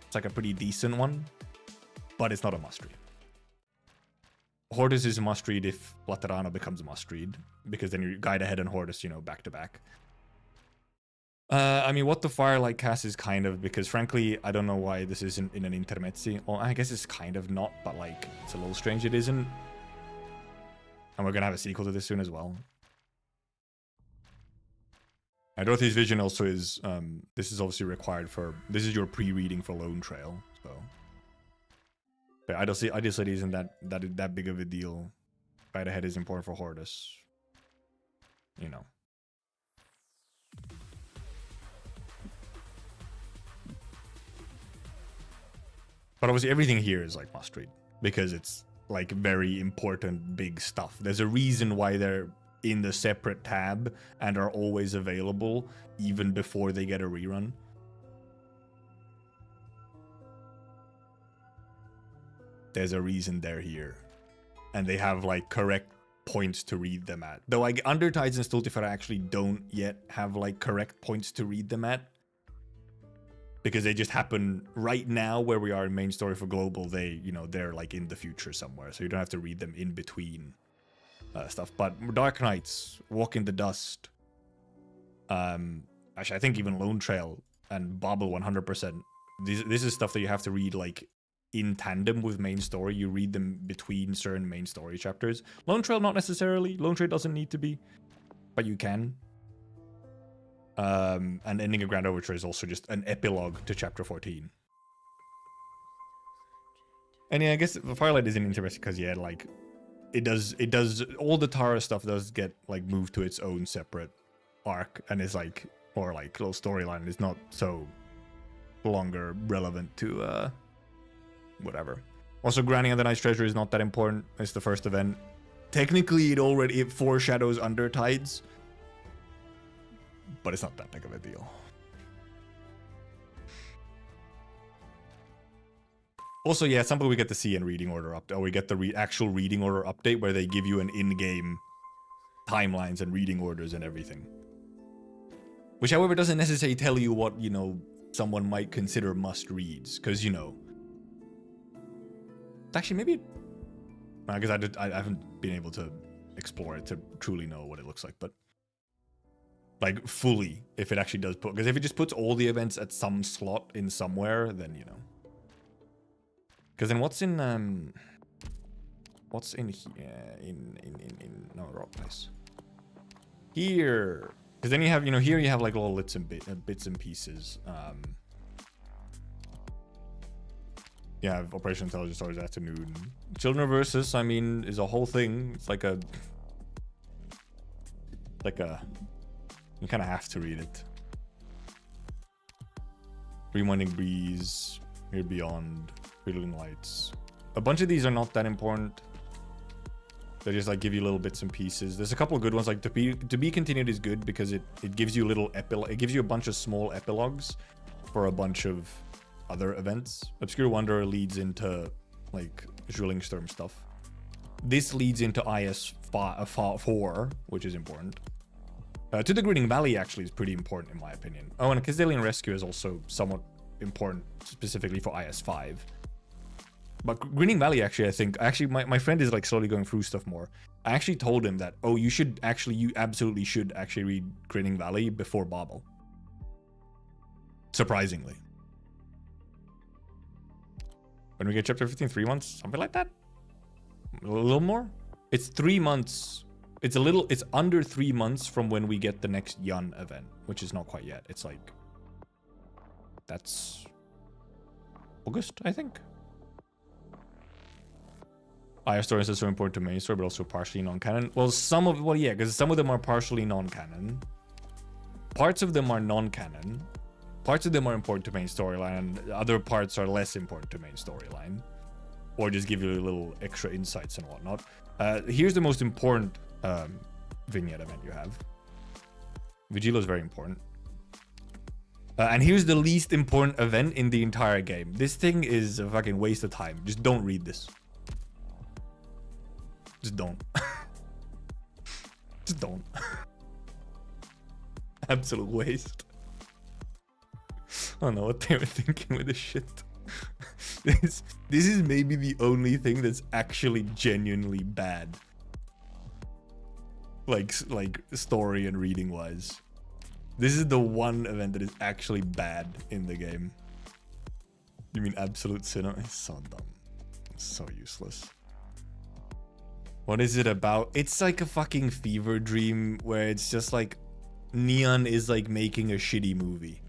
It's like a pretty decent one, but it's not a must-read. Hortus is a must-read if Laterano becomes a must-read, because then you guide ahead and Hortus, you know, back-to-back. I mean, what the Firelight cast is kind of, because frankly, I don't know why this isn't in an intermezzi. Well, I guess it's kind of not, but like, it's a little strange it isn't. And we're gonna have a sequel to this soon as well. And Dorothy's Vision also is, this is obviously required for, this is your pre-reading for Lone Trail, so. But Ideal City isn't that big of a deal. Guide ahead is important for Hortus. You know. But obviously everything here is like must read because it's like very important big stuff. There's a reason why they're in the separate tab and are always available even before they get a rerun. There's a reason they're here. And they have like correct points to read them at. Though like Undertides and Stultifera actually don't yet have like correct points to read them at. Because they just happen right now where we are in main story for global. They, you know, they're like in the future somewhere. So you don't have to read them in between stuff. But Arknights, Walk in the Dust. Actually, I think even Lone Trail and Bobble 100%. This is stuff that you have to read like in tandem with main story. You read them between certain main story chapters. Lone Trail, not necessarily. Lone Trail doesn't need to be. But you can. And Ending a Grand Overture is also just an epilogue to chapter 14. And yeah, I guess the Firelight isn't interesting because yeah, like it does all the Tara stuff does get like moved to its own separate arc and is like or like little storyline is not so longer relevant to whatever. Also, Granny and the Night's Treasure is not that important. It's the first event. Technically it foreshadows Undertides. But it's not that big of a deal. Also, yeah, at some point we get to see in reading order update, or we get the actual reading order update where they give you an in-game timelines and reading orders and everything. Which, however, doesn't necessarily tell you what, you know, someone might consider must-reads. Because, you know... Actually, maybe... Because I haven't been able to explore it to truly know what it looks like, but... Like, fully, if it actually does put... Because if it just puts all the events at some slot in somewhere, then, you know. Because then what's in... What's in here? No, wrong place. Here! Because then you have, you know, here you have, like, little bits and pieces. You have Operation Intelligence Stories Afternoon. Children of Versus, I mean, is a whole thing. It's like a... You kind of have to read it. Rewinding Breeze, Here Beyond, Fiddling Lights. A bunch of these are not that important. They just like give you little bits and pieces. There's a couple of good ones. Like To Be Continued is good because it gives you little it gives you a bunch of small epilogues for a bunch of other events. Obscure Wanderer leads into like Zwillingstern stuff. This leads into IS4, which is important. To the Grinning Valley actually is pretty important in my opinion. Oh, and Kazdalian Rescue is also somewhat important specifically for IS5. But Grinning Valley actually, I think, my friend is like slowly going through stuff more. I actually told him that, oh, you absolutely should actually read Grinning Valley before Bobble. Surprisingly. When we get chapter 15, 3 months, something like that? A little more? It's 3 months. It's under 3 months from when we get the next Yun event, which is not quite yet. It's like, that's August, I think. IR stories are so important to main story, but also partially non-canon. Well, yeah, because some of them are partially non-canon. Parts of them are non-canon. Parts of them are important to main storyline, and other parts are less important to main storyline. Or just give you a little extra insights and whatnot. Here's the most important vignette event you have. Vigilo is very important. And here's the least important event in the entire game. This thing is a fucking waste of time. Just don't read this. Just don't. Just don't. Absolute waste. I don't know what they were thinking with this shit. This is maybe the only thing that's actually genuinely bad. Like story and reading wise. This is the one event that is actually bad in the game. You mean Absolute Sinner? It's so dumb. It's so useless. What is it about? It's like a fucking fever dream where it's just like Neon is like making a shitty movie.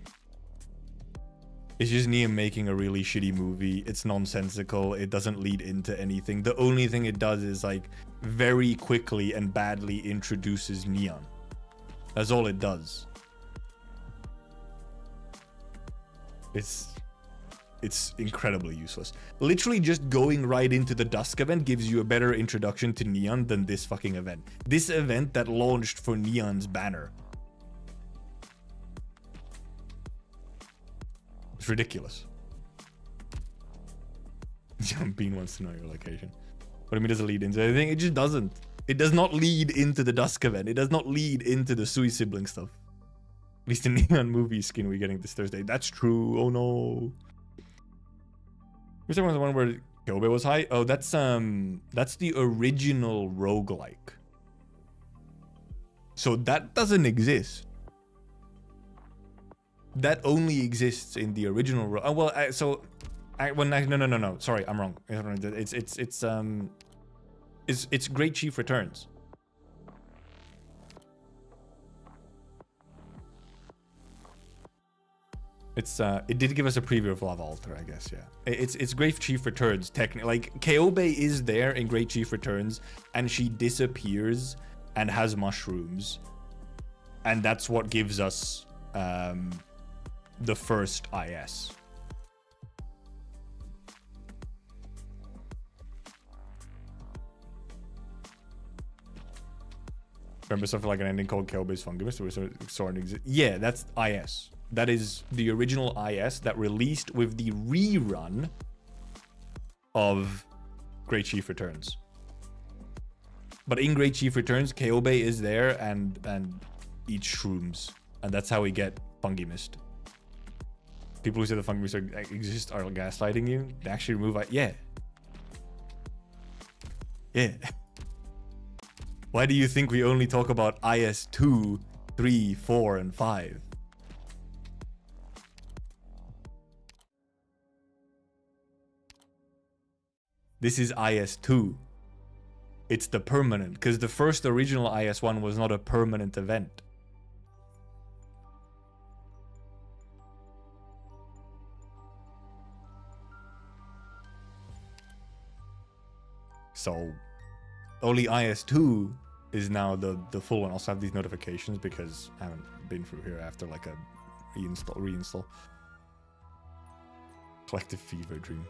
It's just Neon making a really shitty movie. It's nonsensical. It doesn't lead into anything. The only thing it does is like very quickly and badly introduces Neon. That's all it does. It's incredibly useless. Literally just going right into the Dusk event gives you a better introduction to Neon than this fucking event. This event that launched for Neon's banner. It's ridiculous. John Bean wants to know your location. What do you mean does it lead into anything? It just doesn't. It does not lead into the Dusk event. It does not lead into the Sui sibling stuff. At least the Neon movie skin we're getting this Thursday. That's true. Oh no. Which one was the one where Kobe was high? Oh, that's the original roguelike. So that doesn't exist. That only exists in the original. No. Sorry, I'm wrong. It's Great Chief Returns. It did give us a preview of Lava Altar, I guess, yeah. It's Great Chief Returns, technically. Like, Kobe is there in Great Chief Returns, and she disappears and has mushrooms. And that's what gives us the first IS. Remember something like an ending called Kobe's Fungus? Yeah, that's IS. That is the original IS that released with the rerun of Great Chief Returns. But in Great Chief Returns, Kobe is there and eats shrooms. And that's how we get Fungi Mist. People who say the Fungi Mist exist are gaslighting you. They actually remove... Yeah. Yeah. Why do you think we only talk about IS 2, 3, 4, and 5? This is IS2. It's the permanent, because the first original IS1 was not a permanent event. So, only IS2 is now the full one. I also have these notifications because I haven't been through here after like a reinstall. Collective Fever Dream.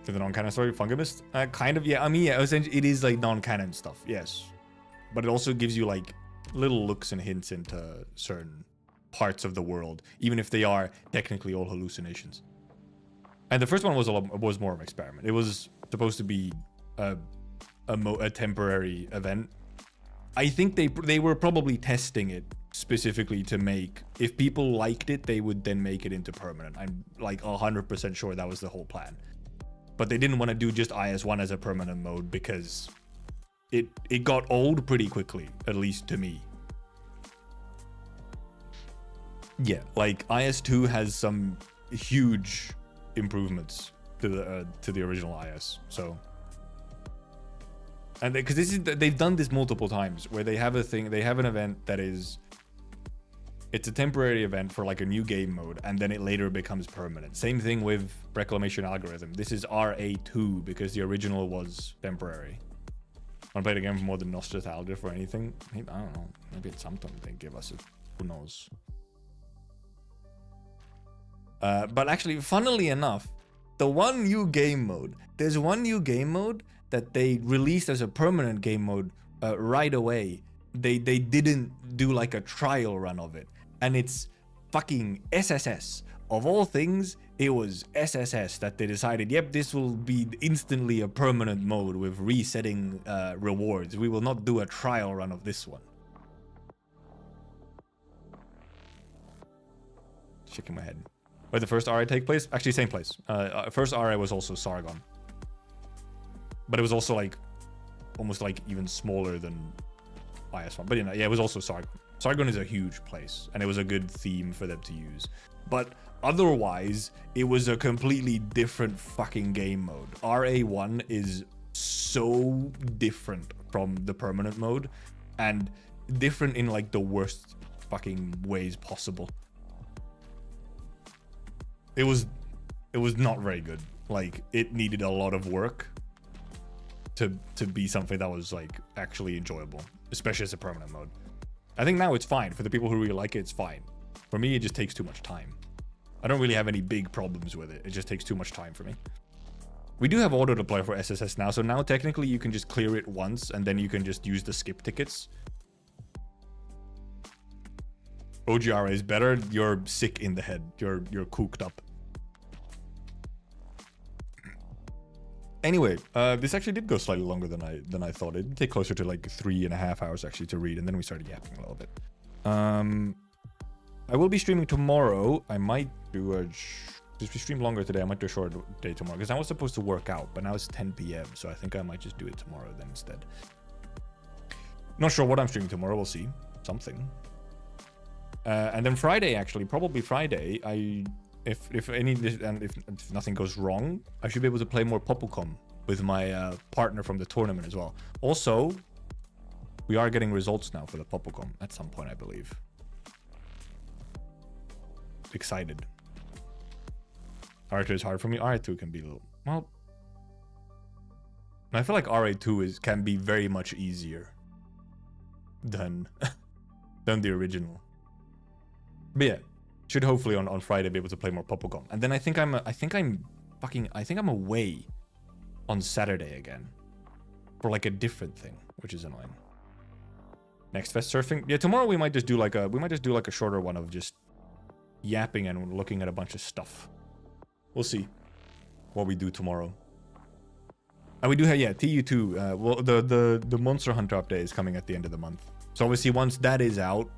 To the non-canon story, Fungamist? Kind of, yeah. I mean, yeah, essentially, it is like non-canon stuff, yes. But it also gives you like little looks and hints into certain parts of the world, even if they are technically all hallucinations. And the first one was more of an experiment. It was supposed to be a temporary event. I think they were probably testing it specifically to make, if people liked it, they would then make it into permanent. I'm like 100% sure that was the whole plan. But they didn't want to do just IS1 as a permanent mode because it got old pretty quickly, at least to me. Yeah, like IS2 has some huge improvements to the original IS. So, and because they've done this multiple times where they have an event that is. It's a temporary event for like a new game mode, and then it later becomes permanent. Same thing with Reclamation Algorithm. This is RA2 because the original was temporary. Want to play the game for more than nostalgia or anything? Maybe, I don't know. Maybe it's something they give us. Who knows? But actually, funnily enough, there's one new game mode that they released as a permanent game mode right away. They didn't do like a trial run of it. And it's fucking SSS. Of all things, it was SSS that they decided, yep, this will be instantly a permanent mode with resetting rewards. We will not do a trial run of this one. Shaking my head. where the first RA take place. Actually, same place. First RA was also Sargon. But it was also like, almost like even smaller than IS1. But yeah, it was also Sargon. Sargon is a huge place, and it was a good theme for them to use. But otherwise, it was a completely different fucking game mode. RA1 is so different from the permanent mode, and different in like the worst fucking ways possible. It was not very good. Like, it needed a lot of work to be something that was like actually enjoyable, especially as a permanent mode. I think now it's fine. For the people who really like it, it's fine. For me, it just takes too much time. I don't really have any big problems with it. It just takes too much time for me. We do have auto deploy for SSS now, so now technically you can just clear it once and then you can just use the skip tickets. OGRA is better. You're sick in the head. You're cooked up. Anyway, this actually did go slightly longer than I thought. It did take closer to like 3.5 hours actually to read, and then we started yapping a little bit. I will be streaming tomorrow. I might do a... If we stream longer today, I might do a short day tomorrow, because I was supposed to work out, but now it's 10 p.m, so I think I might just do it tomorrow then instead. Not sure what I'm streaming tomorrow. We'll see. Something. And then Friday, actually, probably Friday, if nothing goes wrong, I should be able to play more Populcom with my partner from the tournament as well. Also, we are getting results now for the Populcom at some point, I believe. Excited. R2 is hard for me. RA2 can be a little... Well... I feel like RA2 can be very much easier than the original. But yeah, should hopefully on Friday be able to play more Populcom. And then I think I'm away on Saturday again for like a different thing, which is annoying. Next fest surfing. Yeah, tomorrow we might just do like a shorter one of just yapping and looking at a bunch of stuff. We'll see what we do tomorrow. And we do have, yeah, TU2. Well, the Monster Hunter update is coming at the end of the month. So obviously once that is out,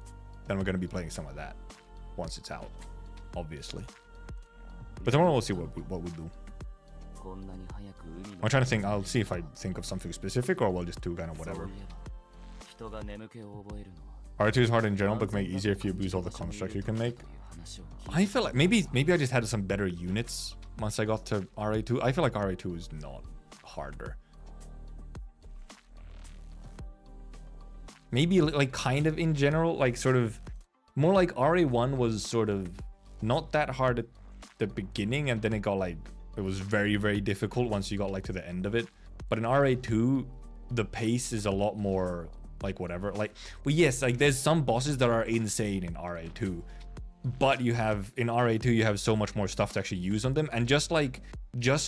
then we're going to be playing some of that. Once it's out, obviously. But tomorrow we'll see what we do. I'm trying to think. I'll see if I think of something specific, or we'll just do kind of whatever. R2 is hard in general, but can make it easier if you abuse all the constructs you can make. I feel like maybe I just had some better units once I got to RA2. I feel like RA2 is not harder. Maybe like kind of in general, like sort of more like RA1 was sort of not that hard at the beginning, and then it got like, it was very, very difficult once you got like to the end of it. But in RA2, the pace is a lot more like whatever. Like, well, yes, like there's some bosses that are insane in RA2, but you have in RA2 you have so much more stuff to actually use on them, and just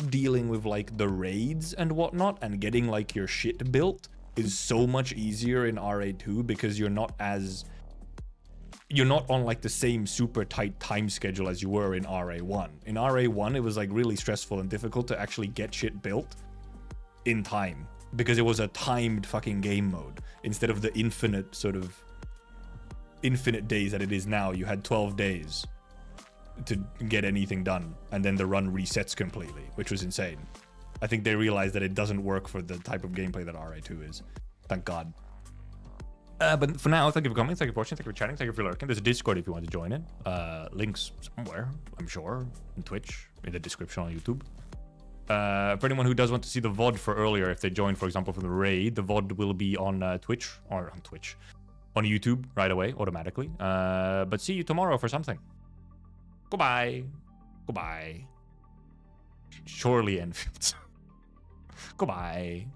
dealing with like the raids and whatnot and getting like your shit built is so much easier in RA2 because you're not on like the same super tight time schedule as you were in RA1. In RA1 it was like really stressful and difficult to actually get shit built in time because it was a timed fucking game mode instead of the infinite days that it is now. You had 12 days to get anything done, and then the run resets completely, which was insane. I think they realized that it doesn't work for the type of gameplay that RA2 is. Thank God. But for now, thank you for coming, thank you for watching, thank you for chatting, thank you for lurking. There's a Discord if you want to join in. Links somewhere, I'm sure, on Twitch, in the description on YouTube. For anyone who does want to see the VOD for earlier, if they join, for example, from the raid, the VOD will be on Twitch, on YouTube right away, automatically. But see you tomorrow for something. Goodbye. Goodbye. Surely Enfields. Goodbye.